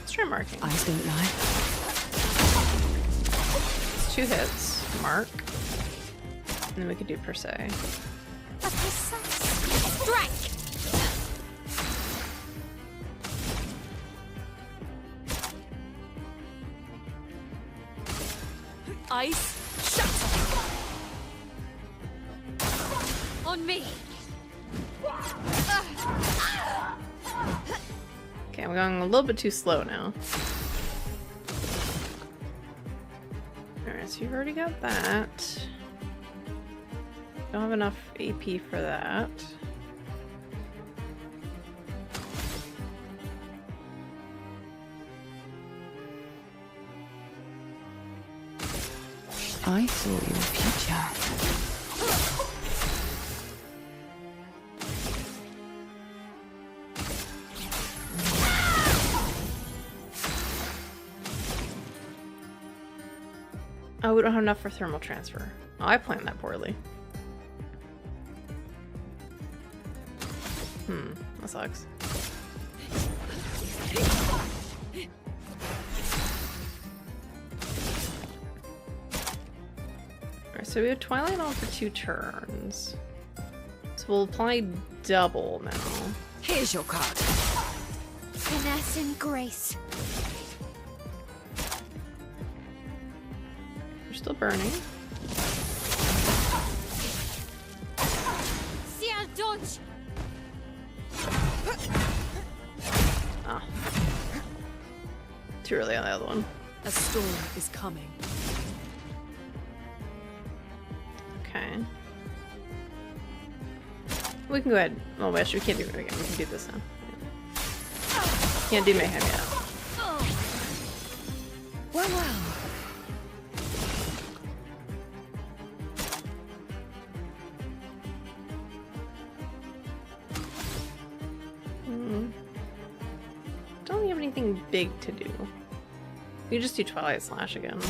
Let's try marking. Eyes don't lie. It's 2 hits. Mark. And then we could do per se. A precise strike. Ice, shatter! On me. Okay, I'm going a little bit too slow now. Alright, so you've already got that. Don't have enough AP for that. I saw your future. Oh, we don't have enough for thermal transfer. Oh, I planned that poorly. That sucks. Alright, so we have Twilight on for 2 turns. So we'll apply double now. Here's your card. Finesse and grace. We're still burning. Seal dodge. Ah. Too early on the other one. A storm is coming. Okay. We can go ahead. Oh, wait, we can't do it again. We can do this now. Can't do mayhem yet. Well, well. Don't have anything big to do. We just do Twilight Slash again.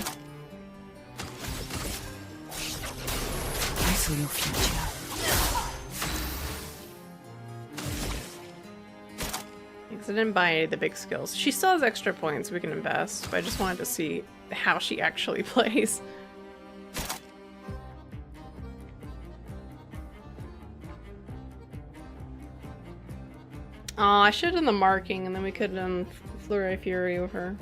I saw your future. Because I didn't buy any of the big skills. She still has extra points we can invest, but I just wanted to see how she actually plays. Oh, I should have done the marking and then we could have done Flurry Fury with her.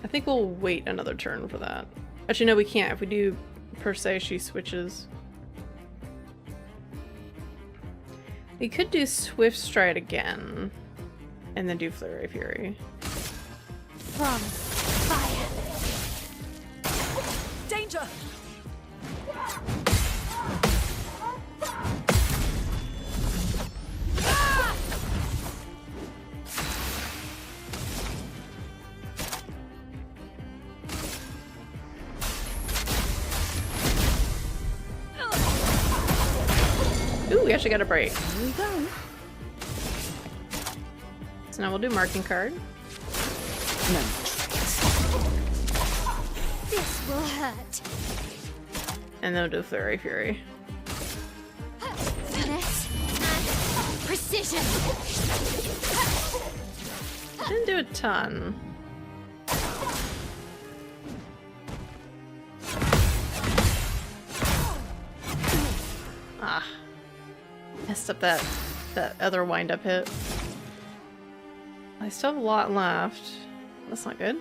I think we'll wait another turn for that. Actually, no, we can't. If we do per se, she switches. We could do Swift Stride again, and then do Flurry Fury. From fire. Danger! Ooh, we actually got a break. Here we go. So now we'll do marking card. No. This will hurt. And then we'll do Flurry Fury. Finesse and precision. Didn't do a ton. Ah. Messed up that other wind-up hit. I still have a lot left. That's not good.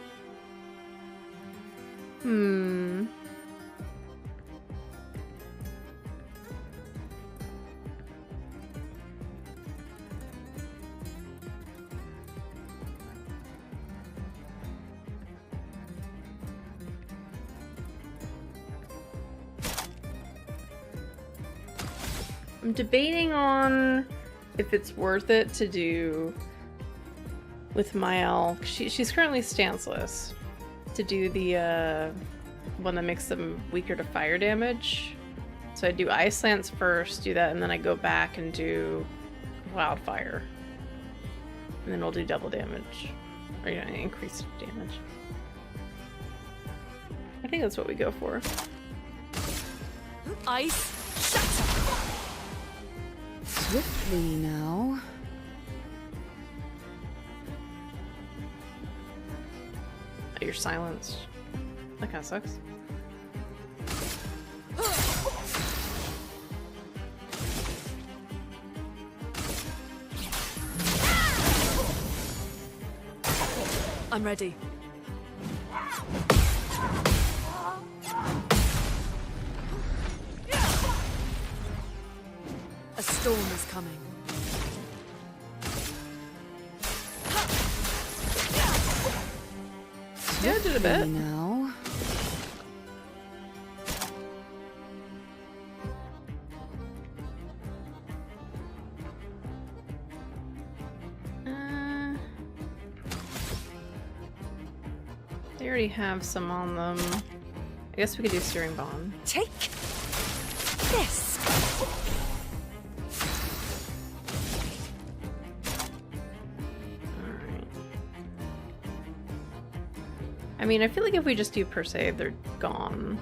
I'm debating on if it's worth it to do with Mael. She's currently stanceless. To do the one that makes them weaker to fire damage. So I do Ice Lance first, do that, and then I go back and do Wildfire. And then we'll do double damage. Or, you know, increased damage. I think that's what we go for. Ice shatter. Swiftly now. Oh, you're silenced. That kind of sucks. I'm ready. A storm is coming. Yeah, I did a bit. Now. They already have some on them. I guess we could do Searing Bond. Take this. I mean, I feel like if we just do per se, they're gone.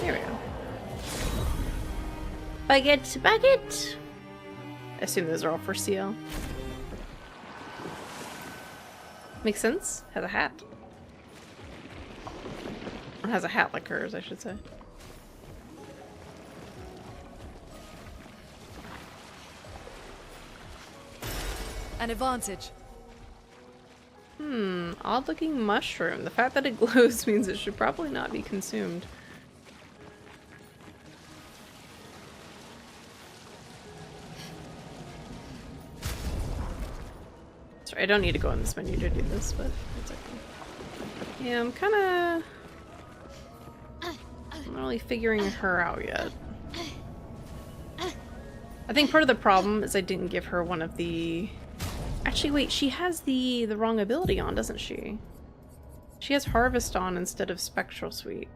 There we go. Baguette, baguette! I assume those are all for CL. Makes sense. Has a hat. Or has a hat like hers, I should say. An advantage. Odd looking mushroom. The fact that it glows means it should probably not be consumed. Sorry, I don't need to go in this menu to do this, but it's okay. Yeah, I'm kinda... I'm not really figuring her out yet. I think part of the problem is I didn't give her one of the... Actually, wait, she has the wrong ability on, doesn't she? She has Harvest on instead of Spectral Suite.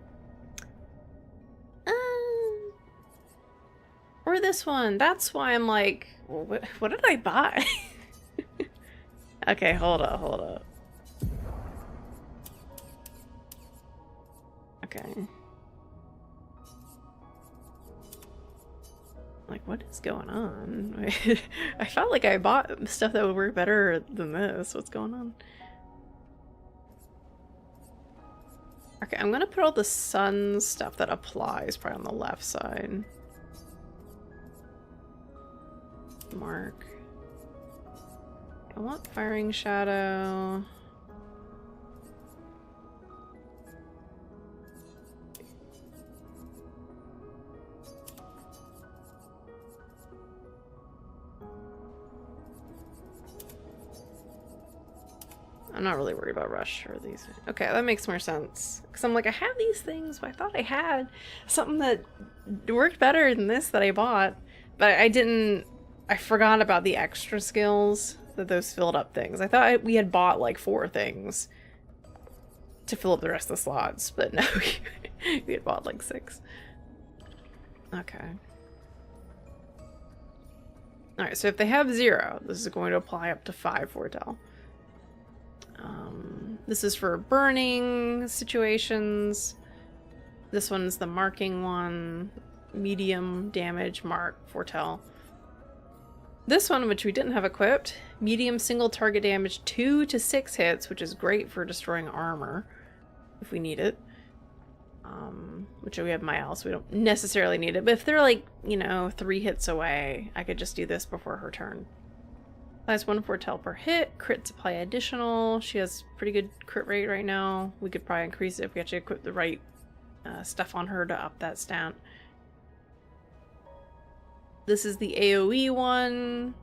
Or this one. That's why I'm like, well, what did I buy? Okay, hold up. Okay. Like, what is going on? I felt like I bought stuff that would work better than this. What's going on? Okay, I'm gonna put all the sun stuff that applies probably on the left side. Mark. I want Firing Shadow. I'm not really worried about Rush or these. Okay, that makes more sense. Because I'm like, I have these things, but I thought I had something that worked better than this that I bought. But I didn't... I forgot about the extra skills that those filled up things. I thought we had bought like 4 things. to fill up the rest of the slots, but no, we had bought like 6. Okay. Alright, so if they have 0, this is going to apply up to 5 foretell. This is for burning situations. This one's the marking one. Medium damage, mark, foretell. This one, which we didn't have equipped, medium single target damage 2 to 6 hits, which is great for destroying armor if we need it. Which we have Mael, so we don't necessarily need it. But if they're like, you know, 3 hits away, I could just do this before her turn. Applies 1 foretell per hit. Crits apply additional. She has pretty good crit rate right now. We could probably increase it if we actually equip the right stuff on her to up that stat. This is the AoE one.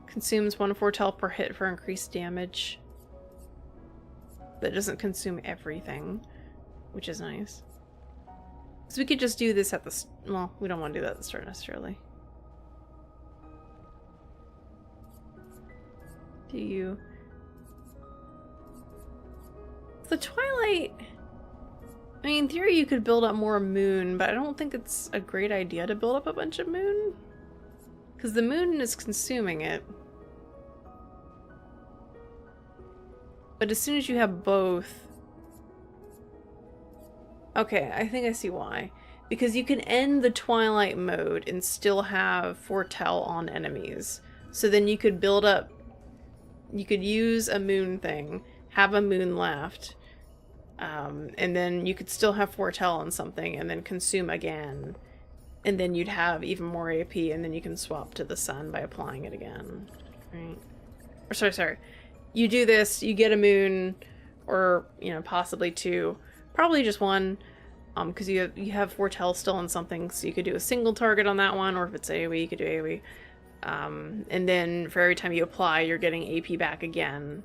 Consumes 1 foretell per hit for increased damage. That doesn't consume everything, which is nice. So we could just do this at the... well, we don't want to do that at the start necessarily. Do you... The Twilight... I mean, in theory you could build up more moon, but I don't think it's a great idea to build up a bunch of moon. Because the moon is consuming it. But as soon as you have both... Okay, I think I see why. Because you can end the Twilight mode and still have foretell on enemies. So then you could build up... You could use a moon thing, have a moon left, and then you could still have foretell on something and then consume again. And then you'd have even more AP, and then you can swap to the sun by applying it again. Right? Or sorry. You do this, you get a moon, or, you know, possibly 2. Probably just 1, because you have foretell still on something, so you could do a single target on that one, or if it's AoE, you could do AoE. And then for every time you apply, you're getting AP back again.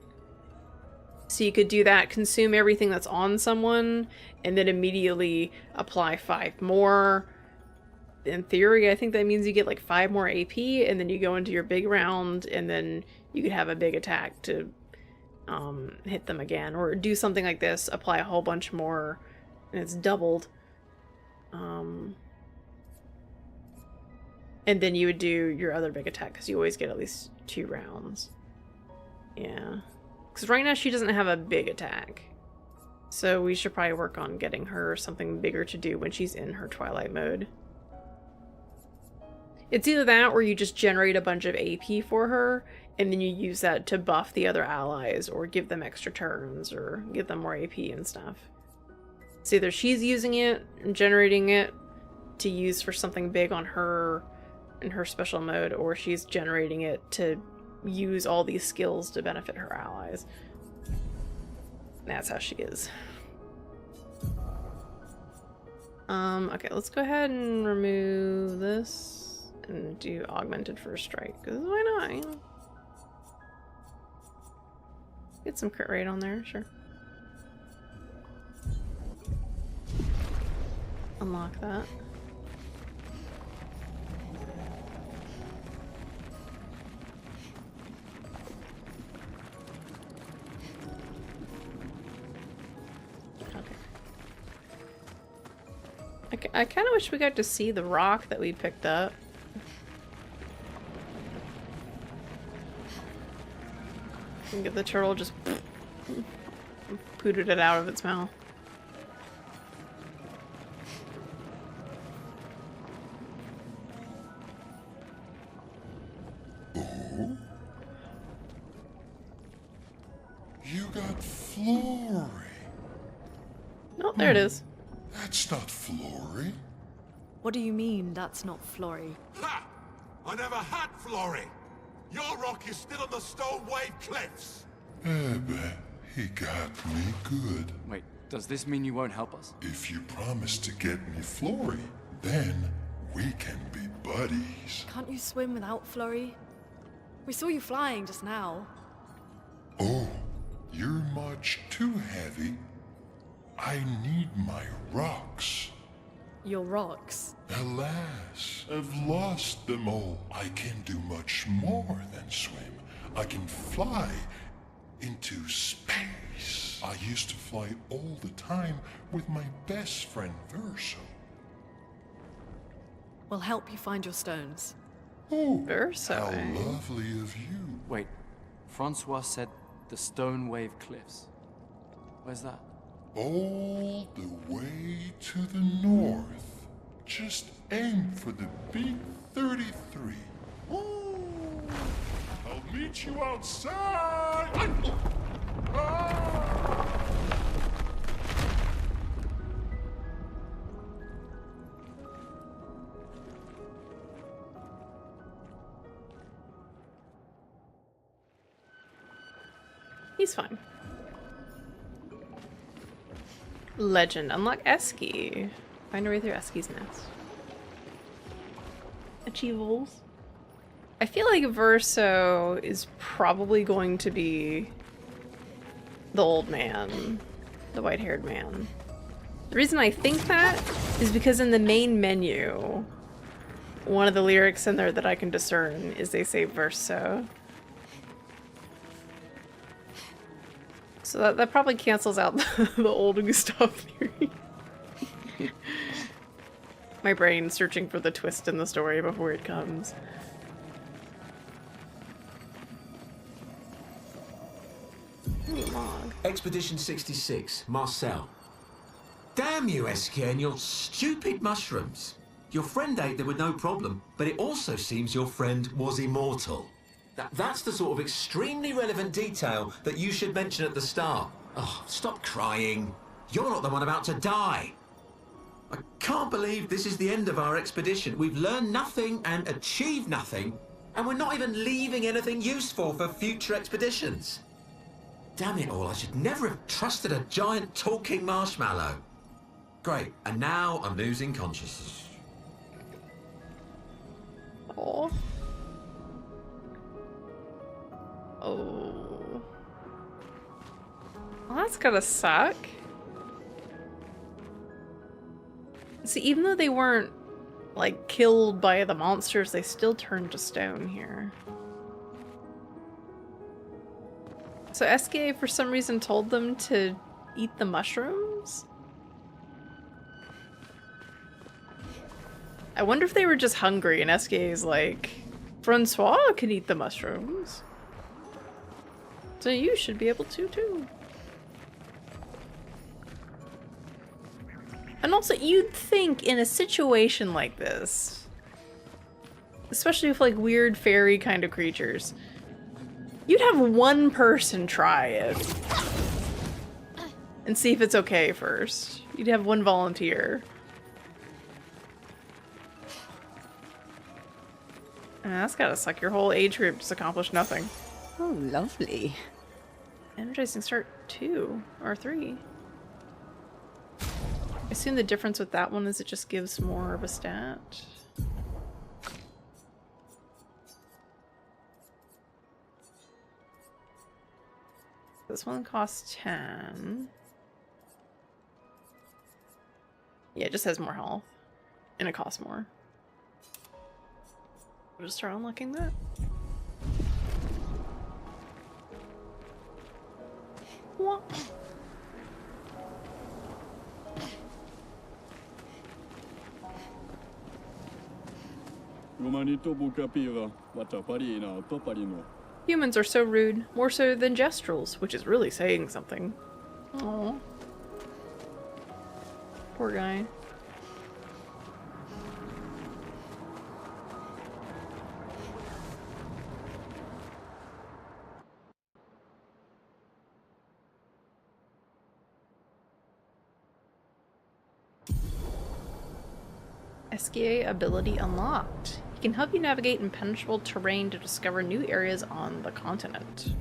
So you could do that, consume everything that's on someone, and then immediately apply 5 more. In theory, I think that means you get like 5 more AP, and then you go into your big round, and then you could have a big attack to hit them again. Or do something like this, apply a whole bunch more, and it's doubled. And then you would do your other big attack, because you always get at least 2 rounds. Yeah. Because right now she doesn't have a big attack. So we should probably work on getting her something bigger to do when she's in her Twilight mode. It's either that, or you just generate a bunch of AP for her, and then you use that to buff the other allies, or give them extra turns, or give them more AP and stuff. So either she's using it, and generating it, to use for something big on her in her special mode, or she's generating it to use all these skills to benefit her allies. That's how she is. Okay, let's go ahead and remove this and do augmented first strike, because why not, you know? Get some crit rate on there, sure. Unlock that. I kind of wish we got to see the rock that we picked up. And get the turtle just pooted it out of its mouth. Oh? You got Flory. Oh, there it is. That's not Flory. What do you mean, that's not Flory? Ha! I never had Flory! Your rock is still on the Stone Wave Cliffs! He got me good. Wait, does this mean you won't help us? If you promise to get me Flory, then we can be buddies. Can't you swim without Flory? We saw you flying just now. Oh, you're much too heavy. I need my rocks. Your rocks? Alas, I've lost them all. I can do much more than swim. I can fly into space. I used to fly all the time with my best friend Verso. We'll help you find your stones. Oh, Verso. how lovely of you. Wait, Francois said the Stone Wave Cliffs. Where's that? All the way to the north. Just aim for the big 33. Ooh. I'll meet you outside. Ah! He's fine. Legend. Unlock Esky. Find a way through Esky's nest. Achievables. I feel like Verso is probably going to be the old man. The white-haired man. The reason I think that is because in the main menu, one of the lyrics in there that I can discern is they say Verso. So that probably cancels out the old Gustav theory. My brain searching for the twist in the story before it comes. Log. Expedition 66, Marcel. Damn you, Eskia, and your stupid mushrooms. Your friend ate them with no problem, but it also seems your friend was immortal. That's the sort of extremely relevant detail that you should mention at the start. Oh, stop crying. You're not the one about to die. I can't believe this is the end of our expedition. We've learned nothing and achieved nothing, and we're not even leaving anything useful for future expeditions. Damn it all, I should never have trusted a giant talking marshmallow. Great, and now I'm losing consciousness. Oh. Oh. Well, that's gotta suck. See, even though they weren't, like, killed by the monsters, they still turned to stone here. So SK, for some reason, told them to eat the mushrooms? I wonder if they were just hungry and SK is like, Francois can eat the mushrooms. So you should be able to too. And also, you'd think in a situation like this, especially with like weird fairy kind of creatures, you'd have one person try it and see if it's okay first. You'd have one volunteer. And that's gotta suck. Your whole age group just accomplished nothing. Oh, lovely. Energizing start 2 or 3. I assume the difference with that one is it just gives more of a stat. This one costs 10. Yeah, it just has more health. And it costs more. We'll just start unlocking that. What? Humans are so rude, more so than Gestrals, which is really saying something. Aww. Poor guy. SKA ability unlocked. He can help you navigate impenetrable terrain to discover new areas on the continent.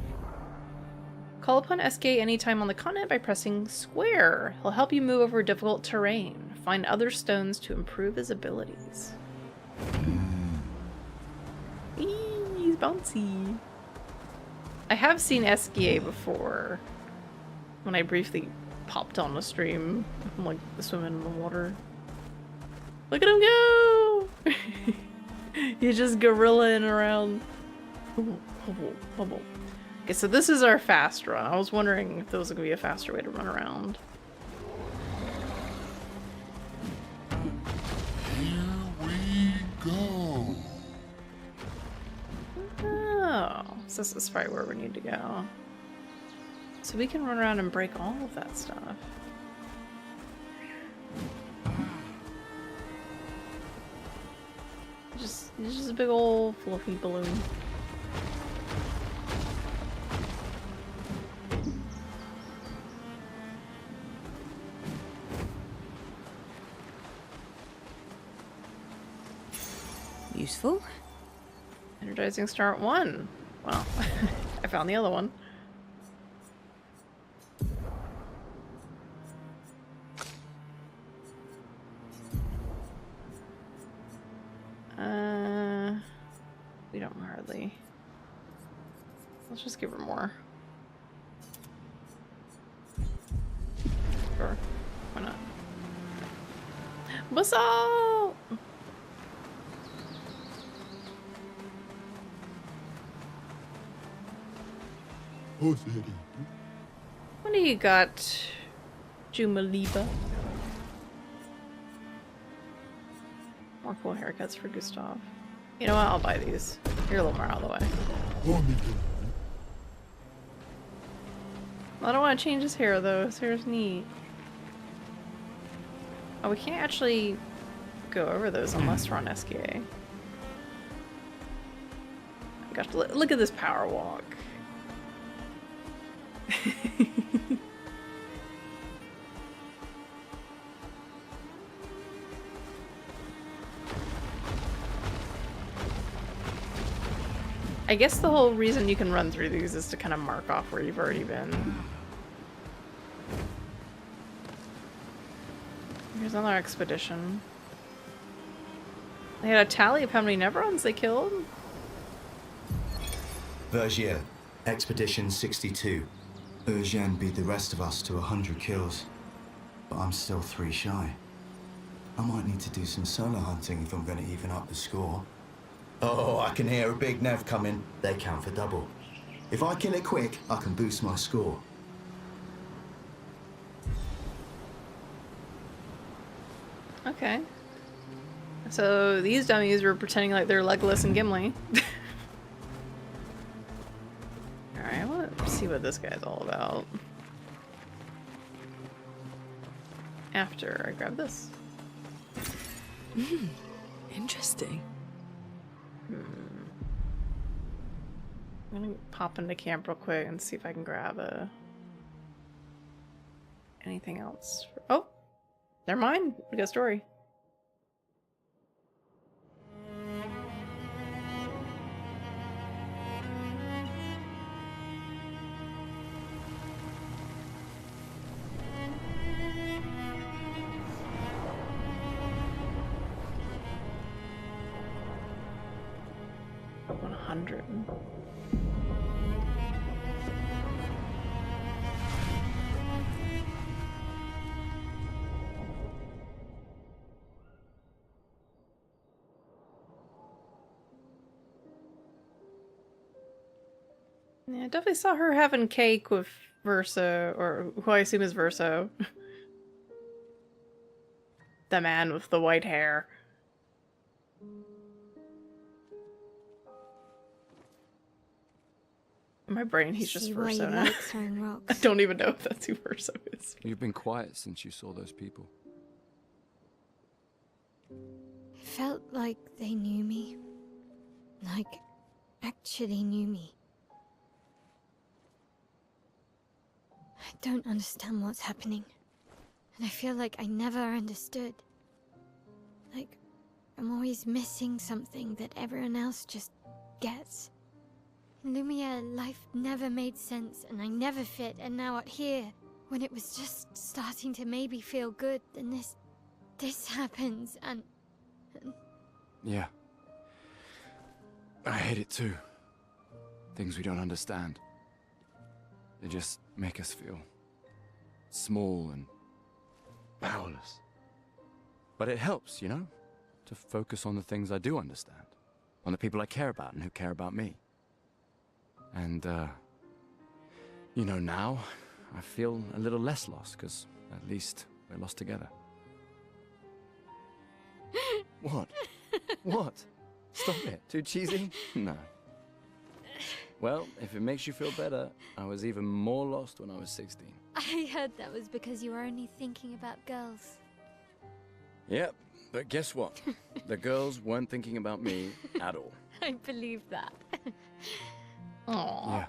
Call upon SKA anytime on the continent by pressing square. He'll help you move over difficult terrain. Find other stones to improve his abilities. He's bouncy. I have seen SKA before. When I briefly popped on a stream. I'm like swimming in the water. Look at him go! He's just gorillaing around. Okay, so this is our fast run. I was wondering if there was gonna be a faster way to run around. Here we go. Oh, so this is probably where we need to go. So we can run around and break all of that stuff. Just a big old fluffy balloon. Useful. Energizing start 1. Well, I found the other one. We don't hardly. Let's just give her more. Sure. Why not? Basalt! What do you got, Jumaliba? More cool haircuts for Gustav. You know what? I'll buy these. You're a little more out of the way. I don't want to change his hair though. His hair's neat. Oh, we can't actually go over those unless we're on SKA. Gosh, look at this power walk. I guess the whole reason you can run through these is to kind of mark off where you've already been. Here's another expedition. They had a tally of how many Nevrons they killed. Vergier, Expedition 62. Eugène beat the rest of us to 100 kills, but I'm still 3 shy. I might need to do some solo hunting if I'm going to even up the score. Oh, I can hear a big Nev coming. They count for double. If I kill it quick, I can boost my score. Okay. So these dummies were pretending like they're Legolas and Gimli. Alright, I want to see what this guy's all about. After I grab this. Interesting. I'm gonna pop into camp real quick and see if I can grab anything else. Oh! Never mind. We got a story. Yeah, I definitely saw her having cake with Verso, or who I assume is Verso. The man with the white hair. In my brain, he's just Verso now. I don't even know if that's who Verso is. You've been quiet since you saw those people. It felt like they knew me. Like, actually knew me. I don't understand what's happening. And I feel like I never understood. Like, I'm always missing something that everyone else just gets. In Lumiere, life never made sense, and I never fit, and now out here, when it was just starting to maybe feel good, then this happens, and... Yeah. I hate it too. Things we don't understand. They just make us feel small and powerless. But it helps, you know, to focus on the things I do understand, on the people I care about and who care about me. And You know, now I feel a little less lost, because at least we're lost together. What? What? Stop it. Too cheesy? No. Well, if it makes you feel better, I was even more lost when I was 16. I heard that was because you were only thinking about girls. Yep, but guess what? The girls weren't thinking about me at all. I believe that. Aww. Yeah.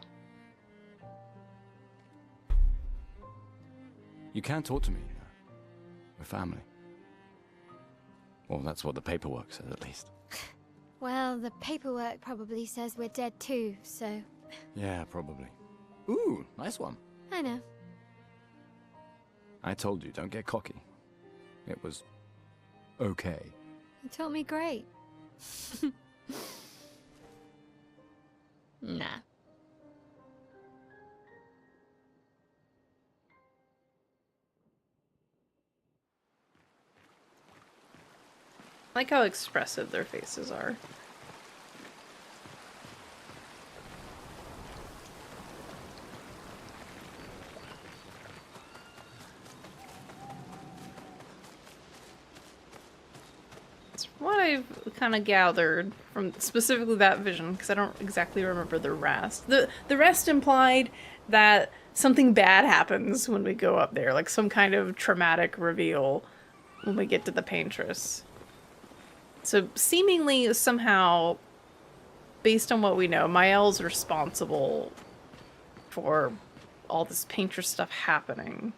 You can talk to me. We're family. Well, that's what the paperwork says, at least. Well, the paperwork probably says we're dead too, so... Yeah, probably. Ooh, nice one. I know. I told you, don't get cocky. It was... okay. You taught me great. Nah. I like how expressive their faces are. It's what I've kind of gathered from specifically that vision, because I don't exactly remember the rest. The rest implied that something bad happens when we go up there, like some kind of traumatic reveal when we get to the paintress. So seemingly somehow, based on what we know, Mael's responsible for all this paintress stuff happening.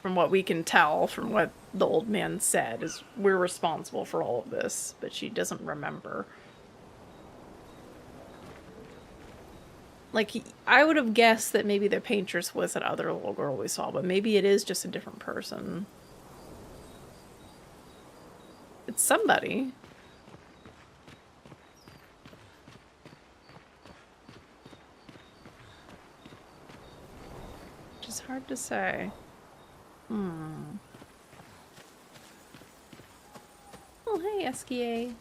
From what we can tell, from what the old man said, is we're responsible for all of this, but she doesn't remember. Like, I would have guessed that maybe the paintress was that other little girl we saw, but maybe it is just a different person. It's somebody. Which is hard to say. Oh, hey, Esquier.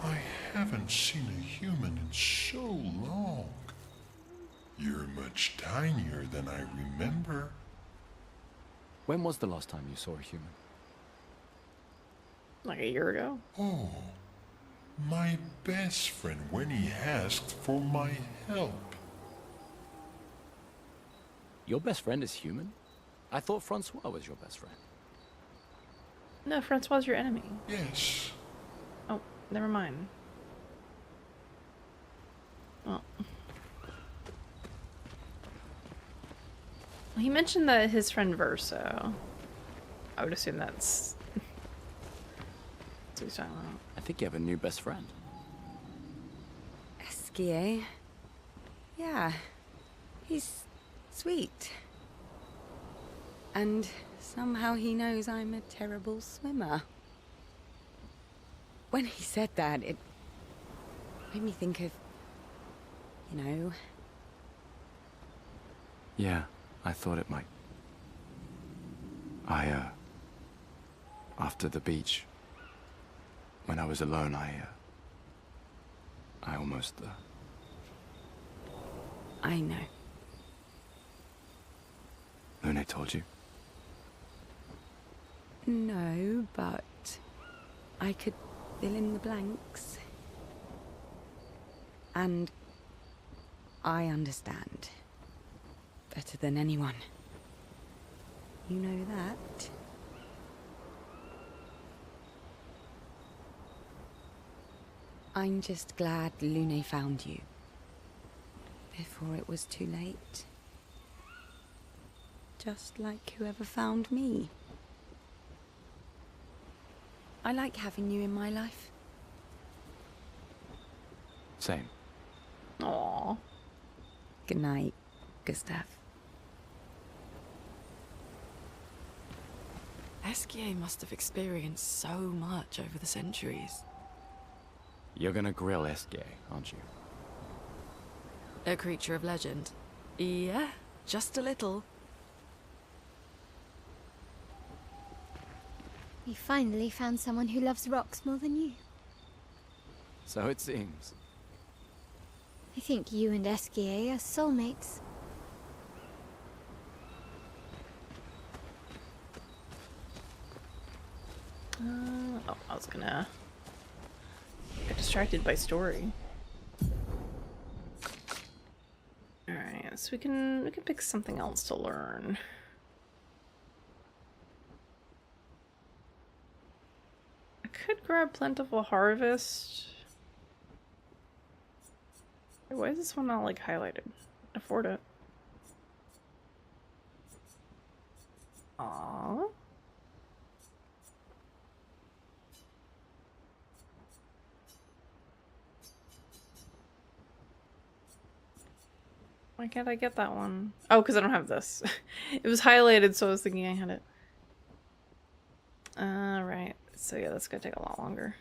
I haven't seen a human in so long. You're much tinier than I remember. When was the last time you saw a human? Like a year ago? Oh, my best friend when he asked for my help. Your best friend is human? I thought Francois was your best friend. No, Francois' your enemy. Yes. Oh, never mind. Well, he mentioned that his friend Verso. I would assume that's what he's talking about. I think you have a new best friend. Esquier? Yeah. He's sweet. And somehow he knows I'm a terrible swimmer. When he said that, it made me think of, you know... Yeah, I thought it might. After the beach, when I was alone, I almost, I know. Lune told you? No, but I could fill in the blanks. And I understand better than anyone. You know that. I'm just glad Lune found you before it was too late. Just like whoever found me. I like having you in my life. Same. Aww. Good night, Gustav. Esquier must have experienced so much over the centuries. You're gonna grill Esquier, aren't you? A creature of legend. Yeah, just a little. You finally found someone who loves rocks more than you. So it seems. I think you and Esquier are soulmates. Oh, I was gonna get distracted by story. Alright, so we can pick something else to learn. I could grab Plentiful Harvest. Why is this one not like highlighted? Afford it. Aww. Why can't I get that one? Oh, because I don't have this. It was highlighted, so I was thinking I had it. Right. So yeah, that's gonna take a lot longer.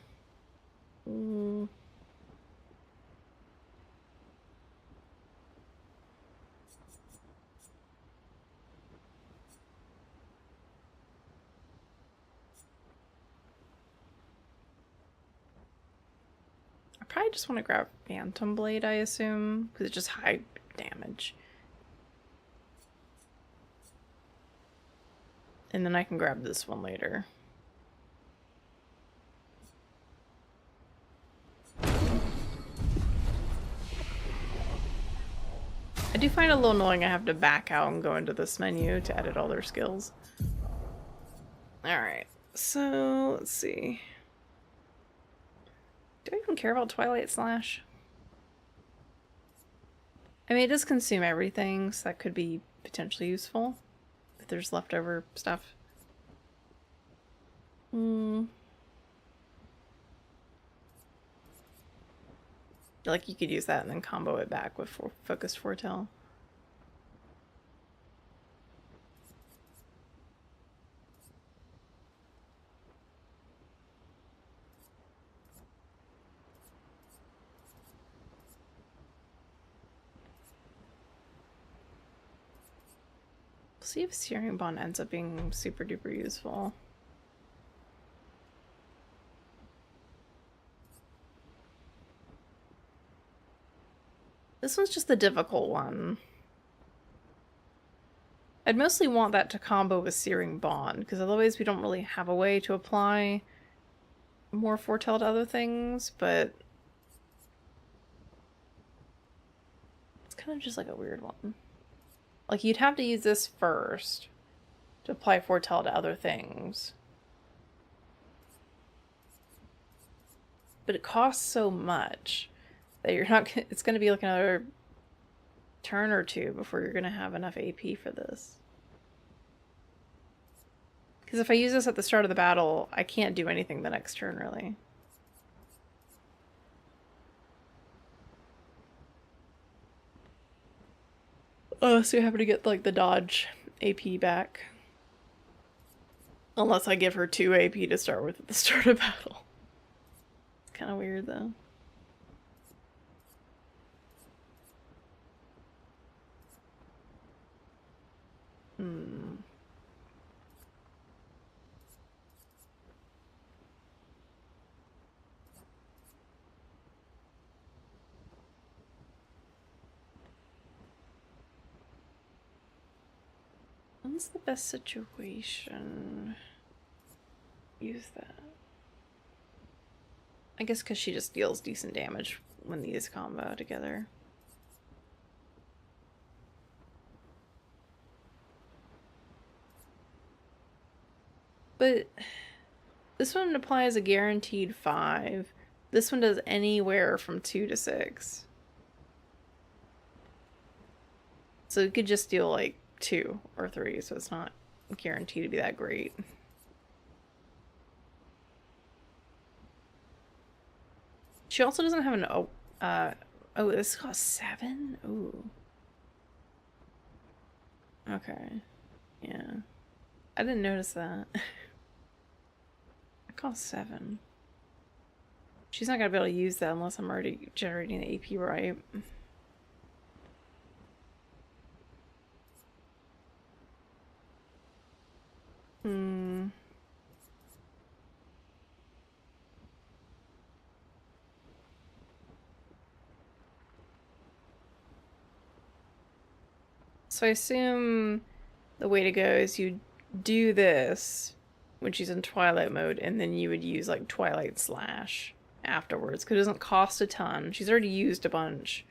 I probably just want to grab Phantom Blade, I assume, because it's just high damage. And then I can grab this one later. I do find it a little annoying I have to back out and go into this menu to edit all their skills. Alright, so let's see. Do I even care about Twilight Slash? I mean, it does consume everything, so that could be potentially useful if there's leftover stuff. Like, you could use that and then combo it back with Focused Foretell. See if Searing Bond ends up being super duper useful. This one's just the difficult one. I'd mostly want that to combo with Searing Bond, because otherwise we don't really have a way to apply more Foretell to other things, but it's kind of just like a weird one. Like, you'd have to use this first to apply Foretell to other things. But it costs so much that you're not, it's going to be like another turn or two before you're going to have enough AP for this. Because if I use this at the start of the battle, I can't do anything the next turn, really. Oh, so you have to get, like, the dodge AP back. Unless I give her 2 AP to start with at the start of battle. It's kind of weird, though. What's the best situation? Use that. I guess because she just deals decent damage when these combo together. But this one applies a guaranteed 5. This one does anywhere from 2 to 6. So it could just deal like 2 or 3, so it's not guaranteed to be that great. She also doesn't have an oh, this costs 7? Ooh. Okay. Yeah. I didn't notice that. It costs 7. She's not gonna be able to use that unless I'm already generating the AP right. So I assume the way to go is you do this when she's in Twilight mode, and then you would use like Twilight Slash afterwards, because it doesn't cost a ton. She's already used a bunch.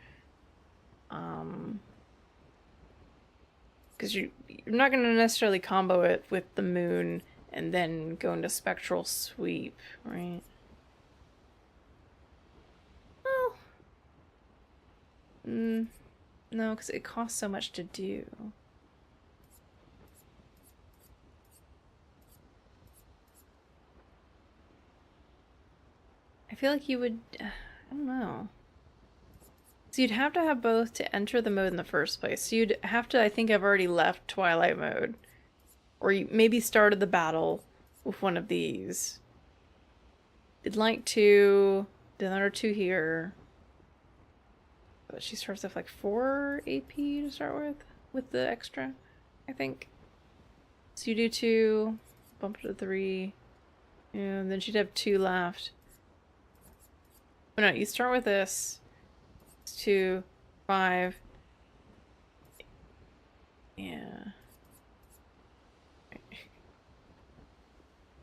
Because you're not going to necessarily combo it with the moon and then go into Spectral Sweep, right? Well, no, because it costs so much to do. I feel like you would, I don't know. So you'd have to have both to enter the mode in the first place. So you'd have to, I think I've already left Twilight mode. Or you maybe started the battle with one of these. Did like 2, did another 2 here. But she starts with like 4 AP to start with the extra, I think. So you do 2, bump to 3, and then she'd have 2 left. But no, you start with this. 2, 5. Yeah.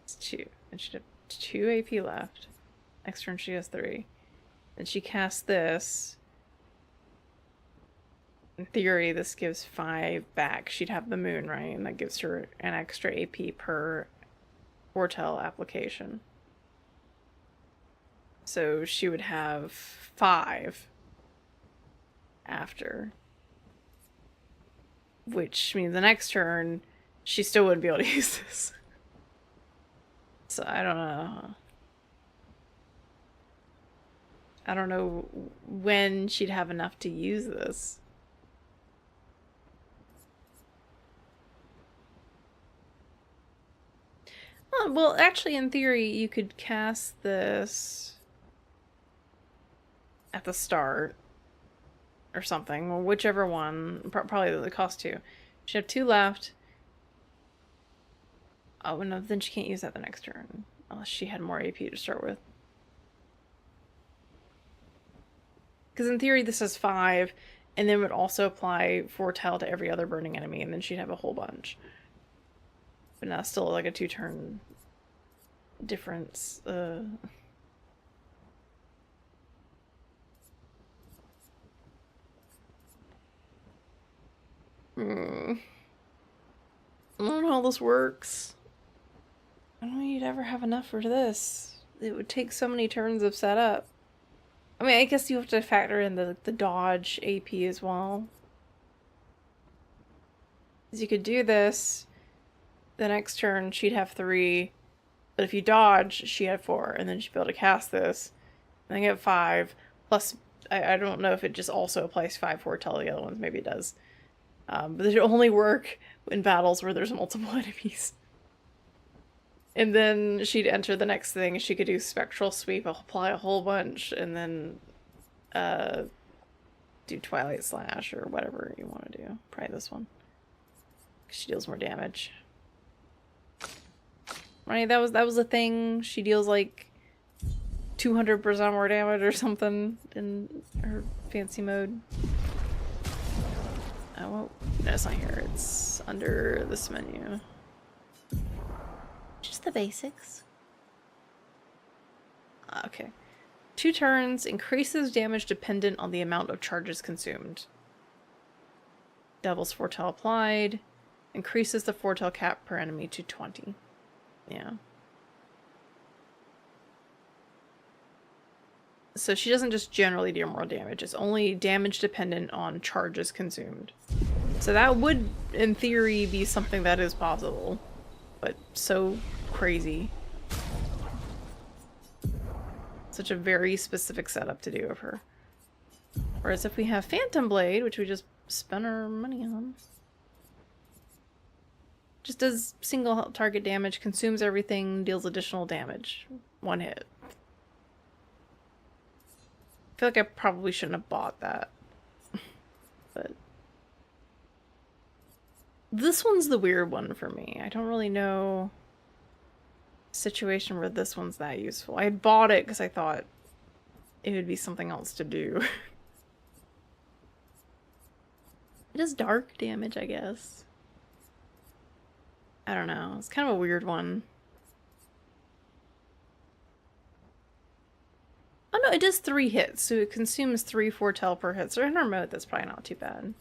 It's 2. And she'd have 2 AP left. Next turn she has 3. Then she casts this. In theory, this gives 5 back. She'd have the moon, right? And that gives her an extra AP per foretell application. So she would have 5 after. Which means the next turn, she still wouldn't be able to use this. So I don't know. I don't know when she'd have enough to use this. Oh, well, actually, in theory, you could cast this at the start or something, or whichever one. Probably the cost 2. She have 2 left. Oh no, then she can't use that the next turn unless she had more AP to start with. Because in theory, this is 5, and then would also apply foretell to every other burning enemy, and then she'd have a whole bunch. But now still like a 2-turn difference. I don't know how this works. I don't know you'd ever have enough for this. It would take so many turns of setup. I mean, I guess you have to factor in the dodge AP as well. Because you could do this. The next turn, she'd have 3. But if you dodge, she had 4. And then she'd be able to cast this. And then get 5. Plus, I don't know if it just also applies 5 foretell the other ones. Maybe it does. But it only work in battles where there's multiple enemies. And then she'd enter the next thing. She could do Spectral Sweep, apply a whole bunch, and then do Twilight Slash or whatever you want to do. Probably this one. Because she deals more damage. Right, that was a thing. She deals like 200% more damage or something in her fancy mode. Oh, well, no, it's not here. It's under this menu. Just the basics. Okay. 2 turns, increases damage dependent on the amount of charges consumed. Devil's Foretell applied. Increases the foretell cap per enemy to 20. Yeah. So she doesn't just generally deal more damage. It's only damage dependent on charges consumed. So that would, in theory, be something that is possible. But so crazy. Such a very specific setup to do of her. Whereas if we have Phantom Blade, which we just spent our money on, just does single target damage, consumes everything, deals additional damage. 1 hit. I feel like I probably shouldn't have bought that. But this one's the weird one for me. I don't really know a situation where this one's that useful. I had bought it because I thought it would be something else to do. It does dark damage, I guess. I don't know. It's kind of a weird one. Oh no, it does 3 hits, so it consumes 3 foretell per hit. So in our mode, that's probably not too bad.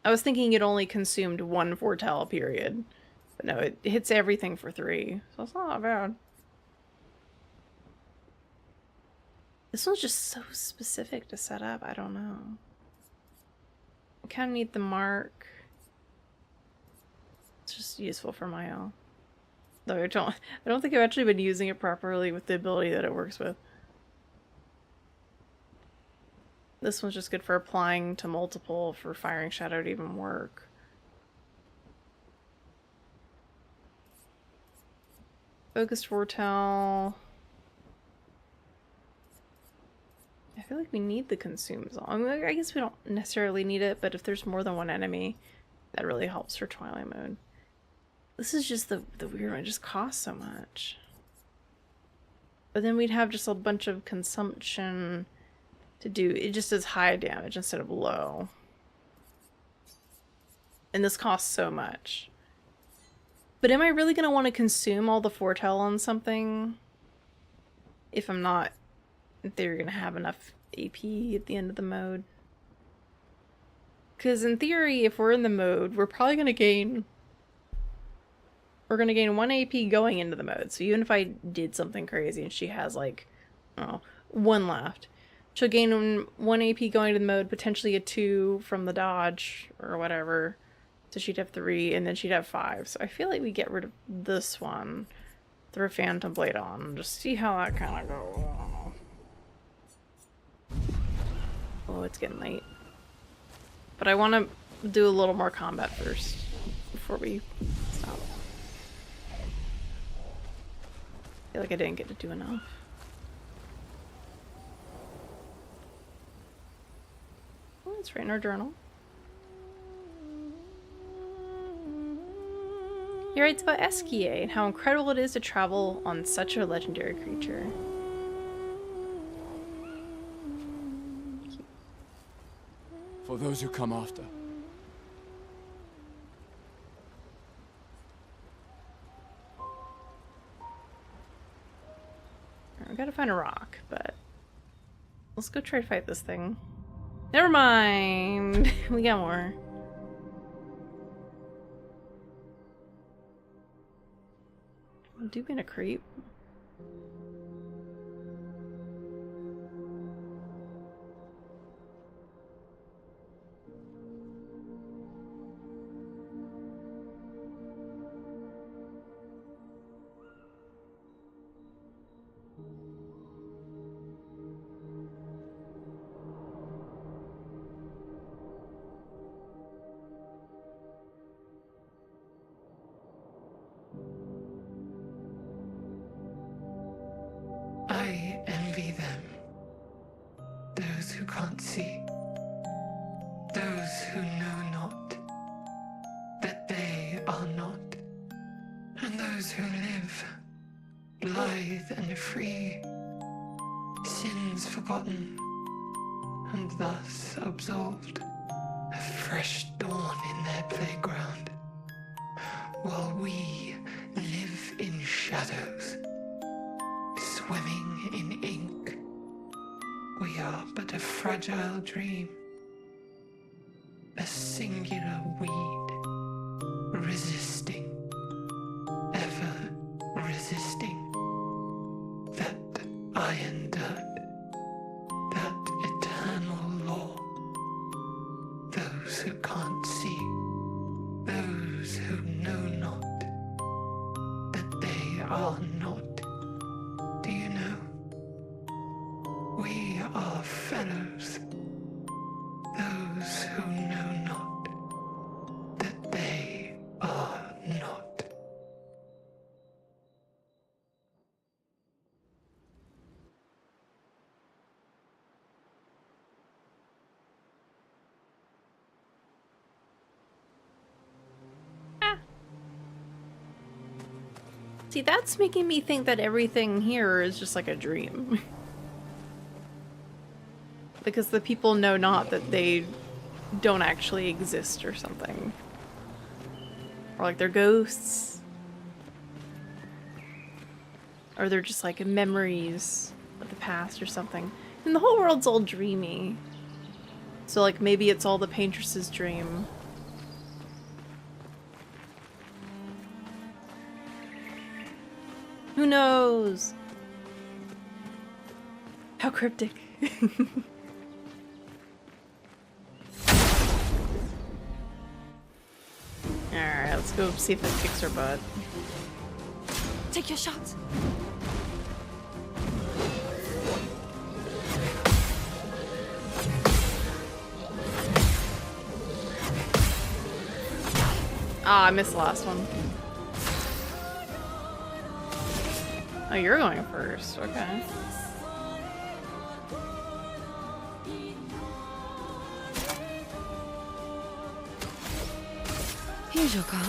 I was thinking it only consumed 1 foretell, period. But no, it hits everything for 3, so it's not bad. This one's just so specific to set up, I don't know. I kind of need the mark. It's just useful for my own. Though I don't think I've actually been using it properly with the ability that it works with. This one's just good for applying to multiple, for firing shadow to even work. Focused foretell. I feel like we need the consume zone. I mean, I guess we don't necessarily need it, but if there's more than one enemy, that really helps for Twilight mode. This is just the weird one. It just costs so much. But then we'd have just a bunch of consumption to do. It just does high damage instead of low. And this costs so much. But am I really going to want to consume all the foretell on something if I'm not, if they're going to have enough AP at the end of the mode? Because in theory, if we're in the mode, we're probably going to gain... We're going to gain 1 AP going into the mode. So even if I did something crazy and she has like, I don't know, 1 left, she'll gain 1 AP going to the mode, potentially a 2 from the dodge or whatever. So she'd have 3 and then she'd have 5. So I feel like we get rid of this one, throw Phantom Blade on, and just see how that kind of goes. I don't know. Oh, it's getting late. But I want to do a little more combat first before we stop. I feel like I didn't get to do enough. Oh, let's write in our journal. He writes about Esquier and how incredible it is to travel on such a legendary creature. For those who come after. We gotta find a rock, but let's go try to fight this thing. Never mind. We got more. Do being a creep. I envy them. Those who can't see. Those who know not that they are not. And those who live, blithe and free, sins forgotten, and thus absolved, a fresh dawn in their playground, while we live in shadows, swimming in ink. We are but a fragile dream, a singular weed, resisting, ever resisting, that iron dirt, that eternal law. Those who can't see, those who know not that they are not. Do you know? We are fellows. Those who know not that they are not. See, that's making me think that everything here is just like a dream. Because the people know not that they don't actually exist or something. Or like they're ghosts. Or they're just like memories of the past or something. And the whole world's all dreamy. So like maybe it's all the paintress's dream. Who knows? How cryptic. Alright, let's go see if it kicks her butt. Take your shot. Ah, I missed the last one. Oh, you're going first. Okay. Here's your card.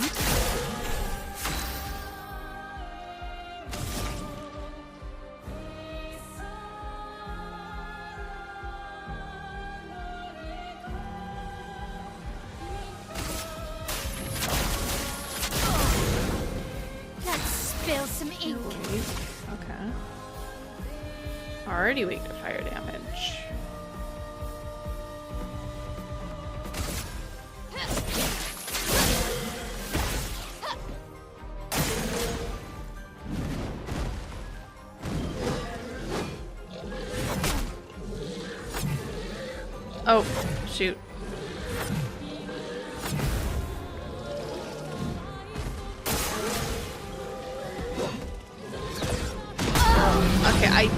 Let's spill some ink. Okay. Already weak to fire damage. Oh, shoot. Okay,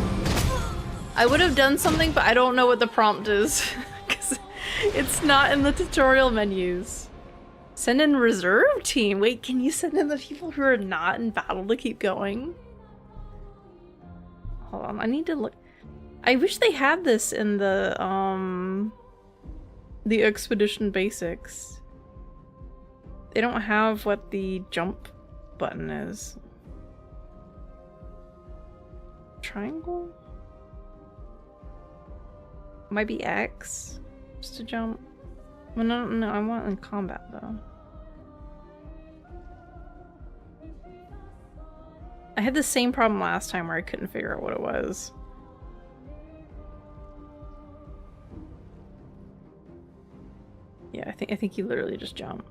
I would have done something, but I don't know what the prompt is. Because it's not in the tutorial menus. Send in reserve team. Wait, can you send in the people who are not in battle to keep going? Hold on, I need to look. I wish they had this in the expedition basics. They don't have what the jump button is. Triangle? Might be X just to jump. Well, no, I want in combat though. I had the same problem last time where I couldn't figure out what it was. Yeah, I think you literally just jump.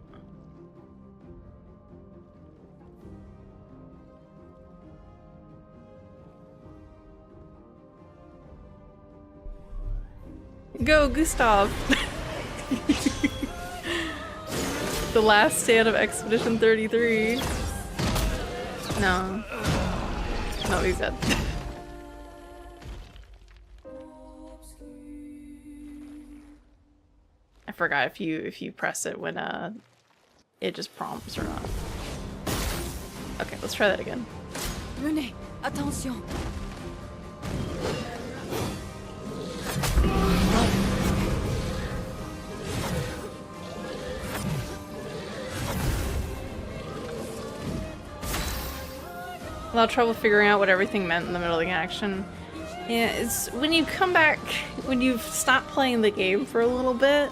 Go, Gustav! The last stand of Expedition 33. No. No, he's dead. I forgot if you press it when it just prompts or not. Okay, let's try that again. Renee, attention. A lot of trouble figuring out what everything meant in the middle of the action. Yeah, it's when you come back, when you've stopped playing the game for a little bit,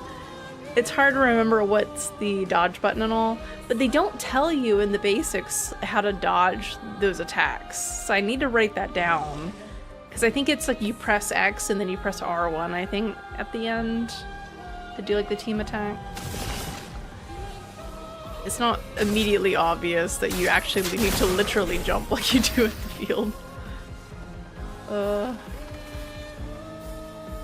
it's hard to remember what's the dodge button and all, but they don't tell you in the basics how to dodge those attacks. So I need to write that down. Because I think it's like you press X and then you press R1, I think, at the end to do like the team attack. It's not immediately obvious that you actually need to literally jump like you do in the field.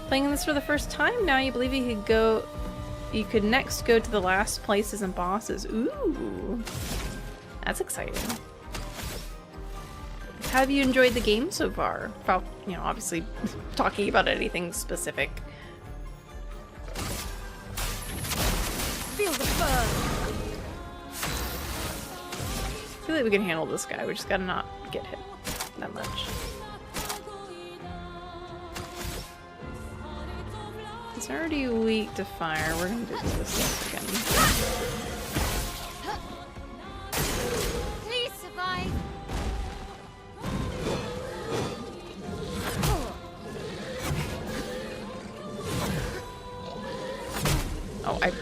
Playing this for the first time now, you believe you could next go to the last places and bosses. Ooh, that's exciting. How have you enjoyed the game so far? Without, you know, obviously talking about anything specific. Feel the burn. I feel like we can handle this guy. We just gotta not get hit that much. He's already weak to fire. We're gonna do this again. Please survive. Oh, I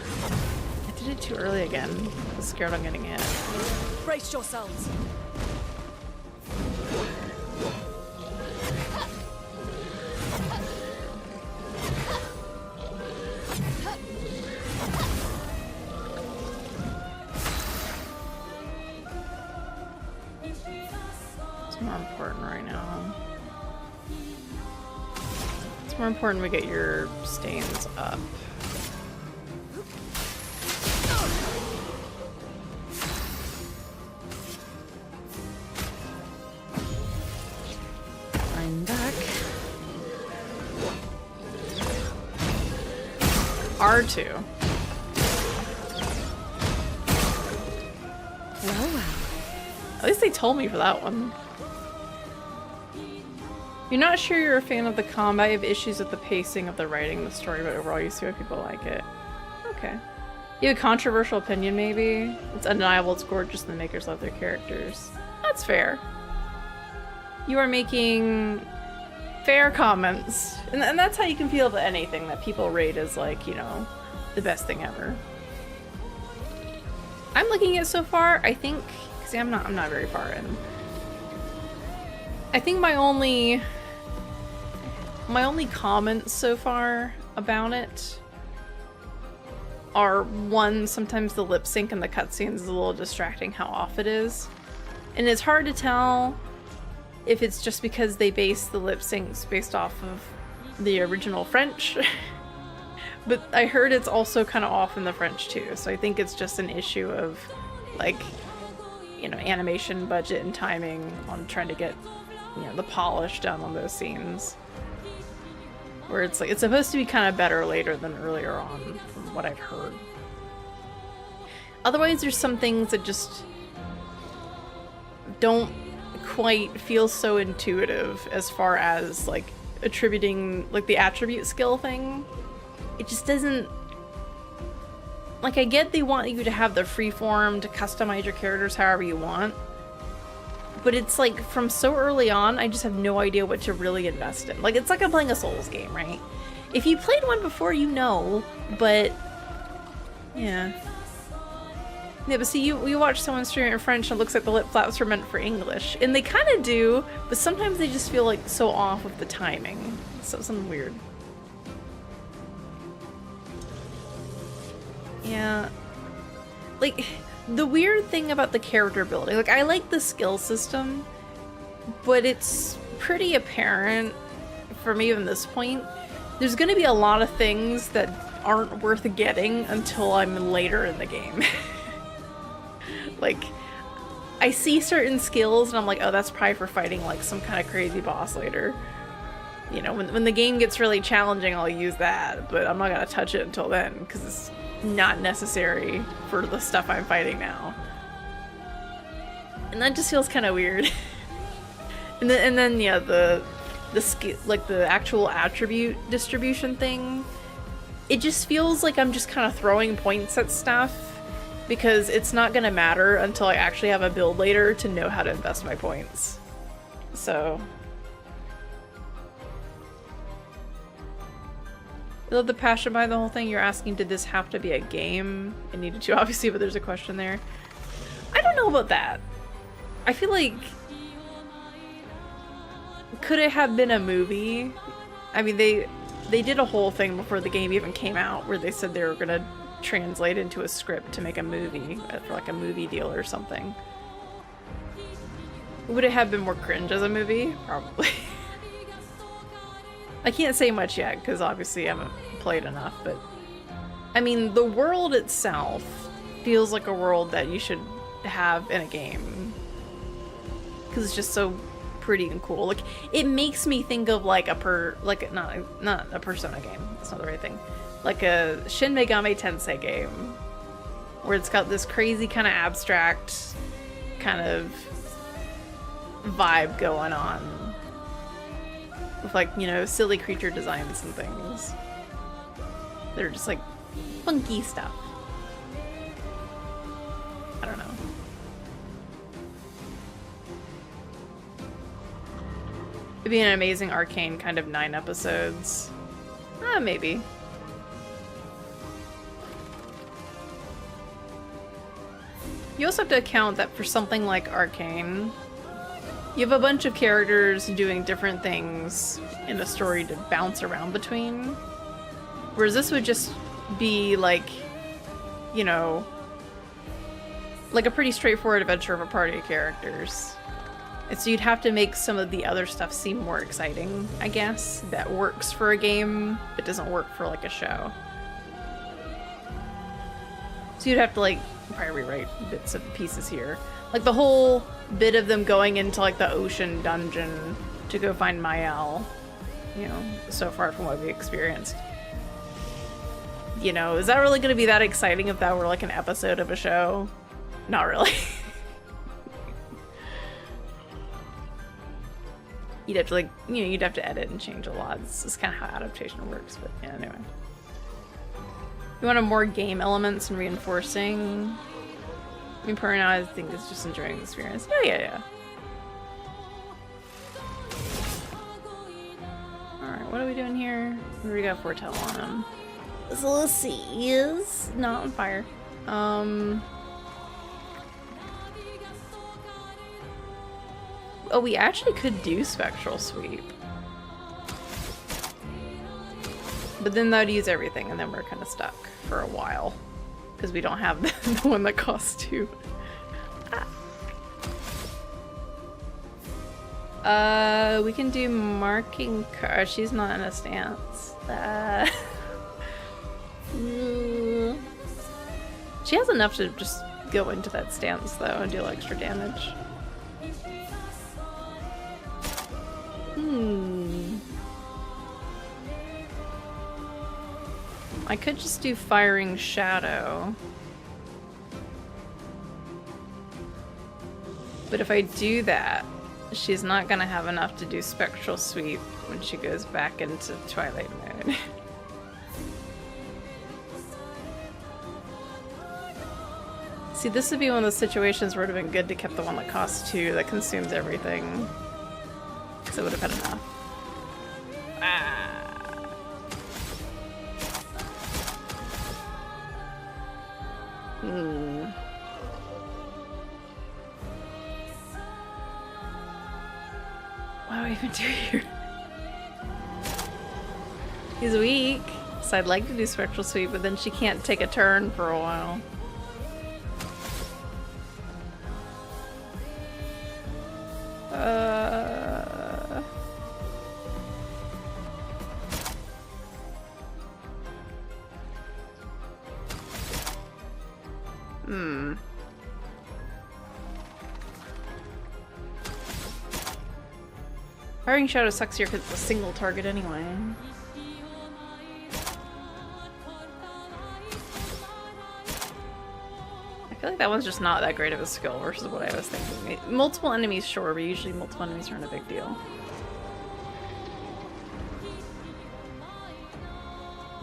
did it too early again. I was scared I'm getting hit. Brace yourselves. It's more important right now. It's more important we get your stains up. I'm back. R2. Well. At least they told me for that one. You're not sure you're a fan of the combat, you have issues with the pacing of the writing, the story, but overall you see why people like it. Okay. You have a controversial opinion, maybe? It's undeniable, it's gorgeous, and the makers love their characters. That's fair. You are making fair comments. And that's how you can feel about anything that people rate as, like, you know, the best thing ever. I'm looking at so far, I think, see, I'm not very far in. I think my only comments so far about it are, one, sometimes the lip sync and the cutscenes is a little distracting how off it is. And it's hard to tell if it's just because they base the lip syncs based off of the original French. But I heard it's also kind of off in the French too, so I think it's just an issue of, like, you know, animation budget and timing on trying to get, you know, the polish done on those scenes. Where it's like, it's supposed to be kind of better later than earlier on, from what I've heard. Otherwise, there's some things that just don't quite feel so intuitive as far as, like, attributing, like, the attribute skill thing. It just doesn't... Like, I get they want you to have the freeform to customize your characters however you want. But it's like, from so early on, I just have no idea what to really invest in. Like, it's like I'm playing a Souls game, right? If you played one before, you know, but... Yeah. Yeah, but see, you watch someone stream it in French and it looks like the lip flaps were meant for English. And they kind of do, but sometimes they just feel, like, so off with the timing. So something weird. Yeah. Like, the weird thing about the character building, like, I like the skill system, but it's pretty apparent, for me at this point, there's gonna be a lot of things that aren't worth getting until I'm later in the game. Like, I see certain skills and I'm like, oh, that's probably for fighting, like, some kind of crazy boss later. You know, when the game gets really challenging, I'll use that, but I'm not gonna touch it until then, because it's not necessary for the stuff I'm fighting now. And that just feels kind of weird. and then yeah, the skill, like the actual attribute distribution thing, it just feels like I'm just kind of throwing points at stuff because it's not gonna matter until I actually have a build later to know how to invest my points. So I love the passion behind the whole thing. You're asking, did this have to be a game? It needed to, obviously, but there's a question there. I don't know about that. I feel like... Could it have been a movie? I mean, they did a whole thing before the game even came out where they said they were gonna translate into a script to make a movie, for like a movie deal or something. Would it have been more cringe as a movie? Probably. I can't say much yet, because obviously I haven't played enough, but... I mean, the world itself feels like a world that you should have in a game. Because it's just so pretty and cool. Like, it makes me think of, like, not a Persona game. That's not the right thing. Like a Shin Megami Tensei game. Where it's got this crazy kind of abstract kind of vibe going on. With, like, you know, silly creature designs and things. They're just, like, funky stuff. I don't know. It'd be an amazing arcane kind of 9 episodes. Maybe. You also have to account that for something like Arcane, you have a bunch of characters doing different things in a story to bounce around between. Whereas this would just be like, you know, like a pretty straightforward adventure of a party of characters. And so you'd have to make some of the other stuff seem more exciting, I guess. That works for a game, but doesn't work for like a show. So you'd have to like probably rewrite bits and pieces here. Like the whole bit of them going into like the ocean dungeon to go find Mael, you know, so far from what we experienced. You know, is that really going to be that exciting if that were like an episode of a show? Not really. You'd have to like, you know, you'd have to edit and change a lot. This is kind of how adaptation works, but yeah, anyway. You want more game elements and reinforcing? I mean, per now, I think it's just enjoying the experience. Yeah. Alright, what are we doing here? We already got Foretell on him. So let's see. He is not on fire. Oh, we actually could do Spectral Sweep. But then that would use everything, and then we're kind of stuck for a while. Because we don't have the one that costs 2. We can do marking card. She's not in a stance. She has enough to just go into that stance though and deal extra damage. I could just do Firing Shadow. But if I do that, she's not gonna have enough to do Spectral Sweep when she goes back into Twilight mode. See, this would be one of those situations where it would have been good to keep the one that costs 2 that consumes everything. Because it would have had enough. What do I even do here? He's weak, so I'd like to do Spectral Sweep, but then she can't take a turn for a while. Firing Shadow sucks here because it's a single target anyway. I feel like that one's just not that great of a skill versus what I was thinking. Multiple enemies, sure, but usually multiple enemies aren't a big deal.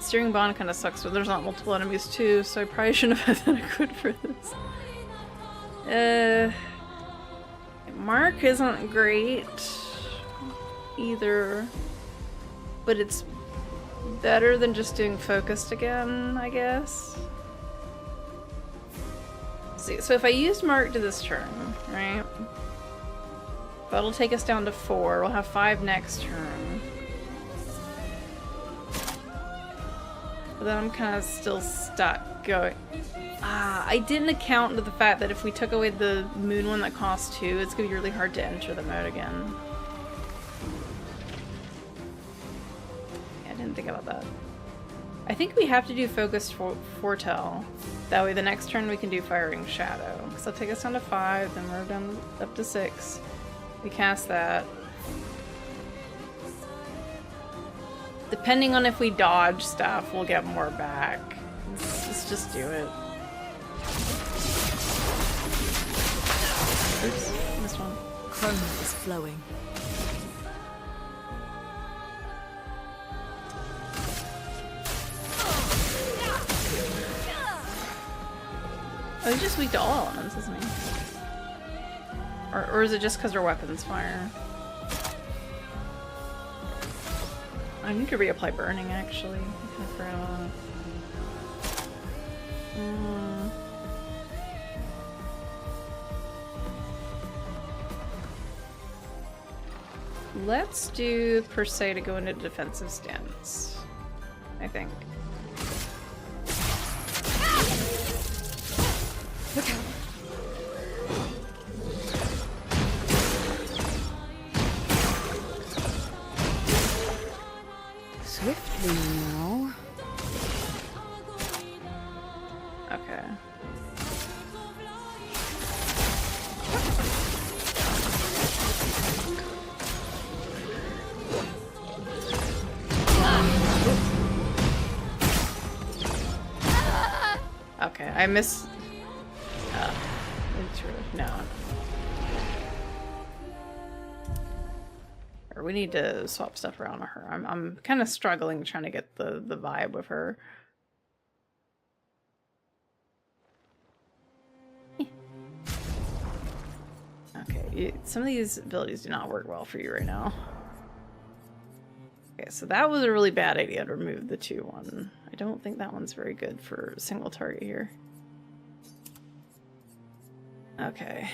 Steering Bond kind of sucks, but there's not multiple enemies too, so I probably shouldn't have had that good for this. Mark isn't great either, but it's better than just doing Focused again, I guess. See, so if I used Mark to this turn, right? That'll take us down to 4. We'll have 5 next turn. But then I'm kind of still stuck going. I didn't account for the fact that if we took away the moon one that costs 2, it's gonna be really hard to enter the mode again. Yeah, I didn't think about that. I think we have to do Focused Foretell. That way the next turn we can do Firing Shadow. Because that'll take us down to 5, then we're down up to 6. We cast that. Depending on if we dodge stuff, we'll get more back. Let's just do it. Oops, missed one. Chrome is flowing. Oh, he's just weak to all elements, isn't he? Or is it just because our weapons fire? I need to reapply Burning, actually. I kind of forgot about that. Let's do per se to go into defensive stance, I think. Look out. Swiftly now. Okay. Okay, I missed. No. Or we need to swap stuff around with her. I'm kind of struggling trying to get the vibe with her. Okay, some of these abilities do not work well for you right now. Okay, so that was a really bad idea to remove the 2-1. I don't think that one's very good for a single target here. Okay.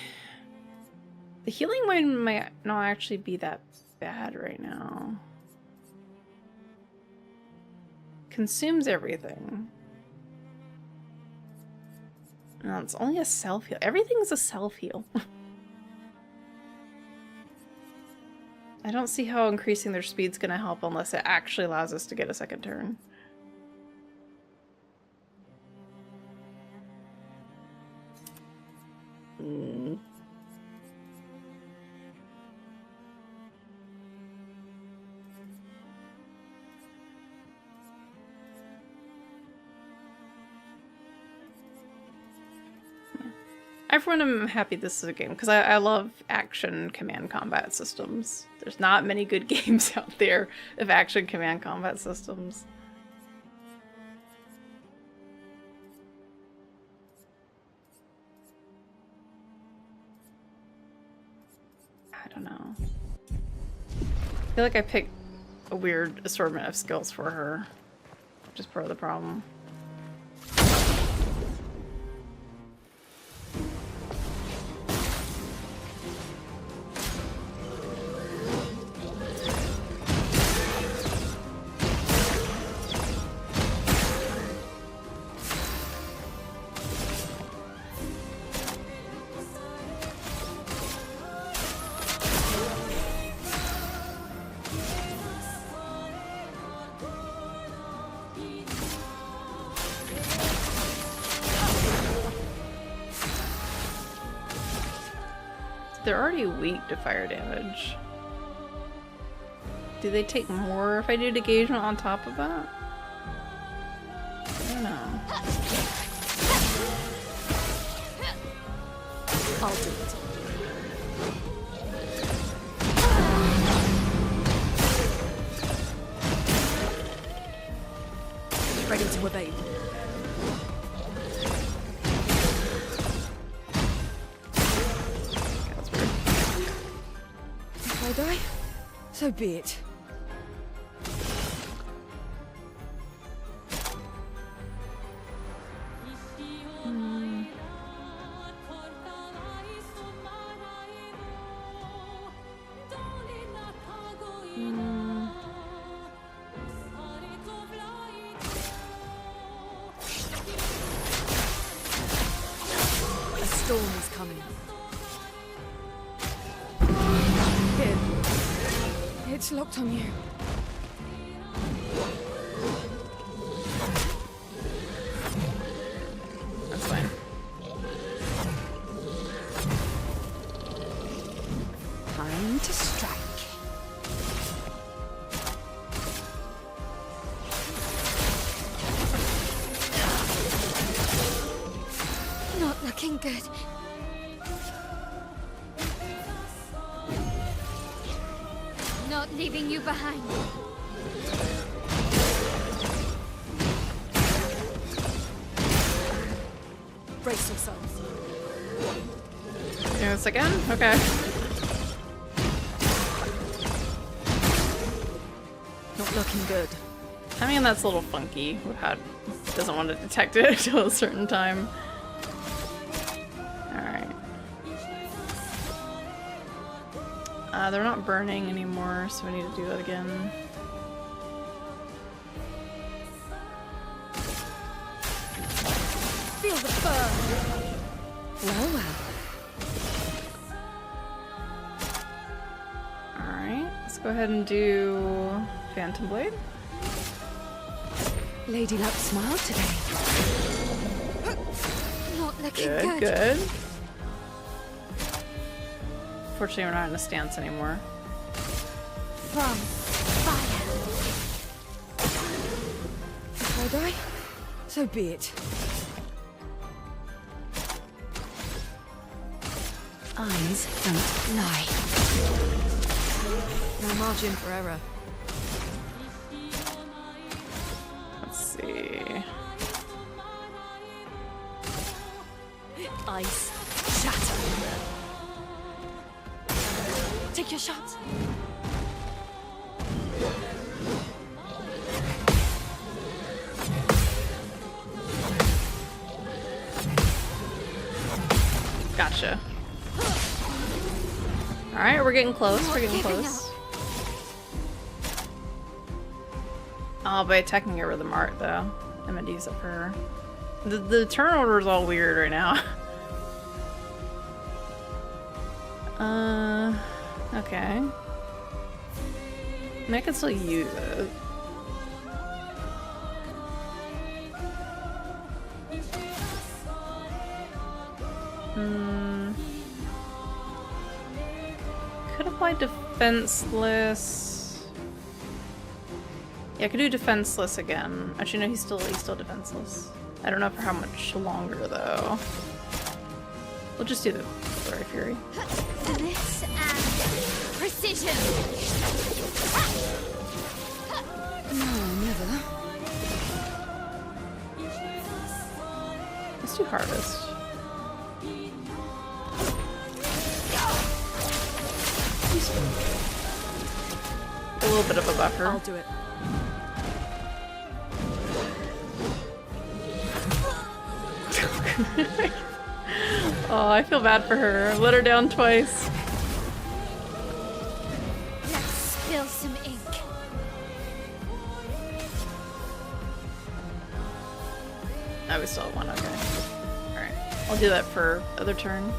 The healing might not actually be that bad right now. Consumes everything. No, it's only a self-heal. Everything's a self-heal. I don't see how increasing their speed's gonna help unless it actually allows us to get a second turn. Everyone, I'm happy this is a game because I love action command combat systems. There's not many good games out there of action command combat systems. I don't know. I feel like I picked a weird assortment of skills for her, which is part of the problem. They're already weak to fire damage. Do they take more if I do engagement on top of that? I don't know. I'll do it. Ready to evade. If I die, so be it. A storm is coming. It's locked on you. That's fine. Time to strike. Not looking good. Not leaving you behind. Brace yourselves. Do this again? Okay. Not looking good. I mean, that's a little funky with how it doesn't want to detect it until a certain time. Alright. They're not burning anymore, so we need to do that again. Feel the burn. Well, well. Alright, let's go ahead and do Phantom Blade. Lady Luck smiled today. Not looking Good, good. Fortunately, we're not in a stance anymore. From fire. If I die, so be it. Eyes don't lie. No margin for error. Let's see. Ice shatter. Take your shot. Gotcha. Alright, we're getting close, we're getting close. Oh, by attacking her with the Mart, though. I'm gonna use it for her. The turn order is all weird right now. Okay. I mean, I can still use it. Could apply defenseless. Yeah, I could do defenseless again. Actually, no, he's still defenseless. I don't know for how much longer though. We'll just do the Flurry Fury. This and precision. No, never. Let's do Harvest. A little bit of a buffer. I'll do it. Oh, I feel bad for her. I've let her down twice. Let's spill some ink. Oh, we still have one. Okay. Alright. I'll do that for other turn.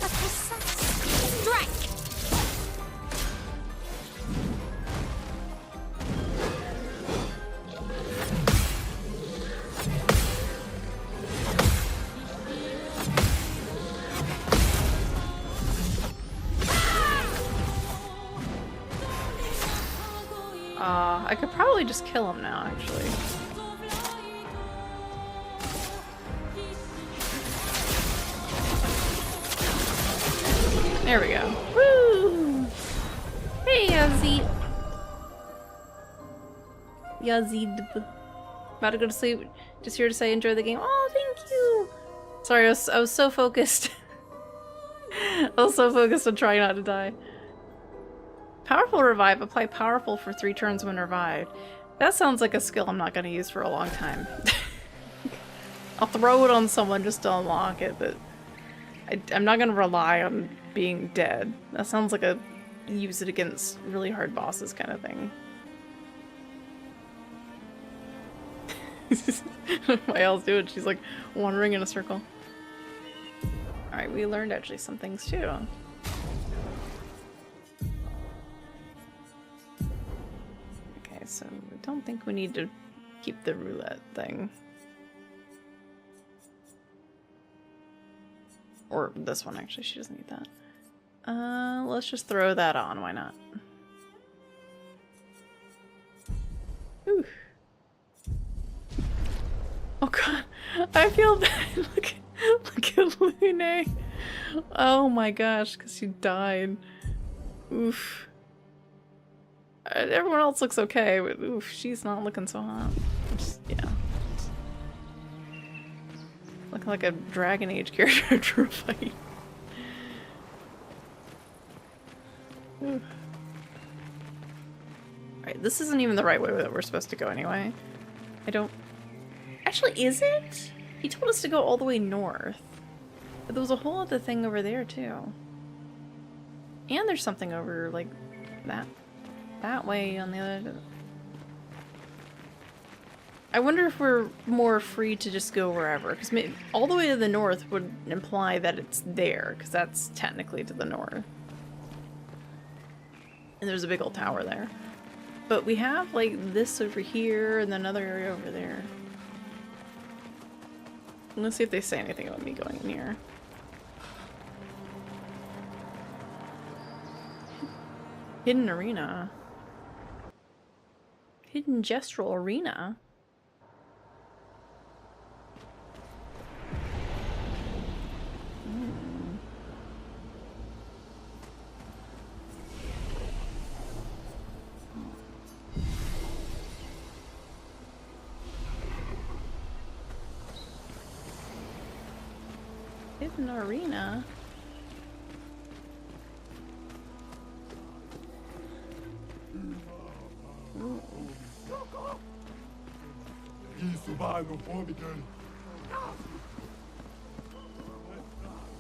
A precise strike. I could probably just kill him now, actually. There we go. Woo! Hey, Yazid. Yazid. About to go to sleep. Just here to say enjoy the game. Oh, thank you! Sorry, I was so focused. I was so focused on trying not to die. Powerful Revive. Apply Powerful for 3 turns when revived. That sounds like a skill I'm not going to use for a long time. I'll throw it on someone just to unlock it, but I'm not going to rely on being dead. That sounds like a use it against really hard bosses kind of thing. Why else do it? She's like wandering in a circle. Alright, we learned actually some things too. So I don't think we need to keep the roulette thing. Or this one, actually. She doesn't need that. Let's just throw that on. Why not? Ooh. Oh god. I feel bad. Look at Lune. Oh my gosh, because she died. Oof. Everyone else looks okay, but oof, she's not looking so hot. Just, yeah. Looking like a Dragon Age character after a fight. Alright, this isn't even the right way that we're supposed to go anyway. I don't... Actually, is it? He told us to go all the way north. But there was a whole other thing over there too. And there's something over like that way on the other. I wonder if we're more free to just go wherever, because all the way to the north would imply that it's there, because that's technically to the north. And there's a big old tower there. But we have like this over here and then another area over there. Let's see if they say anything about me going in here. Hidden arena. Hidden gestural arena. Hidden arena.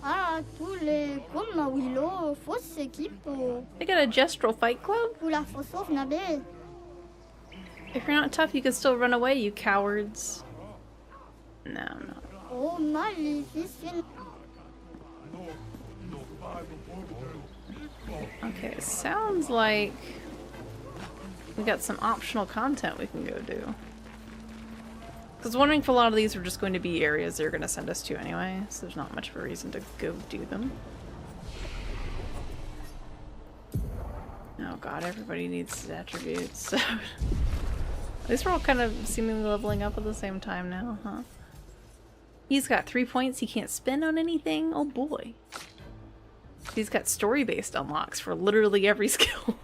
Ah, tous les comme Willow, fausse équipe. They got a gestural fight club? Pour la fausse nabe. If you're not tough, you can still run away, you cowards. No, no. Oh, magnificent. Okay, it sounds like we got some optional content we can go do. Because I'm wondering if a lot of these are just going to be areas they're going to send us to anyway, so there's not much of a reason to go do them. Oh god, everybody needs attributes. So at least we're all kind of seemingly leveling up at the same time now, huh? He's got 3 points he can't spend on anything. Oh boy. He's got story-based unlocks for literally every skill.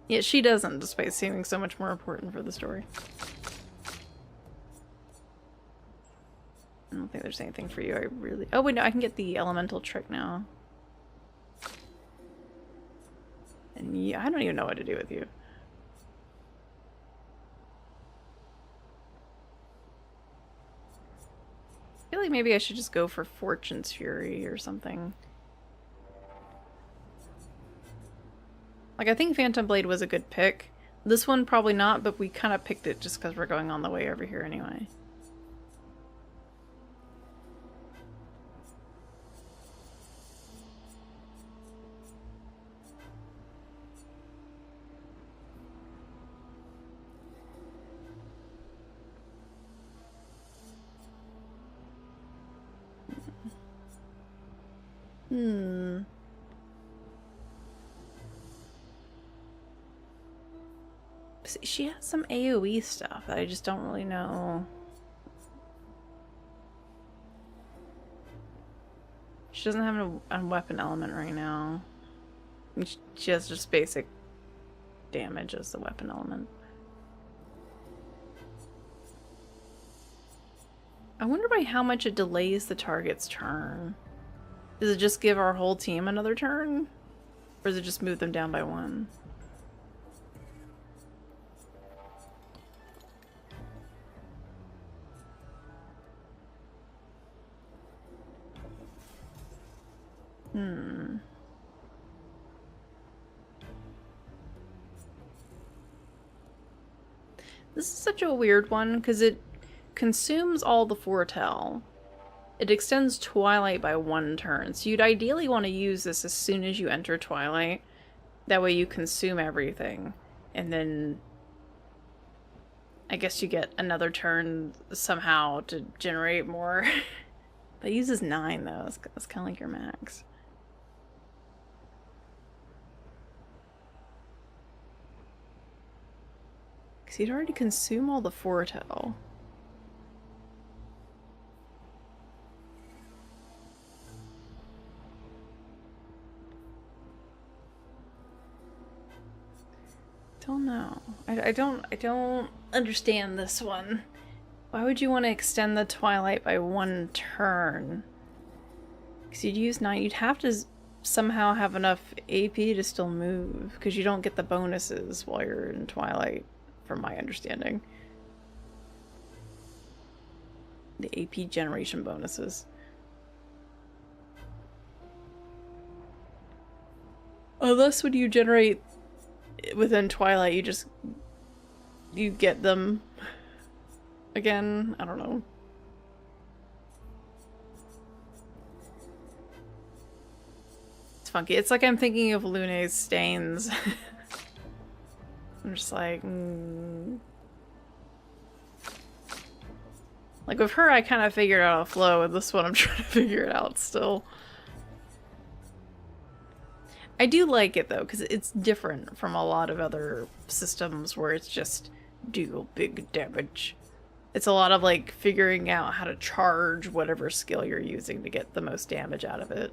Yet she doesn't, despite seeming so much more important for the story. I don't think there's anything for you. I really... Oh wait, no, I can get the elemental trick now. And yeah, I don't even know what to do with you. I feel like maybe I should just go for Fortune's Fury or something. Like, I think Phantom Blade was a good pick. This one probably not, but we kind of picked it just because we're going on the way over here anyway. She has some AoE stuff that I just don't really know. She doesn't have a weapon element right now. She has just basic damage as the weapon element. I wonder by how much it delays the target's turn. Does it just give our whole team another turn? Or does it just move them down by one? This is such a weird one because it consumes all the foretell. It extends Twilight by 1 turn, so you'd ideally want to use this as soon as you enter Twilight. That way you consume everything, and then I guess you get another turn somehow to generate more. That uses 9 though, it's kind of like your max. Because you'd already consume all the foretell. Don't know. I don't understand this one. Why would you want to extend the Twilight by 1 turn? Because you'd use 9. You'd have to somehow have enough AP to still move, because you don't get the bonuses while you're in Twilight, from my understanding. The AP generation bonuses. Unless when you generate within Twilight, you get them again. I don't know. It's funky. It's like I'm thinking of Lune's stains. I'm just like, Like with her, I kind of figured out a flow. With this one, I'm trying to figure it out still. I do like it though, because it's different from a lot of other systems where it's just deal big damage. It's a lot of like figuring out how to charge whatever skill you're using to get the most damage out of it,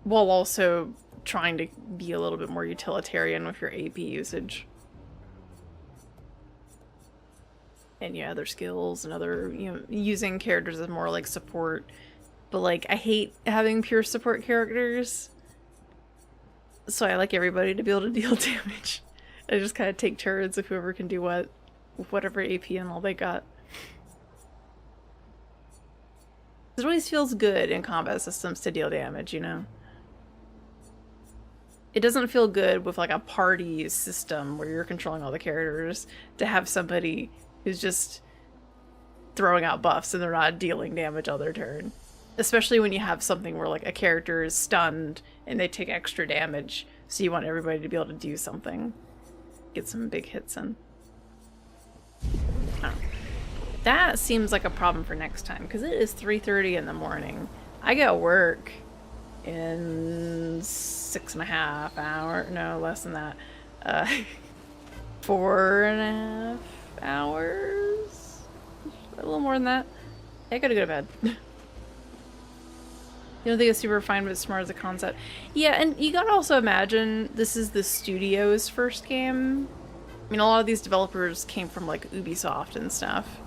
while also trying to be a little bit more utilitarian with your AP usage. And yeah, other skills and other, you know, using characters as more like support. But like, I hate having pure support characters. So I like everybody to be able to deal damage. I just kind of take turns of whoever can do what, with whatever AP and all they got. It always feels good in combat systems to deal damage, you know? It doesn't feel good with like a party system where you're controlling all the characters to have somebody who's just throwing out buffs and they're not dealing damage on their turn. Especially when you have something where like a character is stunned and they take extra damage, so you want everybody to be able to do something. Get some big hits in. Oh. That seems like a problem for next time, because it is 3:30 in the morning. I got work in 6.5 hours. No, less than that. 4.5 hours? A little more than that. I gotta go to bed. You don't think it's super fine but smart as a concept? Yeah, and you gotta also imagine this is the studio's first game. I mean, a lot of these developers came from like Ubisoft and stuff.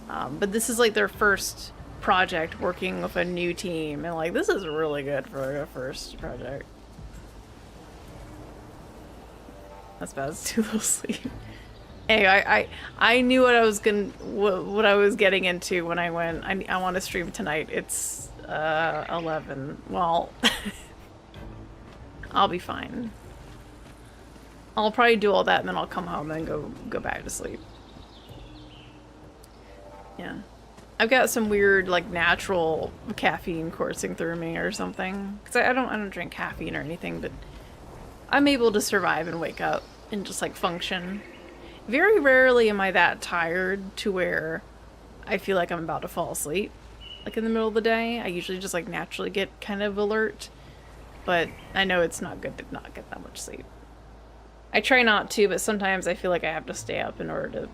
But this is like their first project working with a new team, and like this is really good for a first project. That's bad. It's too little sleep. Hey, I knew what I was what I was getting into when I went. I want to stream tonight. It's 11. Well, I'll be fine. I'll probably do all that and then I'll come home and go back to sleep. Yeah. I've got some weird like natural caffeine coursing through me or something. Cause I don't drink caffeine or anything, but I'm able to survive and wake up and just like function. Very rarely am I that tired to where I feel like I'm about to fall asleep. Like in the middle of the day, I usually just like naturally get kind of alert, but I know it's not good to not get that much sleep. I try not to, but sometimes I feel like I have to stay up in order to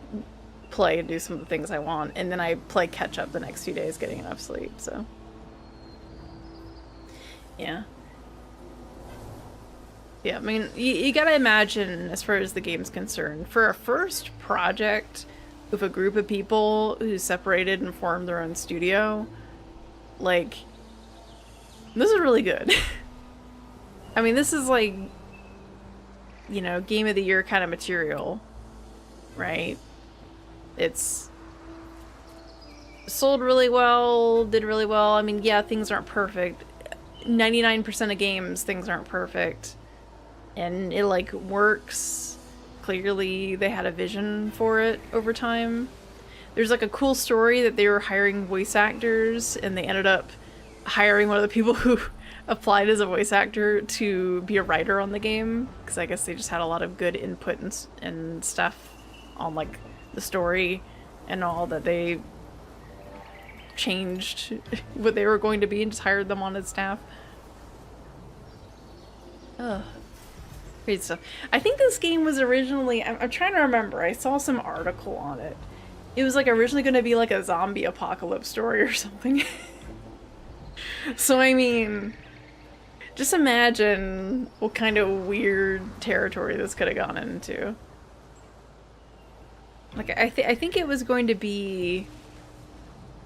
play and do some of the things I want, and then I play catch up the next few days getting enough sleep, so. Yeah. Yeah, I mean, you gotta imagine, as far as the game's concerned, for a first project with a group of people who separated and formed their own studio, like, this is really good. I mean, this is like, you know, game of the year kind of material, right? It's sold really well, did really well. I mean, yeah, things aren't perfect. 99% of games, things aren't perfect. And it, like, works. Clearly, they had a vision for it over time. There's, like, a cool story that they were hiring voice actors, and they ended up hiring one of the people who applied as a voice actor to be a writer on the game. Because I guess they just had a lot of good input and stuff on, like, the story and all, that they changed what they were going to be and just hired them on as staff. Ugh. Great stuff. I think this game was originally, I'm trying to remember, I saw some article on it. It was like originally going to be like a zombie apocalypse story or something. So I mean, just imagine what kind of weird territory this could have gone into. Like, I think it was going to be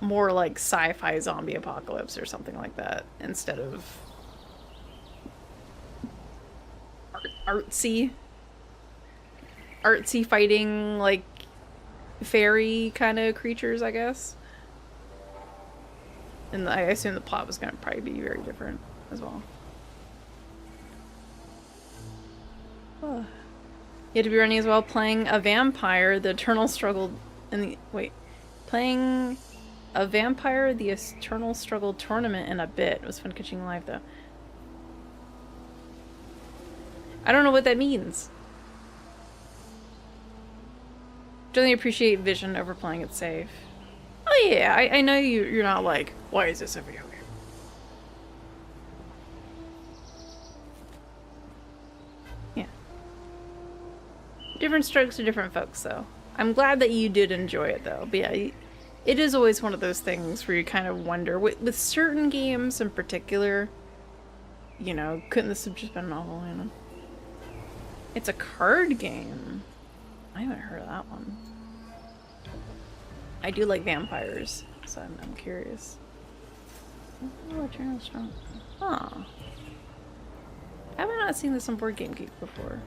more like sci-fi zombie apocalypse or something like that, instead of artsy fighting, like, fairy kind of creatures, I guess. And I assume the plot was going to probably be very different as well. Oh. You had to be running as well, playing a vampire, the eternal struggle in the... Wait. Playing a vampire, the eternal struggle tournament in a bit. It was fun catching live, though. I don't know what that means. Generally appreciate vision over playing it safe. Oh yeah, I know you're not like, why is this a video game? Yeah. Different strokes for different folks, though. I'm glad that you did enjoy it, though. But yeah, it is always one of those things where you kind of wonder, with certain games in particular, you know, couldn't this have just been a novel, you know? It's a card game. I haven't heard of that one. I do like vampires, so I'm curious. Oh, Eternal Strong. Huh. Have I not seen this on Board Game Geek before?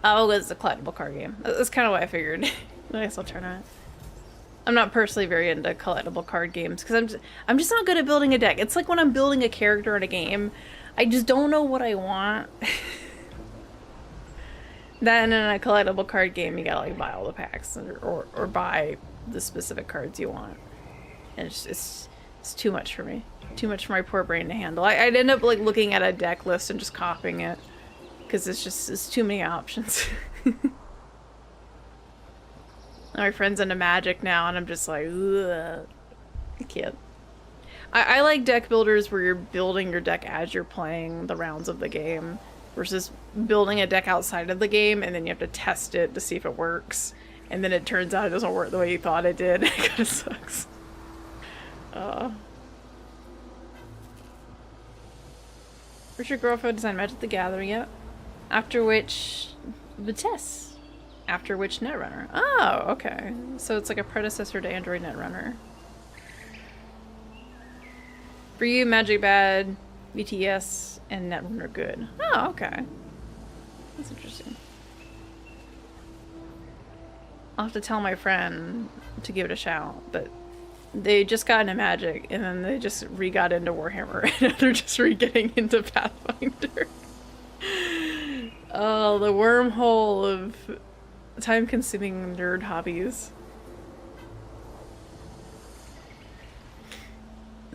Oh, it's a collectible card game. That's kind of what I figured. I guess I'll turn on it. I'm not personally very into collectible card games because I'm just not good at building a deck. It's like when I'm building a character in a game, I just don't know what I want. Then in a collectible card game, you gotta like buy all the packs or buy the specific cards you want. And it's too much for me. Too much for my poor brain to handle. I'd end up like looking at a deck list and just copying it because it's too many options. My friend's into Magic now, and I'm just like, ugh, I can't. I like deck builders where you're building your deck as you're playing the rounds of the game. Versus building a deck outside of the game and then you have to test it to see if it works. And then it turns out it doesn't work the way you thought it did. It kind of sucks. Where's your girlfriend design Magic the Gathering yet? After which... Vitesse. After which Netrunner. Oh, okay. So it's like a predecessor to Android Netrunner. For you, Magic bad, BTS, and Netrunner good. Oh, okay. That's interesting. I'll have to tell my friend to give it a shout, but they just got into Magic, and then they just re-got into Warhammer, and they're just re-getting into Pathfinder. Oh, the wormhole of time-consuming nerd hobbies.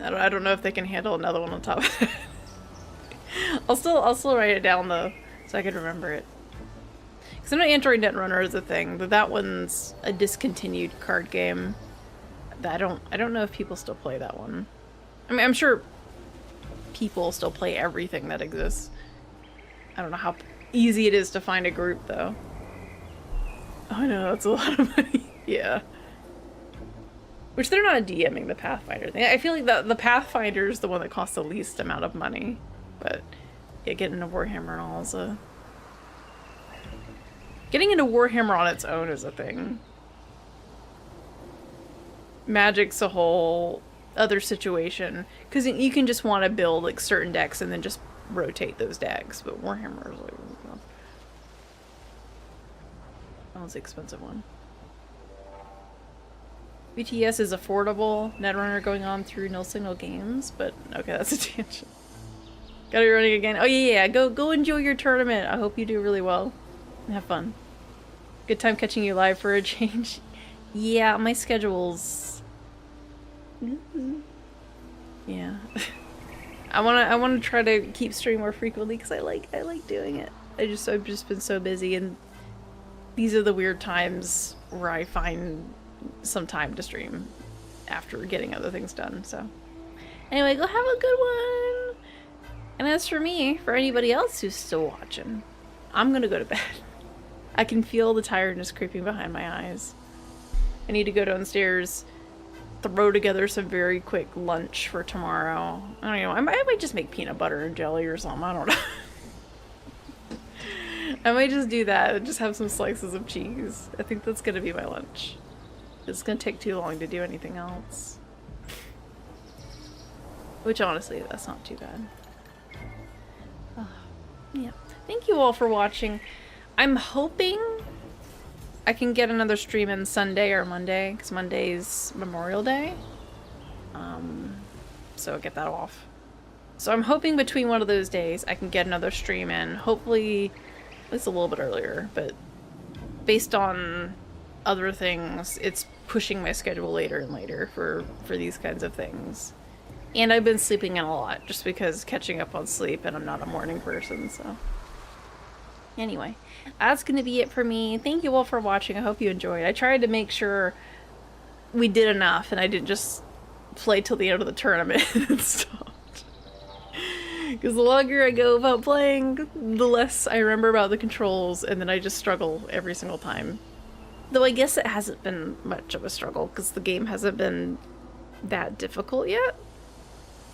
I don't know if they can handle another one on top of it. I'll still write it down though, so I can remember it. Because I know Android Netrunner is a thing, but that one's a discontinued card game. I don't know if people still play that one. I mean, I'm sure people still play everything that exists. I don't know how easy it is to find a group though. Oh, I know, that's a lot of money. Yeah. Which they're not DMing the Pathfinder thing. I feel like the Pathfinder is the one that costs the least amount of money. But yeah, getting into Warhammer and all is a... Getting into Warhammer on its own is a thing. Magic's a whole other situation. Because you can just want to build like certain decks and then just rotate those decks. But Warhammer is like... That was the expensive one. BTS is affordable. Netrunner going on through No Signal Games. But okay, that's a tangent. Gotta be running again. Oh yeah, go enjoy your tournament. I hope you do really well. And have fun. Good time catching you live for a change. Yeah, my schedule's... Yeah. I wanna try to keep streaming more frequently because I like doing it. I've just been so busy, and these are the weird times where I find some time to stream after getting other things done. So anyway, go have a good one. And as for me, for anybody else who's still watching, I'm gonna go to bed. I can feel the tiredness creeping behind my eyes. I need to go downstairs, throw together some very quick lunch for tomorrow. I don't know, I might just make peanut butter and jelly or something, I don't know. I might just do that and just have some slices of cheese. I think that's gonna be my lunch. It's gonna take too long to do anything else. Which honestly, that's not too bad. Yeah. Thank you all for watching. I'm hoping I can get another stream in Sunday or Monday, because Monday's Memorial Day. So get that off. So I'm hoping between one of those days I can get another stream in. Hopefully it's a little bit earlier, but based on other things, it's pushing my schedule later and later for these kinds of things. And I've been sleeping in a lot just because catching up on sleep, and I'm not a morning person, so. Anyway, that's going to be it for me. Thank you all for watching. I hope you enjoyed. I tried to make sure we did enough and I didn't just play till the end of the tournament and stopped. Because the longer I go about playing, the less I remember about the controls, and then I just struggle every single time. Though I guess it hasn't been much of a struggle because the game hasn't been that difficult yet.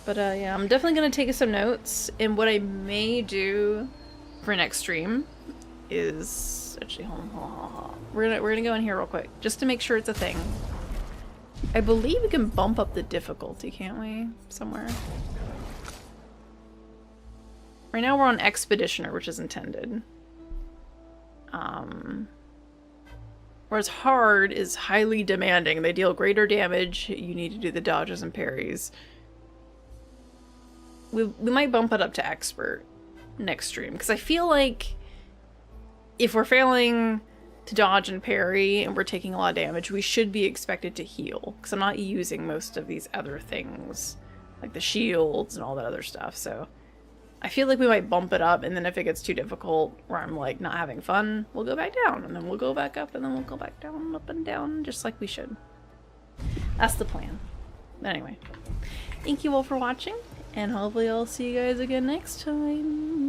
But yeah, I'm definitely going to take some notes, and what I may do for next stream is actually we're gonna go in here real quick just to make sure it's a thing. I believe we can bump up the difficulty, can't we? Somewhere. Right now we're on Expeditioner, which is intended. Whereas hard is highly demanding. They deal greater damage. You need to do the dodges and parries. We might bump it up to expert next stream, because I feel like if we're failing to dodge and parry and we're taking a lot of damage, we should be expected to heal, because I'm not using most of these other things like the shields and all that other stuff. So I feel like we might bump it up, and then if it gets too difficult where I'm like not having fun, we'll go back down, and then we'll go back up, and then we'll go back down, up and down, just like we should. That's the plan. But anyway, thank you all for watching, and hopefully I'll see you guys again next time.